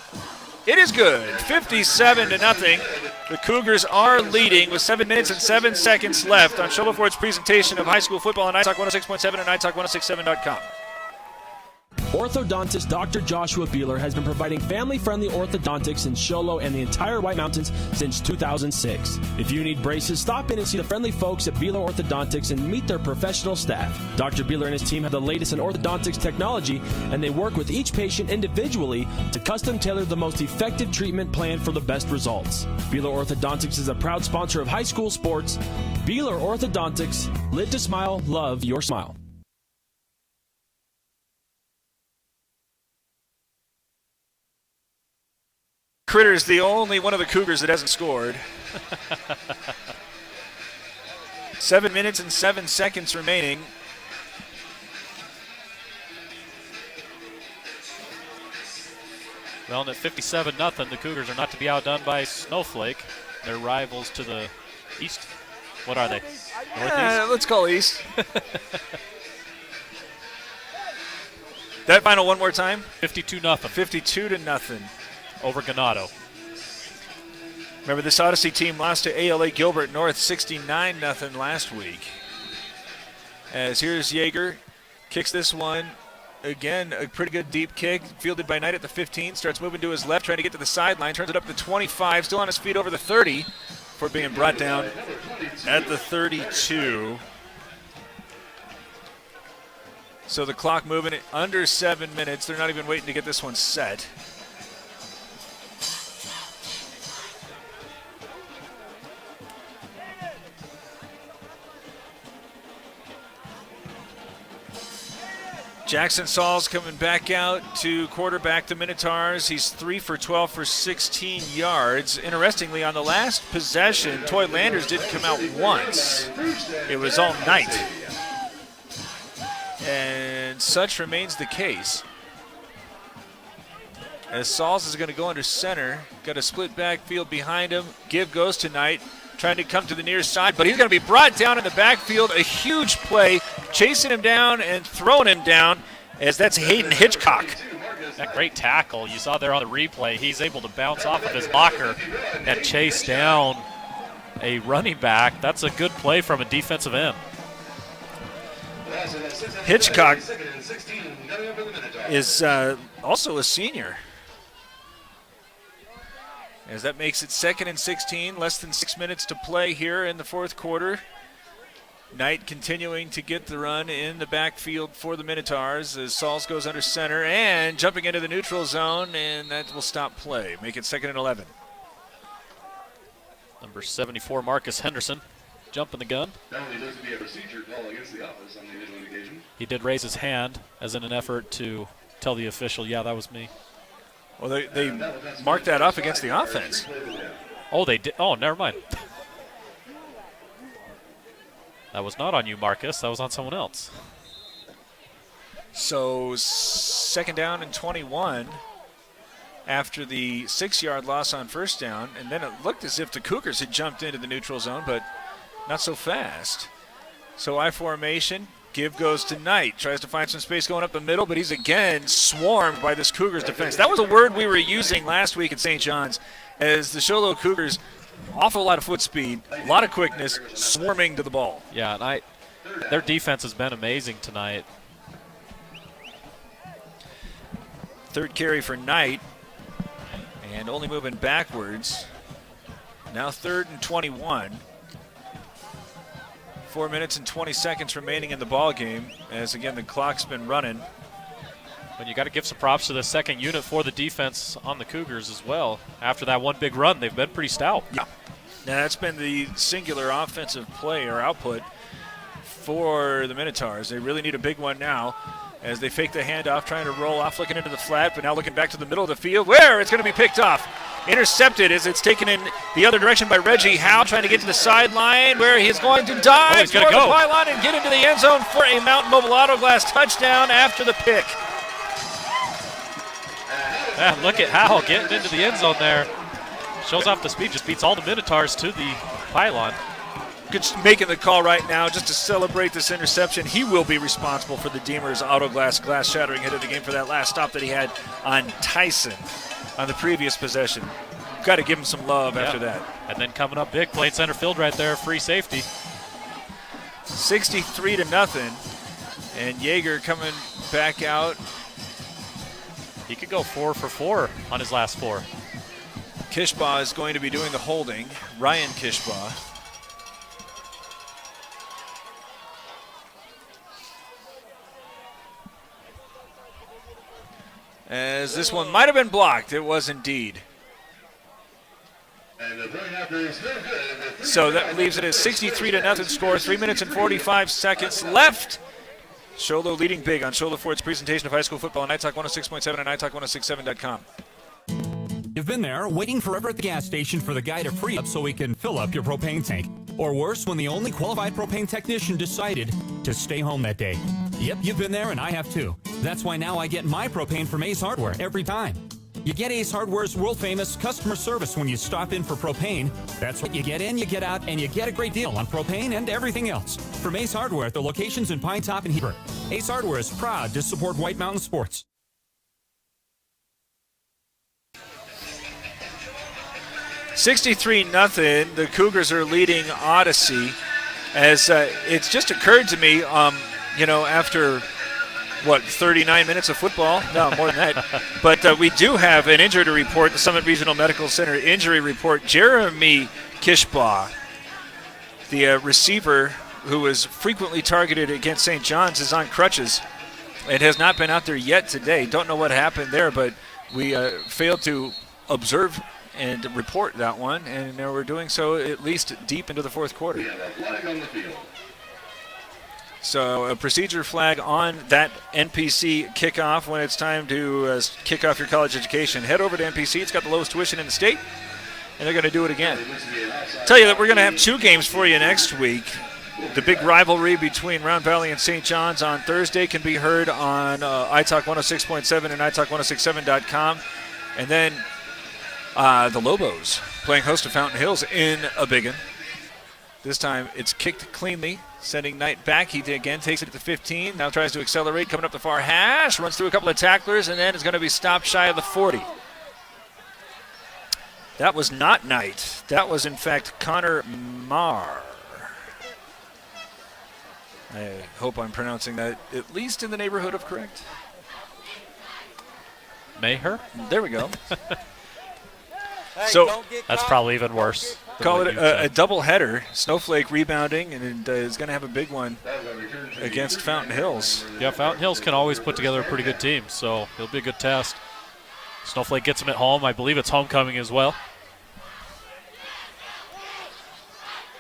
it is good. 57-0. The Cougars are leading with 7 minutes and 7 seconds left on Shiloh Ford's presentation of high school football on iTalk 106.7 and iTalk1067.com. Orthodontist Dr. Joshua Beeler has been providing family-friendly orthodontics in Shiloh and the entire White Mountains since 2006. If you need braces, stop in and see the friendly folks at Beeler Orthodontics and meet their professional staff. Dr. Beeler and his team have the latest in orthodontics technology, and they work with each patient individually to custom tailor the most effective treatment plan for the best results. Beeler Orthodontics is a proud sponsor of high school sports. Beeler Orthodontics, live to smile, love your smile. Critter's the only one of the Cougars that hasn't scored. 7 minutes and 7 seconds remaining. Well, and at 57-0, the Cougars are not to be outdone by Snowflake. Their rivals to the east. What are they? Northeast? Let's call east. That final one more time. 52-0. 52-0. Over Ganado. Remember, this Odyssey team lost to ALA Gilbert North 69-0 last week. As here's Yeager, kicks this one. Again, a pretty good deep kick, fielded by Knight at the 15. Starts moving to his left, trying to get to the sideline. Turns it up to 25, still on his feet over the 30 before being brought down at the 32. So the clock moving at under 7 minutes. They're not even waiting to get this one set. Jackson Saul's coming back out to quarterback the Minotaurs. He's 3 for 12 for 16 yards. Interestingly, on the last possession, Toy Landers didn't come out once. It was all Knight. And such remains the case. As Sauls is going to go under center. Got a split backfield behind him. Give goes to Knight, trying to come to the near side, but he's going to be brought down in the backfield. A huge play, chasing him down and throwing him down, as that's Hayden Hitchcock. That great tackle you saw there on the replay. He's able to bounce off of his blocker and chase down a running back. That's a good play from a defensive end. Hitchcock is also a senior, as that makes it 2nd and 16, less than 6 minutes to play here in the fourth quarter. Knight continuing to get the run in the backfield for the Minotaurs as Sauls goes under center and jumping into the neutral zone, and that will stop play. Make it 2nd and 11. Number 74, Marcus Henderson, jumping the gun. Not only does it be a procedure call against the office on the initial indication. He did raise his hand as in an effort to tell the official, yeah, that was me. Well, they marked that off against the offense. Oh, they did. Oh, never mind. That was not on you, Marcus. That was on someone else. So 2nd down and 21 after the 6-yard loss on first down. And then it looked as if the Cougars had jumped into the neutral zone, but not so fast. So I formation. Give goes to Knight. Tries to find some space going up the middle, but he's again swarmed by this Cougars defense. That was a word we were using last week at St. John's, as the Shiloh Cougars, awful lot of foot speed, a lot of quickness, swarming to the ball. Yeah, and their defense has been amazing tonight. 3rd carry for Knight, and only moving backwards. Now 3rd and 21. 4 minutes and 20 seconds remaining in the ball game, as again the clock's been running. And you got to give some props to the second unit for the defense on the Cougars as well. After that one big run, they've been pretty stout. Yeah. Now that's been the singular offensive play or output for the Minotaurs. They really need a big one now, as they fake the handoff, trying to roll off, looking into the flat, but now looking back to the middle of the field, where it's going to be picked off. Intercepted as it's taken in the other direction by Reggie Howe, trying to get to the sideline, where he's going to dive he's gonna toward go. the pylon and get into the end zone for a Mountain Mobile Auto Glass touchdown after the pick. Yeah, look at Howe getting into the end zone there. Shows off the speed, just beats all the Minotaurs to the pylon. Just making the call right now just to celebrate this interception. He will be responsible for the Deemers Auto Glass shattering hit of the game for that last stop that he had on Tyson on the previous possession. Got to give him some love after that. And then coming up big, playing center field right there, free safety. 63-0, and Yeager coming back out. He could go 4 for 4 on his last 4. Kishbaugh is going to be doing the holding. Ryan Kishbaugh. As this one might have been blocked. It was indeed. So that leaves it at 63-0 score. 3 minutes and 45 seconds left. Shiloh leading big on Shiloh Ford's presentation of high school football on iTalk 106.7 and iTalk1067.com. You've been there waiting forever at the gas station for the guy to free up so he can fill up your propane tank. Or worse, when the only qualified propane technician decided to stay home that day. Yep, you've been there and I have too. That's why now I get my propane from Ace Hardware every time. You get Ace Hardware's world-famous customer service when you stop in for propane. That's right, you get in, you get out, and you get a great deal on propane and everything else. From Ace Hardware at the locations in Pine Top and Heber. Ace Hardware is proud to support White Mountain Sports. 63-0. The Cougars are leading Odyssey. As it's just occurred to me, after 39 minutes of football? No, more than that. But we do have an injury report, the Summit Regional Medical Center injury report. Jeremy Kishbaugh, the receiver who was frequently targeted against St. John's, is on crutches and has not been out there yet today. Don't know what happened there, but we failed to observe and report that one, and we're doing so at least deep into the fourth quarter. We have a flag on the field. So a procedure flag on that NPC kickoff when it's time to kick off your college education. Head over to NPC. It's got the lowest tuition in the state, and they're going to do it again. Tell you that we're going to have 2 games for you next week. The big rivalry between Round Valley and St. John's on Thursday can be heard on iTalk 106.7 and iTalk1067.com. And then the Lobos playing host to Fountain Hills in a big one. This time it's kicked cleanly Sending Knight back. He again takes it to the 15. Now tries to accelerate, coming up the far hash. Runs through a couple of tacklers, and then is going to be stopped shy of the 40. That was not Knight. That was, in fact, Connor Marr. I hope I'm pronouncing that at least in the neighborhood of correct. Maher? There we go. So that's probably even worse. Call it a double header. Snowflake rebounding and is going to have a big one against Fountain Hills. Yeah, Fountain Hills can always put together a pretty good team, so it'll be a good test. Snowflake gets him at home. I believe it's homecoming as well.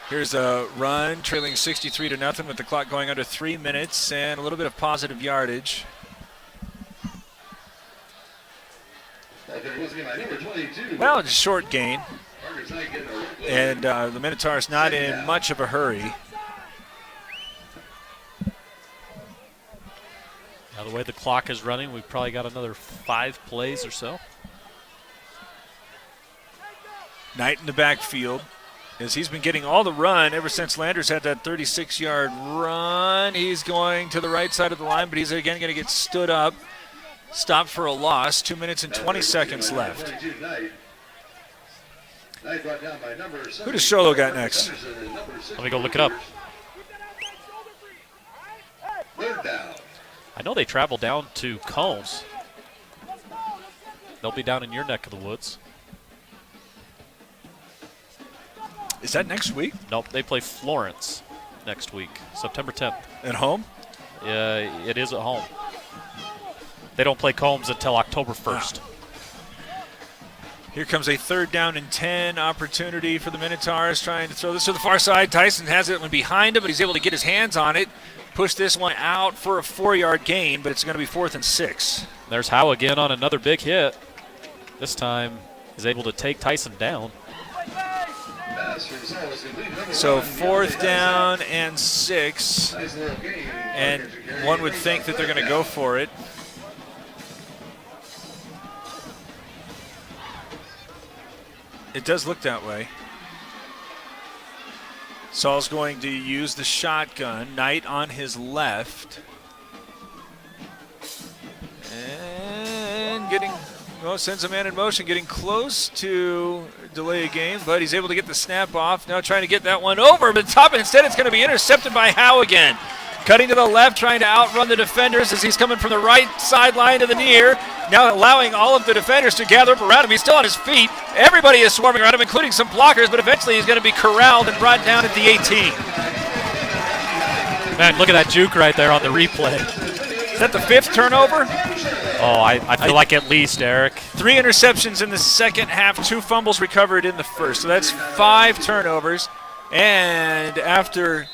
Here's a run, trailing 63-0 with the clock going under 3 minutes and a little bit of positive yardage. Well, it's a short gain. And the Minotaurs not in much of a hurry. Now the way the clock is running, we've probably got another 5 plays or so. Knight in the backfield. As he's been getting all the run ever since Landers had that 36-yard run. He's going to the right side of the line, but he's again going to get stood up. Stopped for a loss. 2 minutes and 20 seconds left. Who does Shiloh got next? Let me go look it up. I know they travel down to Combs. They'll be down in your neck of the woods. Is that next week? Nope, they play Florence next week, September 10th. At home? Yeah, it is at home. They don't play Combs until October 1st. Here comes a 3rd down and 10 opportunity for the Minotaurs, trying to throw this to the far side. Tyson has it behind him, but he's able to get his hands on it. Push this one out for a 4-yard gain, but it's going to be 4th and 6. There's Howe again on another big hit. This time is able to take Tyson down. So 4th down and 6, and one would think that they're going to go for it. It does look that way. Saul's going to use the shotgun. Knight on his left. And getting, well, sends a man in motion, getting close to delay a game, but he's able to get the snap off. Now trying to get that one over the top, and instead it's going to be intercepted by Howe again. Cutting to the left, trying to outrun the defenders as he's coming from the right sideline to the near. Now allowing all of the defenders to gather up around him. He's still on his feet. Everybody is swarming around him, including some blockers, but eventually he's going to be corralled and brought down at the 18. Man, look at that juke right there on the replay. Is that the 5th turnover? Oh, I feel like at least, Eric. 3 interceptions in the second half, 2 fumbles recovered in the first. So that's 5 turnovers. And after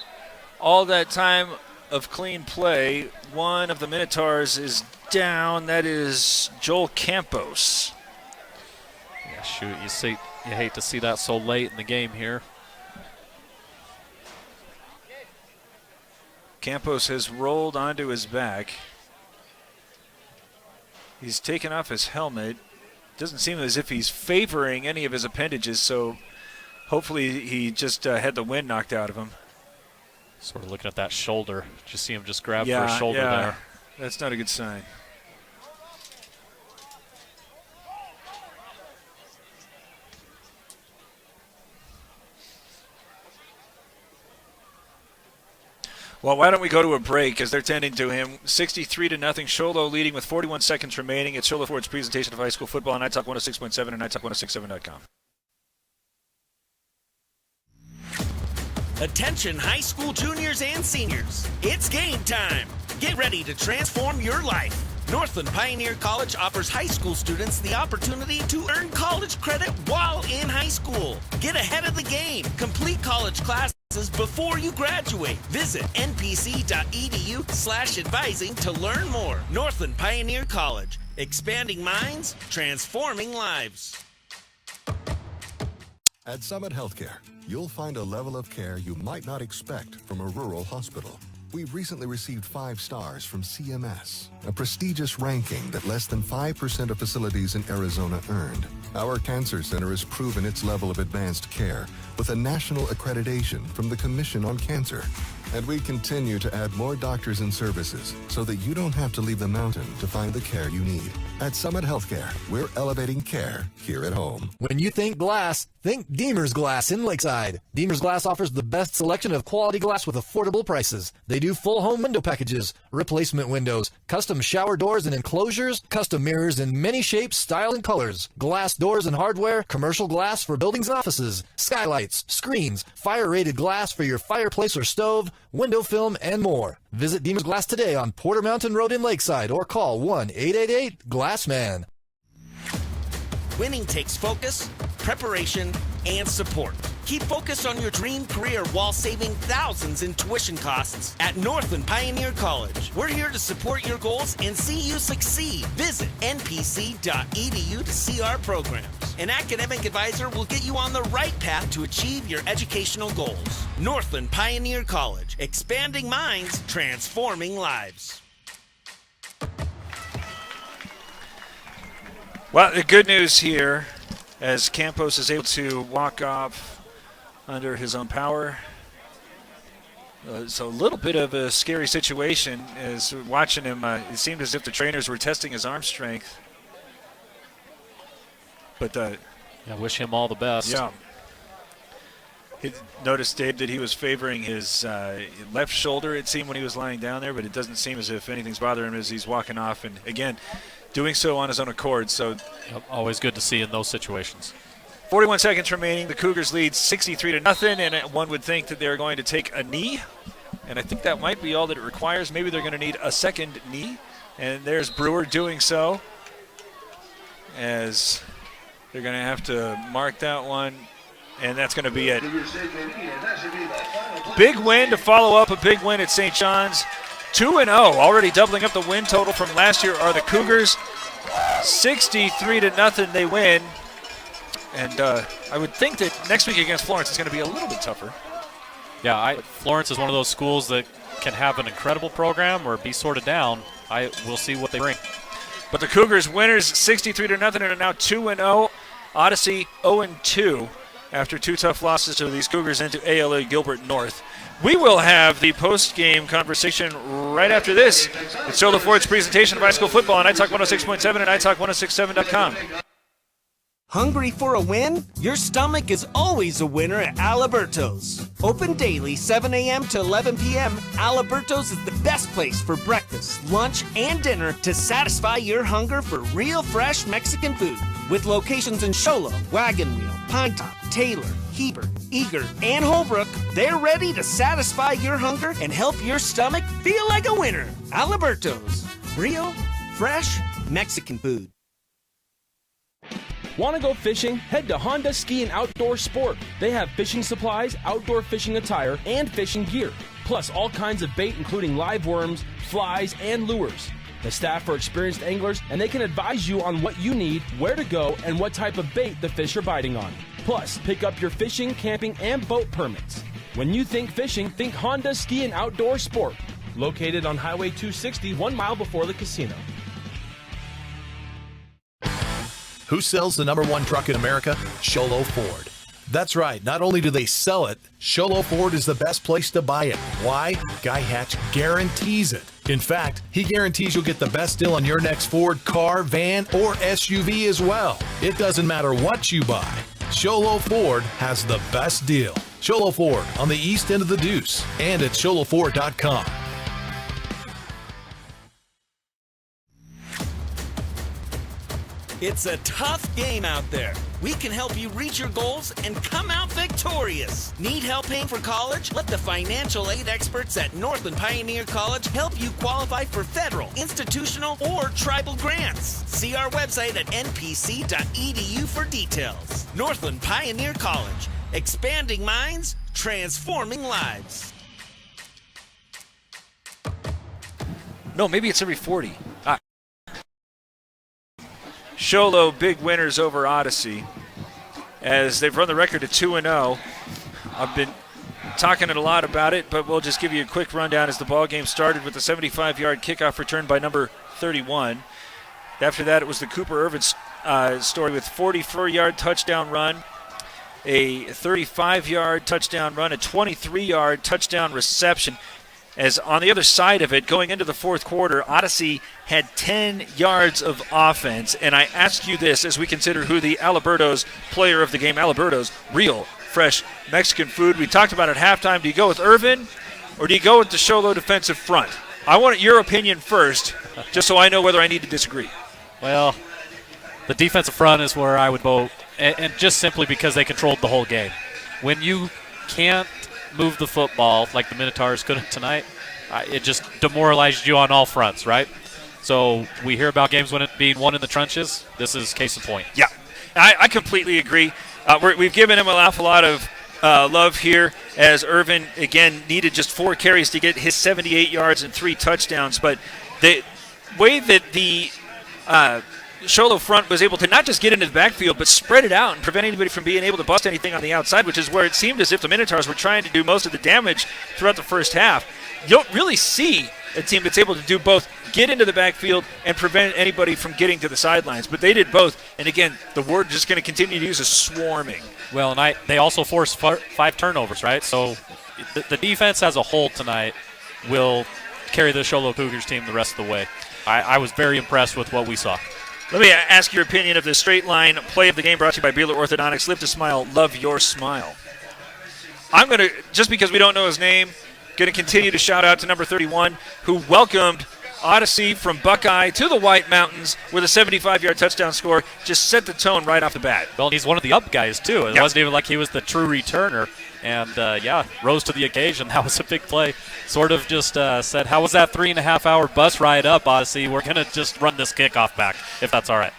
all that time of clean play, one of the Minotaurs is down. That is Joel Campos. Yeah, shoot, you hate to see that so late in the game here. Campos has rolled onto his back. He's taken off his helmet. Doesn't seem as if he's favoring any of his appendages, so hopefully he just had the wind knocked out of him. Sort of looking at that shoulder. Just see him just grab for his shoulder there. That's not a good sign. Well, why don't we go to a break as they're tending to him. 63-0, Shiloh leading with 41 seconds remaining. It's Shiloh Ford's presentation of high school football on NightTalk 106.7 and NightTalk1067.com. Attention high school juniors and seniors. It's game time. Get ready to transform your life. Northland Pioneer College offers high school students the opportunity to earn college credit while in high school. Get ahead of the game. Complete college classes before you graduate. Visit npc.edu/advising to learn more. Northland Pioneer College. Expanding minds, transforming lives. At Summit Healthcare, you'll find a level of care you might not expect from a rural hospital. We've recently received 5 stars from CMS, a prestigious ranking that less than 5% of facilities in Arizona earned. Our cancer center has proven its level of advanced care with a national accreditation from the Commission on Cancer. And we continue to add more doctors and services so that you don't have to leave the mountain to find the care you need. At Summit Healthcare, we're elevating care here at home. When you think glass, think Deemer's Glass in Lakeside. Deemer's Glass offers the best selection of quality glass with affordable prices. They do full home window packages, replacement windows, custom shower doors and enclosures, custom mirrors in many shapes, styles, and colors, glass doors and hardware, commercial glass for buildings and offices, skylights, screens, fire-rated glass for your fireplace or stove, window film, and more. Visit Deemer's Glass today on Porter Mountain Road in Lakeside or call 1-888-GLASSMAN. Winning takes focus, preparation, and support. Keep focused on your dream career while saving thousands in tuition costs at Northland Pioneer College. We're here to support your goals and see you succeed. Visit npc.edu to see our programs. An academic advisor will get you on the right path to achieve your educational goals. Northland Pioneer College, expanding minds, transforming lives. Well, the good news here, as Campos is able to walk off under his own power. It's a little bit of a scary situation as watching him. It seemed as if the trainers were testing his arm strength. But yeah, wish him all the best. Yeah. Noticed, Dave, that he was favoring his left shoulder, it seemed, when he was lying down there, but it doesn't seem as if anything's bothering him as he's walking off. And, again, doing so on his own accord. So always good to see in those situations. 41 seconds remaining. The Cougars lead 63-0, and one would think that they're going to take a knee, and I think that might be all that it requires. Maybe they're going to need a second knee, and there's Brewer doing so, as they're going to have to mark that one, and that's going to be it. Big win to follow up a big win at St. John's. 2-0, already doubling up the win total from last year are the Cougars. 63-0 they win. And I would think that next week against Florence is going to be a little bit tougher. Yeah, Florence is one of those schools that can have an incredible program or be sorted down. We'll see what they bring. But the Cougars winners 63-0 and are now 2-0. Odyssey 0-2 after two tough losses to these Cougars into ALA Gilbert North. We will have the post-game conversation right after this. It's Shiloh Ford's presentation of high school football on iTalk 106.7 and iTalk1067.com. Hungry for a win? Your stomach is always a winner at Aliberto's. Open daily 7 a.m. to 11 p.m., Aliberto's is the best place for breakfast, lunch, and dinner to satisfy your hunger for real fresh Mexican food. With locations in Shiloh, Wagon Wheel, Pinetop, Taylor, Heber, Eager, and Holbrook, they're ready to satisfy your hunger and help your stomach feel like a winner. Aliberto's. Real, fresh Mexican food. Want to go fishing? Head to Honda Ski and Outdoor Sport. They have fishing supplies, outdoor fishing attire, and fishing gear. Plus all kinds of bait including live worms, flies, and lures. The staff are experienced anglers and they can advise you on what you need, where to go, and what type of bait the fish are biting on. Plus, pick up your fishing, camping, and boat permits. When you think fishing, think Honda Ski and Outdoor Sport. Located on Highway 260, 1 mile before the casino. Who sells the #1 truck in America? Shiloh Ford. That's right. Not only do they sell it, Shiloh Ford is the best place to buy it. Why? Guy Hatch guarantees it. In fact, he guarantees you'll get the best deal on your next Ford car, van, or SUV as well. It doesn't matter what you buy. Shiloh Ford has the best deal. Shiloh Ford on the east end of the Deuce and at ShilohFord.com. It's a tough game out there. We can help you reach your goals and come out victorious. Need help paying for college? Let the financial aid experts at Northland Pioneer College help you qualify for federal, institutional, or tribal grants. See our website at npc.edu for details. Northland Pioneer College. Expanding minds, transforming lives. No, maybe it's every 40. Shiloh big winners over Odyssey as they've run the record to 2-0. I've been talking a lot about it, but we'll just give you a quick rundown as the ball game started with a 75-yard kickoff return by number 31. After that, it was the Cooper Irvin story with 44-yard touchdown run. a 35-yard touchdown run, a 23-yard touchdown reception. As on the other side of it, going into the fourth quarter, Odyssey had 10 yards of offense. And I ask you this as we consider who the Alberto's player of the game, Alberto's real fresh Mexican food. We talked about at halftime. Do you go with Irvin or do you go with the Shiloh defensive front? I want your opinion first, just so I know whether I need to disagree. Well, the defensive front is where I would vote, and just simply because they controlled the whole game. When you can't move the football like the Minotaurs couldn't tonight, it just demoralized you on all fronts, right? So we hear about games being won in the trenches. This is case in point. Yeah, I completely agree. We've given him an awful lot of love here, as Irvin, again, needed just 4 carries to get his 78 yards and 3 touchdowns. But the way that the Shiloh front was able to not just get into the backfield, but spread it out and prevent anybody from being able to bust anything on the outside, which is where it seemed as if the Minotaurs were trying to do most of the damage throughout the first half. You don't really see a team that's able to do both, get into the backfield and prevent anybody from getting to the sidelines. But they did both. And again, the word just going to continue to use is swarming. Well, and they also forced 5 turnovers, right? So the defense as a whole tonight will carry the Shiloh Cougars team the rest of the way. I was very impressed with what we saw. Let me ask your opinion of the straight line play of the game, brought to you by Beeler Orthodontics. Live to smile, love your smile. I'm going to, just because we don't know his name, going to continue to shout out to number 31, who welcomed Odyssey from Buckeye to the White Mountains with a 75-yard touchdown score. Just set the tone right off the bat. Well, he's one of the up guys, too. It wasn't even like he was the true returner. And, rose to the occasion. That was a big play. Sort of just said, how was that 3.5-hour bus ride up, Odyssey? We're going to just run this kickoff back, if that's all right.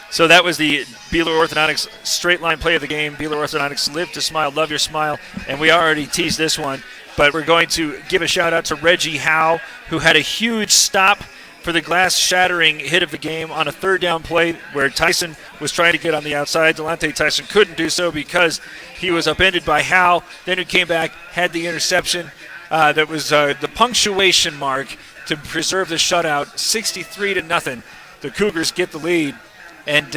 So that was the Beeler Orthodontics straight line play of the game. Beeler Orthodontics, live to smile, love your smile. And we already teased this one, but we're going to give a shout-out to Reggie Howe, who had a huge stop for the glass-shattering hit of the game on a third down play where Tyson was trying to get on the outside. Delonte Tyson couldn't do so because he was upended by Howe. Then he came back, had the interception. That was the punctuation mark to preserve the shutout. 63-0. The Cougars get the lead. And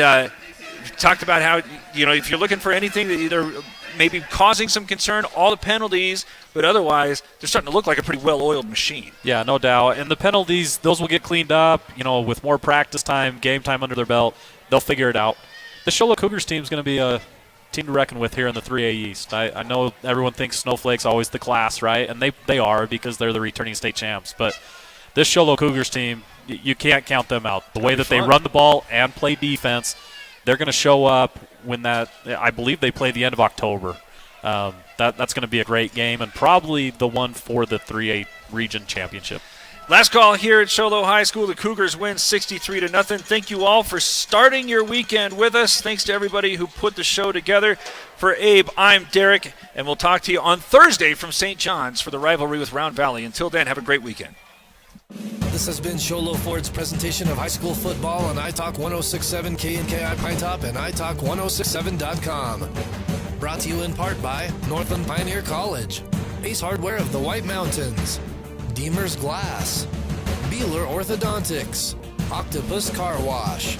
talked about how, if you're looking for anything that either maybe causing some concern, all the penalties, but otherwise they're starting to look like a pretty well-oiled machine. Yeah, no doubt. And the penalties, those will get cleaned up, with more practice time, game time under their belt. They'll figure it out. The Shiloh Cougars team is going to be a team to reckon with here in the 3A East. I know everyone thinks Snowflake's always the class, right? And they are because they're the returning state champs. But this Shiloh Cougars team, you can't count them out. The way that they run the ball and play defense, they're going to show up when I believe they play the end of October. That's going to be a great game and probably the one for the 3A region championship. Last call here at Shiloh High School. The Cougars win 63-0. Thank you all for starting your weekend with us. Thanks to everybody who put the show together. For Abe, I'm Derek, and we'll talk to you on Thursday from St. John's for the rivalry with Round Valley. Until then, have a great weekend. This has been Shiloh Ford's presentation of high school football on iTalk 106.7 KNKI Pine Top and iTalk1067.com. Brought to you in part by Northland Pioneer College, Ace Hardware of the White Mountains, Deemer's Glass, Beeler Orthodontics, Octopus Car Wash,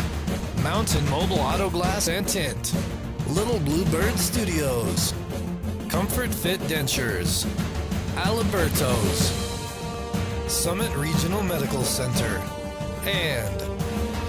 Mountain Mobile Auto Glass and Tint, Little Bluebird Studios, Comfort Fit Dentures, Alberto's, Summit Regional Medical Center, and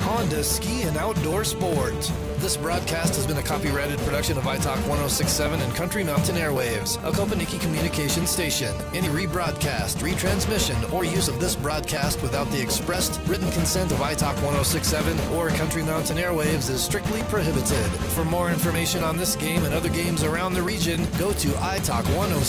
Honda Ski and Outdoor Sport. This broadcast has been a copyrighted production of iTalk 106.7 and Country Mountain Airwaves, a Kopaniki communication station. Any rebroadcast, retransmission, or use of this broadcast without the expressed written consent of iTalk 106.7 or Country Mountain Airwaves is strictly prohibited. For more information on this game and other games around the region, go to iTalk 106.